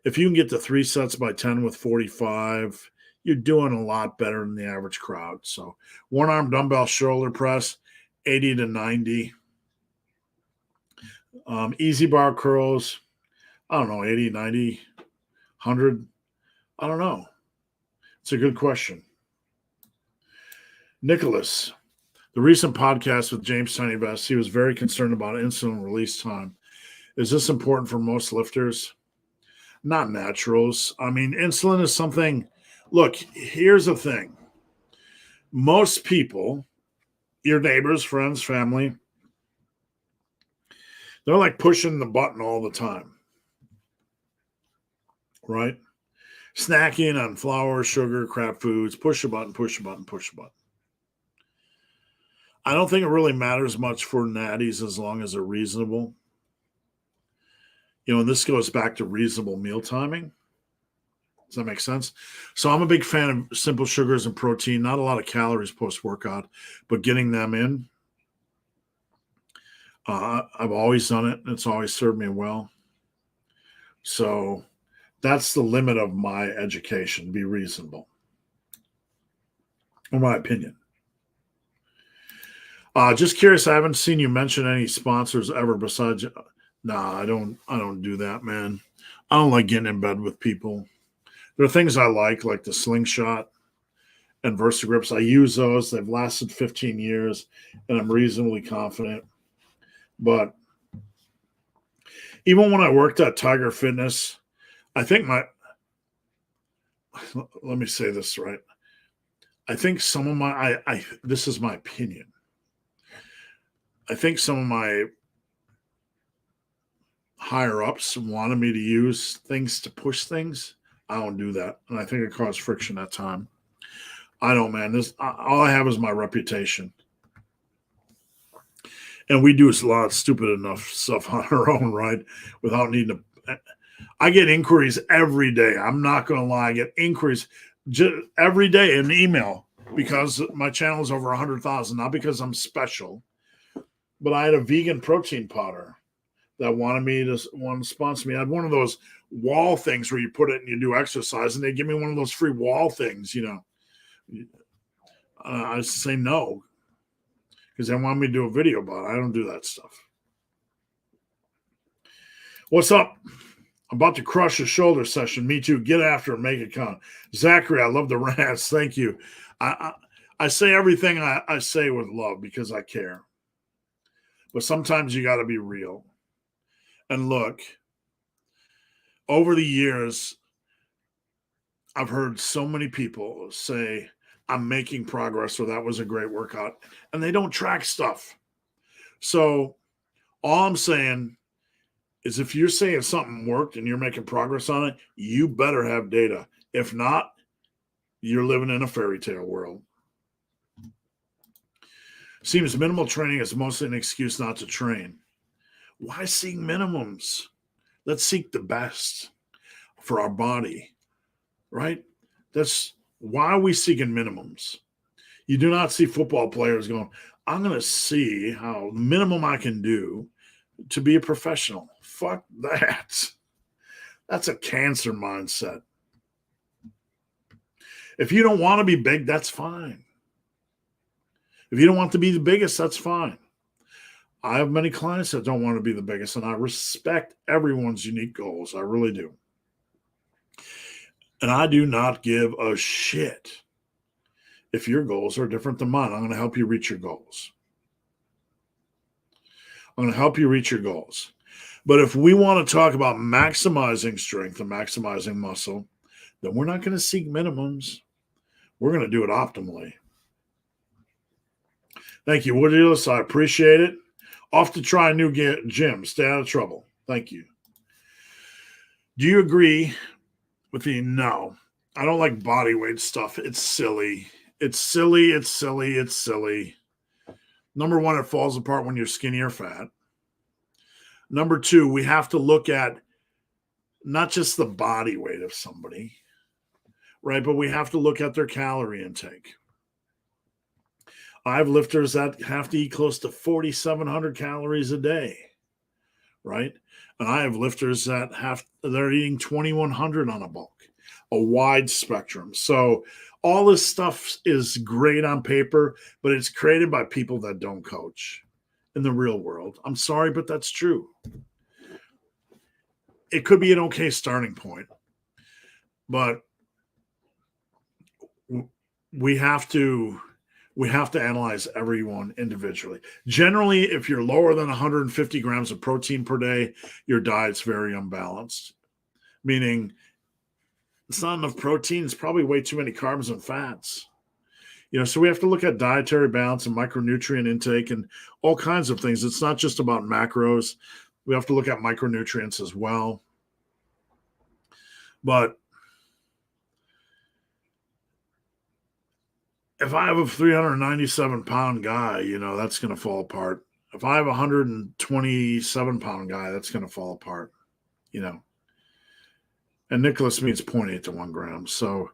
Speaker 1: if you can get to 3 sets by 10 with 45, you're doing a lot better than the average crowd. So one-arm dumbbell shoulder press, 80 to 90. Easy bar curls, I don't know, 80, 90, 100. I don't know. It's a good question. Nicholas, the recent podcast with James Tiny Best, he was very concerned about insulin release time. Is this important for most lifters? Not naturals. I mean, insulin is something. Look, here's the thing. Most people, your neighbors, friends, family, they're like pushing the button all the time, right? Snacking on flour, sugar, crap foods, push a button, push a button, push a button. I don't think it really matters much for natties as long as they're reasonable. And this goes back to reasonable meal timing. Does that make sense? So I'm a big fan of simple sugars and protein, not a lot of calories post-workout, but getting them in. I've always done it. It's always served me well. So that's the limit of my education. Be reasonable. In my opinion. Just curious, I haven't seen you mention any sponsors ever besides. Nah, I don't do that, man. I don't like getting in bed with people. There are things I like the Slingshot and VersaGrips. I use those. They've lasted 15 years, and I'm reasonably confident. But even when I worked at Tiger Fitness, I think let me say this right. I think some of this is my opinion. I think some of my higher ups wanted me to use things to push things. I don't do that. And I think it caused friction at time. I don't, man. All I have is my reputation. And we do a lot of stupid enough stuff on our own, right? Without needing to. I get inquiries every day. I'm not going to lie. I get inquiries every day in email because my channel is over 100,000. Not because I'm special, but I had a vegan protein powder that wanted to sponsor me. I had one of those wall things where you put it and you do exercise, and they give me one of those free wall things, I say no because they want me to do a video about it. I don't do that stuff. What's up? I'm about to crush a shoulder session. Me too. Get after it. Make it count. Zachary, I love the rants. Thank you. I say everything I say with love because I care. But sometimes you got to be real. And look, over the years, I've heard so many people say, I'm making progress, or that was a great workout, and they don't track stuff. So all I'm saying is if you're saying something worked and you're making progress on it, you better have data. If not, you're living in a fairy tale world. Seems minimal training is mostly an excuse not to train. Why seeing minimums? Let's seek the best for our body, right? That's why are we seeking minimums? You do not see football players going, I'm going to see how the minimum I can do to be a professional. Fuck that. That's a cancer mindset. If you don't want to be big, that's fine. If you don't want to be the biggest, that's fine. I have many clients that don't want to be the biggest, and I respect everyone's unique goals. I really do. And I do not give a shit if your goals are different than mine. I'm going to help you reach your goals. I'm going to help you reach your goals. But if we want to talk about maximizing strength and maximizing muscle, then we're not going to seek minimums. We're going to do it optimally. Thank you, Woodillis. I appreciate it. Off to try a new gym. Stay out of trouble. Thank you. Do you agree with me? No. I don't like body weight stuff. It's silly. It's silly. It's silly. It's silly. Number one, it falls apart when you're skinny or fat. Number two, we have to look at not just the body weight of somebody, right? But we have to look at their calorie intake. I have lifters that have to eat close to 4,700 calories a day, right? And I have lifters that they're eating 2,100 on a bulk, a wide spectrum. So all this stuff is great on paper, but it's created by people that don't coach in the real world. I'm sorry, but that's true. It could be an okay starting point, but we have to analyze everyone individually. Generally, if you're lower than 150 grams of protein per day, your diet's very unbalanced, meaning it's not enough protein. It's probably way too many carbs and fats. So we have to look at dietary balance and micronutrient intake and all kinds of things. It's not just about macros. We have to look at micronutrients as well. But if I have a 397-pound guy, that's going to fall apart. If I have a 127-pound guy, that's going to fall apart, And Nicholas means 0.8 to 1 gram. So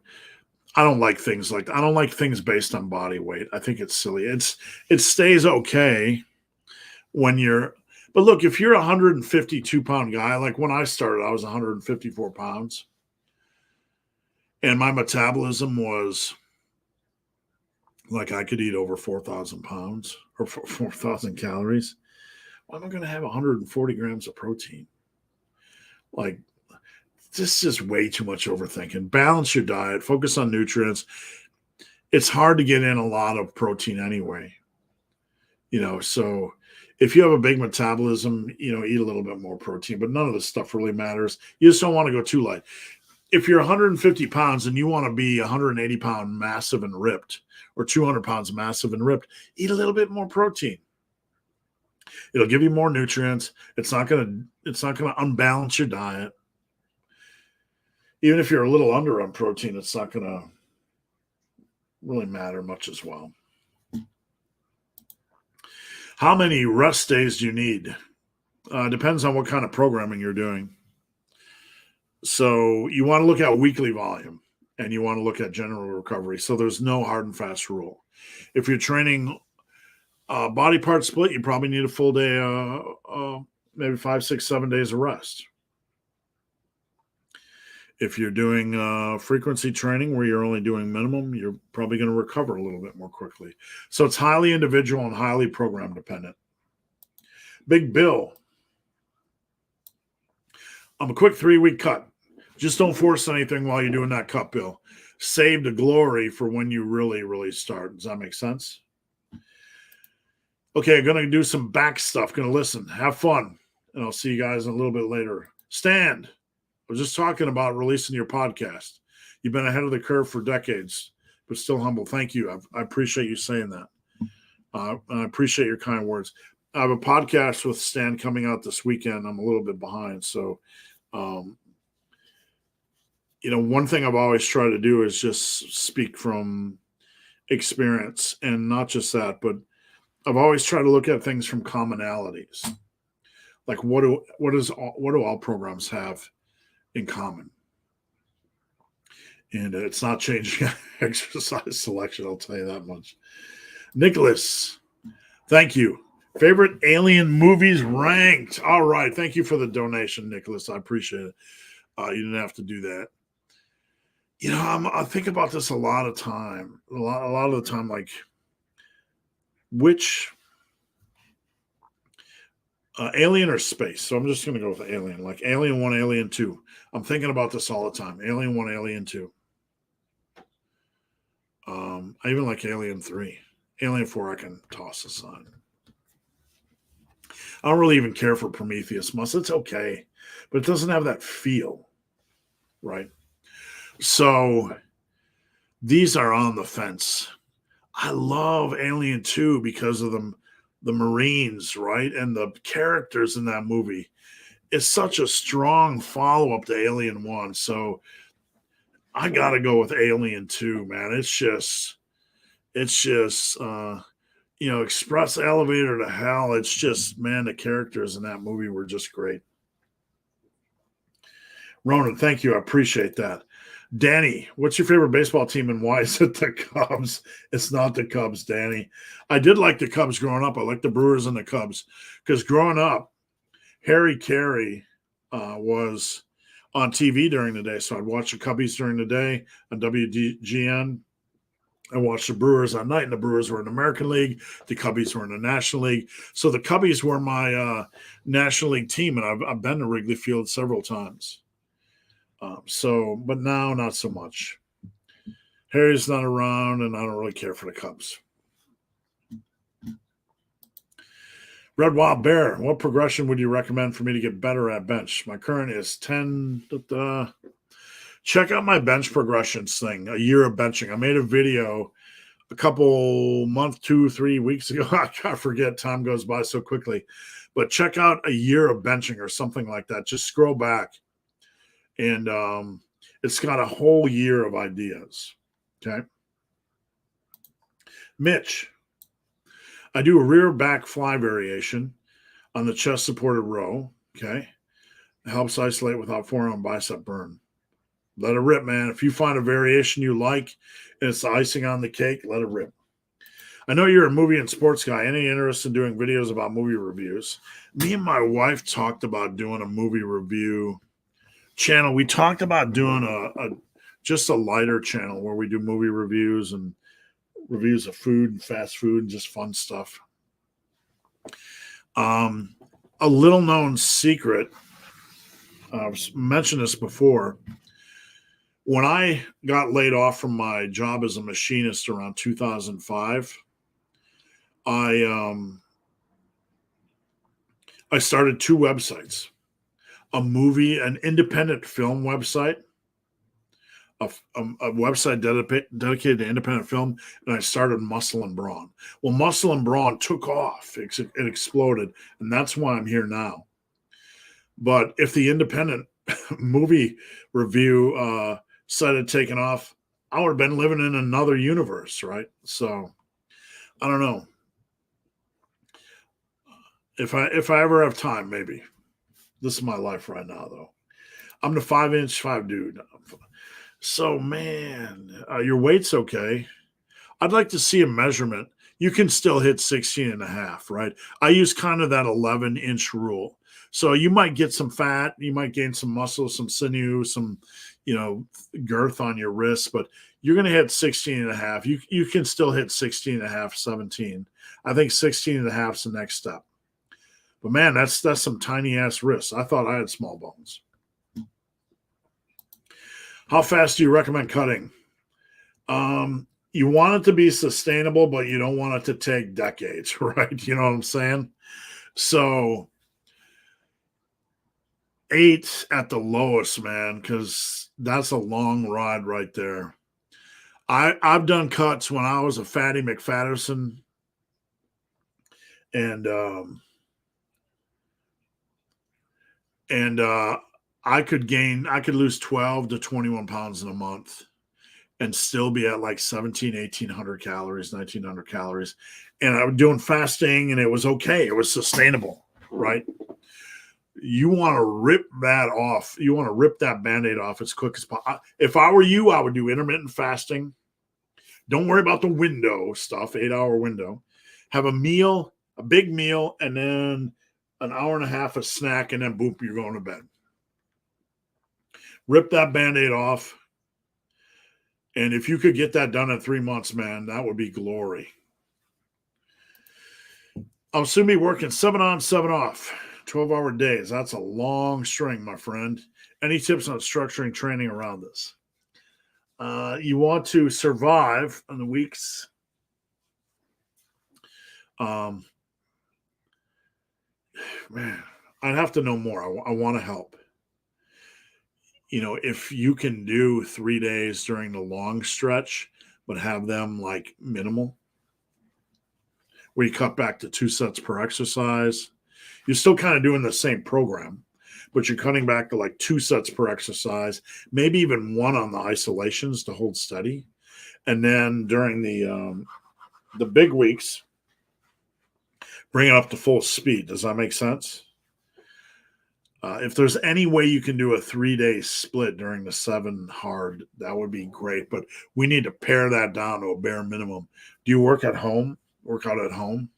Speaker 1: I don't like things like that. I don't like things based on body weight. I think it's silly. It stays okay when you're – but look, if you're a 152-pound guy, like when I started, I was 154 pounds. And my metabolism was – like I could eat over 4,000 pounds or 4,000 calories. Why am I going to have 140 grams of protein? Like, this is just way too much overthinking. Balance your diet. Focus on nutrients. It's hard to get in a lot of protein anyway. So if you have a big metabolism, eat a little bit more protein, but none of this stuff really matters. You just don't want to go too light. If you're 150 pounds and you want to be 180-pound massive and ripped, or 200 pounds massive and ripped, eat a little bit more protein. It'll give you more nutrients. It's not going to unbalance your diet. Even if you're a little under on protein, it's not going to really matter much as well. How many rest days do you need? Depends on what kind of programming you're doing. So you want to look at weekly volume. And you want to look at general recovery. So there's no hard and fast rule. If you're training body part split, you probably need a full day, maybe 5, 6, 7 days of rest. If you're doing frequency training where you're only doing minimum, you're probably going to recover a little bit more quickly. So it's highly individual and highly program dependent. Big Bill. I'm a quick 3-week cut. Just don't force anything while you're doing that cut, Bill. Save the glory for when you really, really start. Does that make sense? Okay, I'm going to do some back stuff. Going to listen. Have fun. And I'll see you guys a little bit later. Stand. I was just talking about releasing your podcast. You've been ahead of the curve for decades, but still humble. Thank you. I appreciate you saying that. And I appreciate your kind words. I have a podcast with Stan coming out this weekend. I'm a little bit behind, so one thing I've always tried to do is just speak from experience, and not just that, but I've always tried to look at things from commonalities. Like what do all programs have in common? And it's not changing exercise selection, I'll tell you that much. Nicholas, thank you. Favorite alien movies ranked. All right. Thank you for the donation, Nicholas. I appreciate it. You didn't have to do that. You know, I think about this a lot of time. A lot of the time, like which Alien or space. So I'm just going to go with Alien, like Alien 1, Alien 2. I'm thinking about this all the time. Alien 1, Alien 2. I even like Alien 3. Alien 4 I can toss aside. I don't really even care for Prometheus much. It's okay, but it doesn't have that feel, right? So these are on the fence. I love Alien 2 because of the Marines, right? And the characters in that movie. It's such a strong follow-up to Alien 1. So I got to go with Alien 2, man. It's just express elevator to hell. It's just, man, the characters in that movie were just great. Ronan, thank you. I appreciate that. Danny, what's your favorite baseball team and why is it the Cubs? It's not the Cubs, Danny. I did like the Cubs growing up. I liked the Brewers and the Cubs because growing up, Harry Carey was on TV during the day. So I'd watch the Cubbies during the day on WGN. I watched the Brewers at night, and the Brewers were in the American League. The Cubbies were in the National League. So the Cubbies were my National League team, and I've been to Wrigley Field several times. But now not so much. Harry's not around, and I don't really care for the Cubs. Red Wild Bear, what progression would you recommend for me to get better at bench? My current is 10. Check out my bench progressions thing, a year of benching. I made a video a couple months, 2-3 weeks ago. I forget, time goes by so quickly. But check out a year of benching or something like that. Just scroll back. And it's got a whole year of ideas. Okay. Mitch, I do a rear back fly variation on the chest supported row. Okay. It helps isolate without forearm bicep burn. Let it rip, man. If you find a variation you like and it's the icing on the cake, let it rip. I know you're a movie and sports guy. Any interest in doing videos about movie reviews? Me and my wife talked about doing a movie review channel. We talked about doing just a lighter channel where we do movie reviews and reviews of food and fast food and just fun stuff. A little known secret, I've mentioned this before. When I got laid off from my job as a machinist around 2005, I started 2 websites. An independent film website, a website dedicated to independent film, and I started Muscle and Brawn. Well, Muscle and Brawn took off. It exploded, and that's why I'm here now. But if the independent movie review site had taken off, I would have been living in another universe, right? So, I don't know. If I ever have time, maybe. This is my life right now, though. I'm the 5'5" dude. So, man, your weight's okay. I'd like to see a measurement. You can still hit 16 and a half, right? I use kind of that 11-inch rule. So you might get some fat, you might gain some muscle, some sinew, some, girth on your wrists, but you're going to hit 16 and a half. You can still hit 16 and a half, 17. I think 16 and a half is the next step. But man, that's some tiny ass wrists. I thought I had small bones. How fast do you recommend cutting? You want it to be sustainable, but you don't want it to take decades, right? You know what I'm saying? So 8 at the lowest, man, because that's a long ride right there. I've done cuts when I was a Fatty McFatterson, and I could lose 12 to 21 pounds in a month and still be at like 1,800 calories, 1,900 calories. And I was doing fasting and it was okay. It was sustainable, right? You want to rip that off. You want to rip that Band-Aid off as quick as possible. If I were you, I would do intermittent fasting. Don't worry about the window stuff, 8-hour window. Have a meal, a big meal, and then an hour and a half of snack, and then boom, you're going to bed. Rip that Band-Aid off. And if you could get that done in 3 months, man, that would be glory. I'll soon be working 7 on, 7 off, 12-hour days. That's a long string, my friend. Any tips on structuring training around this? You want to survive in the weeks. Man, I'd have to know more. I want to help. If you can do 3 days during the long stretch, but have them like minimal, where you cut back to 2 sets per exercise, you're still kind of doing the same program, but you're cutting back to like 2 sets per exercise, maybe even 1 on the isolations to hold steady. And then during the big weeks, bring it up to full speed. Does that make sense? If there's any way you can do a 3-day split during the 7 hard, that would be great. But we need to pare that down to a bare minimum. Do you work at home? Work out at home?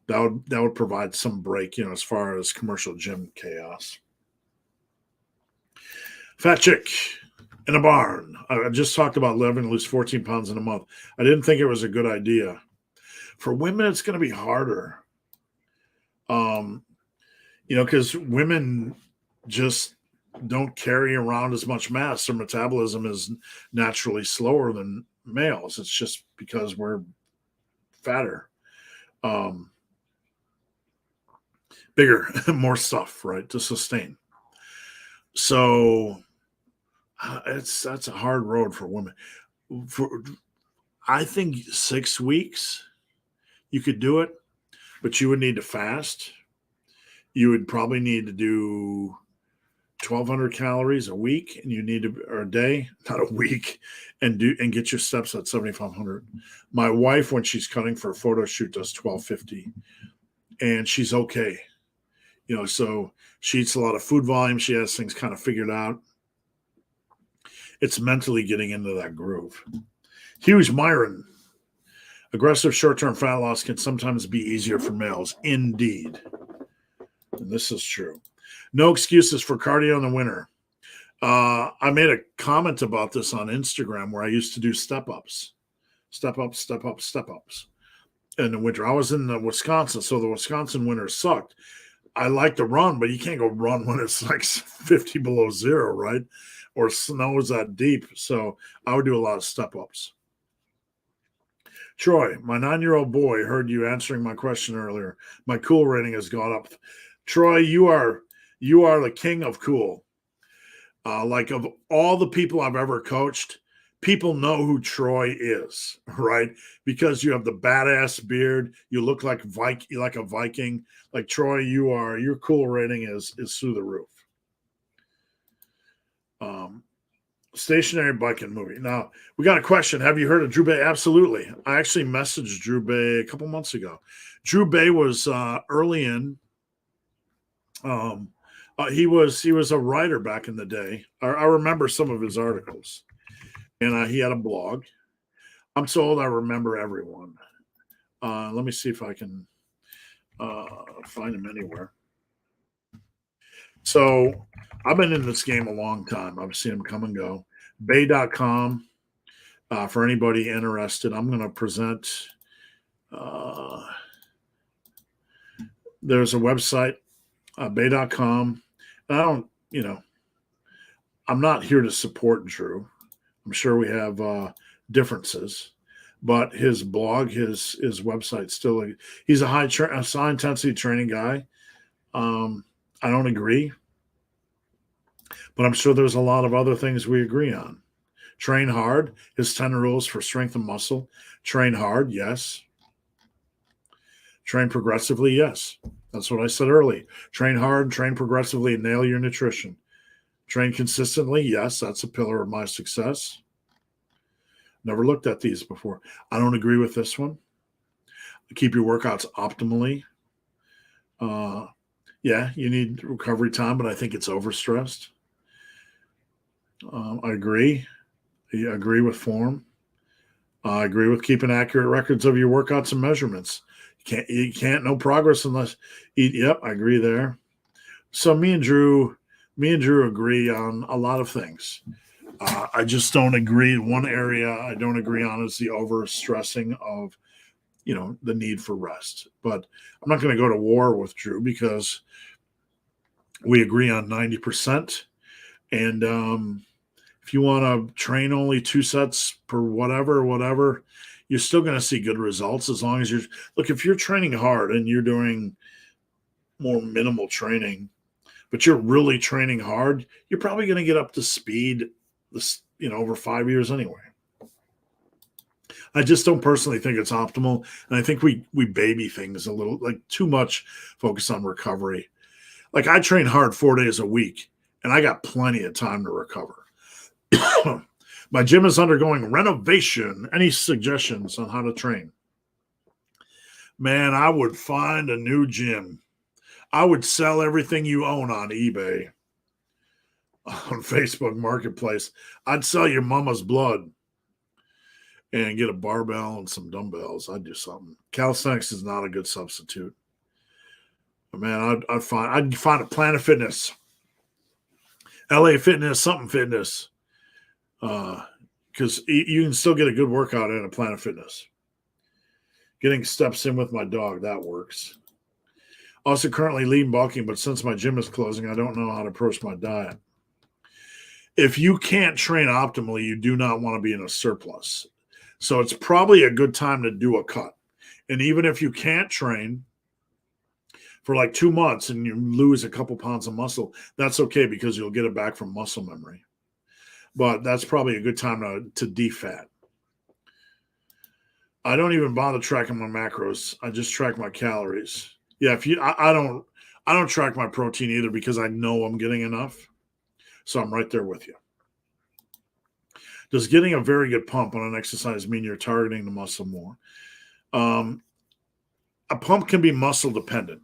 Speaker 1: That would provide some break, as far as commercial gym chaos. Fat chick in a barn. I just talked about living to lose 14 pounds in a month. I didn't think it was a good idea. For women, it's going to be harder. Because women just don't carry around as much mass. Their metabolism is naturally slower than males. It's just because we're fatter. Bigger, more stuff, right, to sustain. So that's a hard road for women. I think 6 weeks you could do it, but you would need to fast. You would probably need to do 1,200 calories a week, and you need to, or a day, not a week, and get your steps at 7,500. My wife, when she's cutting for a photo shoot, does 1,250, and she's okay. So she eats a lot of food volume. She has things kind of figured out. It's mentally getting into that groove. Hughes Myron. Aggressive short-term fat loss can sometimes be easier for males. Indeed. And this is true. No excuses for cardio in the winter. I made a comment about this on Instagram where I used to do step-ups. Step-ups, step-ups, step-ups in the winter. I was in Wisconsin, so the Wisconsin winter sucked. I like to run, but you can't go run when it's like 50 below zero, right? Or snows that deep. So I would do a lot of step-ups. Troy, my 9-year-old boy heard you answering my question earlier. My cool rating has gone up. Troy, you are the king of cool. Like of all the people I've ever coached, people know who Troy is, right? Because you have the badass beard, you look like a Viking. Like Troy, your cool rating is through the roof. Stationary bike and movie. Now, we got a question. Have you heard of Drew Bay? Absolutely. I actually messaged Drew Bay a couple months ago. Drew Bay was early in. He was a writer back in the day. I remember some of his articles. And he had a blog. I'm so old I remember everyone. Let me see if I can find him anywhere. So I've been in this game a long time. I've seen him come and go. Bay.com, for anybody interested. I'm going to present. There's a website, Bay.com. I'm not here to support Drew. I'm sure we have differences, but his blog, his website, still, he's a high intensity training guy. I don't agree, but I'm sure there's a lot of other things we agree on. Train hard. His 10 rules for strength and muscle. Train hard, yes. Train progressively, yes. That's what I said earlier. Train hard, train progressively, and nail your nutrition. Train consistently, yes. That's a pillar of my success. Never looked at these before. I don't agree with this one. Keep your workouts optimally. Yeah, you need recovery time, but I think it's overstressed. I agree. I agree with form. I agree with keeping accurate records of your workouts and measurements. You can't know progress unless yep, I agree there. So me and Drew agree on a lot of things. I just don't agree. One area I don't agree on is the over stressing of the need for rest. But I'm not going to go to war with Drew because we agree on 90%. And if you want to train only 2 sets per whatever, you're still going to see good results as long as if you're training hard and you're doing more minimal training, but you're really training hard, you're probably going to get up to speed over 5 years anyway. I just don't personally think it's optimal, and I think we baby things a little, like too much focus on recovery. Like I train hard 4 days a week, and I got plenty of time to recover. My gym is undergoing renovation. Any suggestions on how to train? Man, I would find a new gym. I would sell everything you own on eBay, on Facebook Marketplace. I'd sell your mama's blood and get a barbell and some dumbbells. I'd do something. Calisthenics is not a good substitute. But man, I'd find a Planet Fitness, LA Fitness, something fitness. Because you can still get a good workout in a Planet Fitness. Getting steps in with my dog, that works. Also currently lean bulking, but since my gym is closing, I don't know how to approach my diet. If you can't train optimally, you do not want to be in a surplus. So it's probably a good time to do a cut. And even if you can't train for like 2 months and you lose a couple pounds of muscle, that's okay because you'll get it back from muscle memory. But that's probably a good time to defat. I don't even bother tracking my macros. I just track my calories. Yeah, I don't track my protein either because I know I'm getting enough. So I'm right there with you. Does getting a very good pump on an exercise mean you're targeting the muscle more? A pump can be muscle dependent.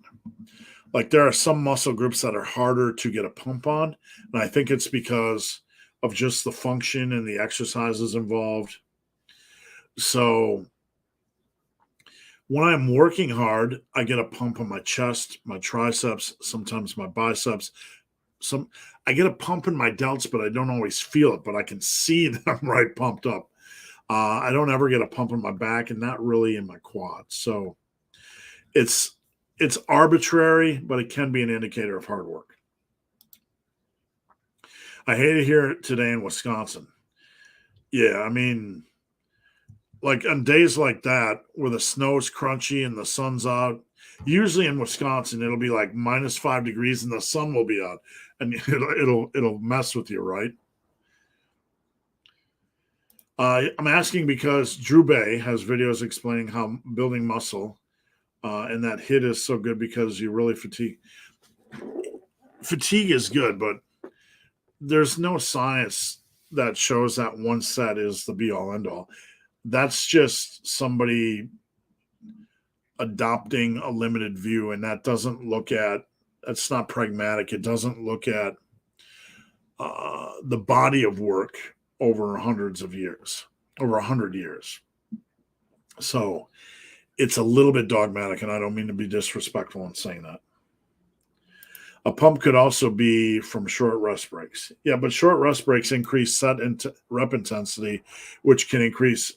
Speaker 1: Like there are some muscle groups that are harder to get a pump on. And I think it's because of just the function and the exercises involved. So when I'm working hard, I get a pump on my chest, my triceps, sometimes my biceps. I get a pump in my delts, but I don't always feel it, but I can see that I'm right pumped up. I don't ever get a pump in my back and not really in my quads. So it's arbitrary, but it can be an indicator of hard work. I hate it here today in Wisconsin. Yeah, I mean, like on days like that where the snow's crunchy and the sun's out, usually in Wisconsin it'll be like -5 degrees and the sun will be out, and it'll mess with you, right? I'm asking because Drew Bay has videos explaining how building muscle, and that hit is so good because you really fatigue. Fatigue is good, but there's no science that shows that one set is the be all end all. That's just somebody adopting a limited view, and that doesn't look at, that's not pragmatic. It doesn't look at the body of work over hundreds of years, over 100 years. So it's a little bit dogmatic, and I don't mean to be disrespectful in saying that. A pump could also be from short rest breaks. Yeah, but short rest breaks increase set rep intensity, which can increase,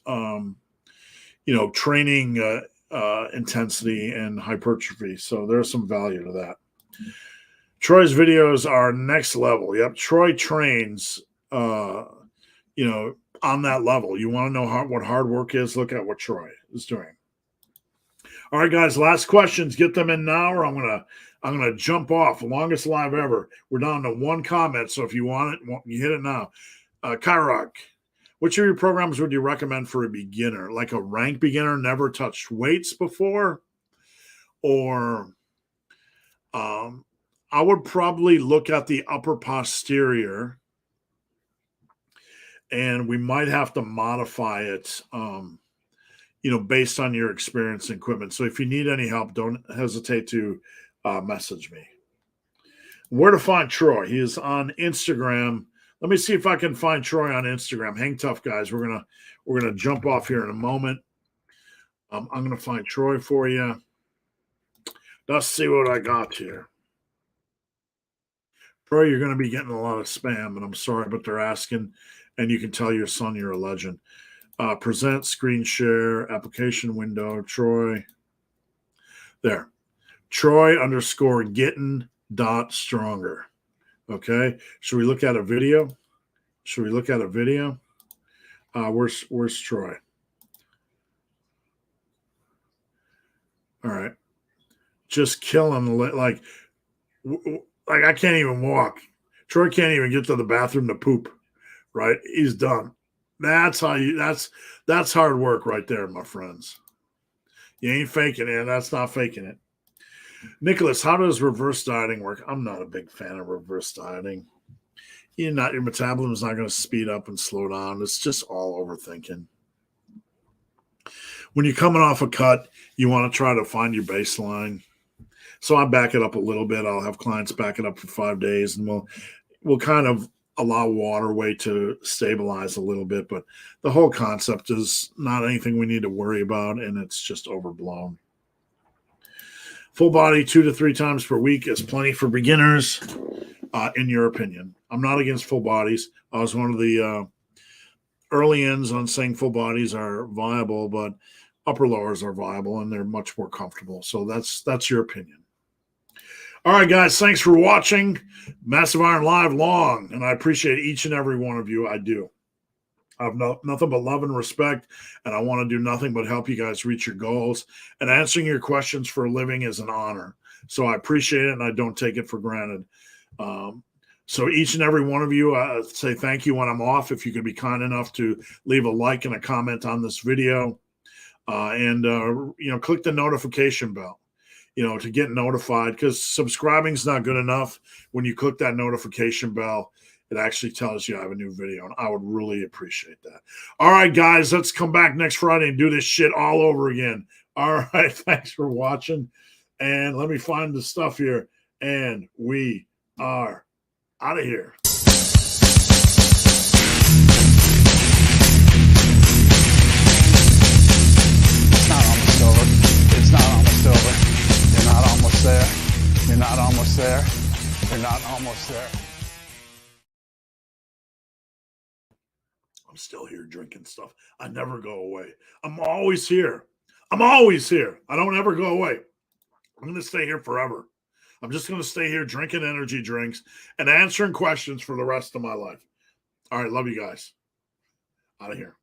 Speaker 1: training intensity and hypertrophy. So there's some value to that. Troy's videos are next level. Yep, Troy trains, on that level. You want to know what hard work is? Look at what Troy is doing. All right, guys, last questions. Get them in now, or I'm gonna jump off. Longest live ever. We're down to one comment, so if you want it, you hit it now. Kyrok, which of your programs would you recommend for a beginner? Like a rank beginner, never touched weights before? Or I would probably look at the upper posterior, and we might have to modify it based on your experience and equipment. So if you need any help, don't hesitate to message me. Where to find Troy? He is on Instagram. Let me see if I can find Troy on Instagram. Hang tough, guys. We're gonna jump off here in a moment. I'm gonna find Troy for you. Let's see what I got here. Troy, you're gonna be getting a lot of spam, and I'm sorry, but they're asking, and you can tell your son you're a legend. Present, screen share, application window, Troy. There. Troy _ getting dot stronger. Okay. Should we look at a video? Should we look at a video? Where's Troy? All right. Just killing like I can't even walk. Troy can't even get to the bathroom to poop. Right? He's done. That's hard work right there, my friends. You ain't faking it. That's not faking it. Nicholas, how does reverse dieting work? I'm not a big fan of reverse dieting. Your metabolism is not going to speed up and slow down. It's just all overthinking. When you're coming off a cut, you want to try to find your baseline. So I back it up a little bit. I'll have clients back it up for 5 days, and we'll kind of allow water weight to stabilize a little bit. But the whole concept is not anything we need to worry about, and it's just overblown. Full body 2 to 3 times per week is plenty for beginners, in your opinion. I'm not against full bodies. I was one of the early ends on saying full bodies are viable, but upper lowers are viable, and they're much more comfortable. So that's your opinion. All right, guys, thanks for watching Massive Iron Live long, and I appreciate each and every one of you. I do. I have nothing but love and respect, and I want to do nothing but help you guys reach your goals. And answering your questions for a living is an honor. So I appreciate it, and I don't take it for granted. So each and every one of you, say thank you when I'm off. If you could be kind enough to leave a like and a comment on this video, and click the notification bell, to get notified, because subscribing is not good enough. When you click that notification bell, it actually tells you I have a new video, and I would really appreciate that. All right, guys, let's come back next Friday and do this shit all over again. All right, thanks for watching, and let me find the stuff here, and we are out of here.
Speaker 2: It's not almost over. It's not almost over. You're not almost there. You're not almost there. You're not almost there.
Speaker 1: I'm still here drinking stuff. I never go away. I'm always here. I'm always here. I don't ever go away. I'm going to stay here forever. I'm just going to stay here drinking energy drinks and answering questions for the rest of my life. All right. Love you guys. Out of here.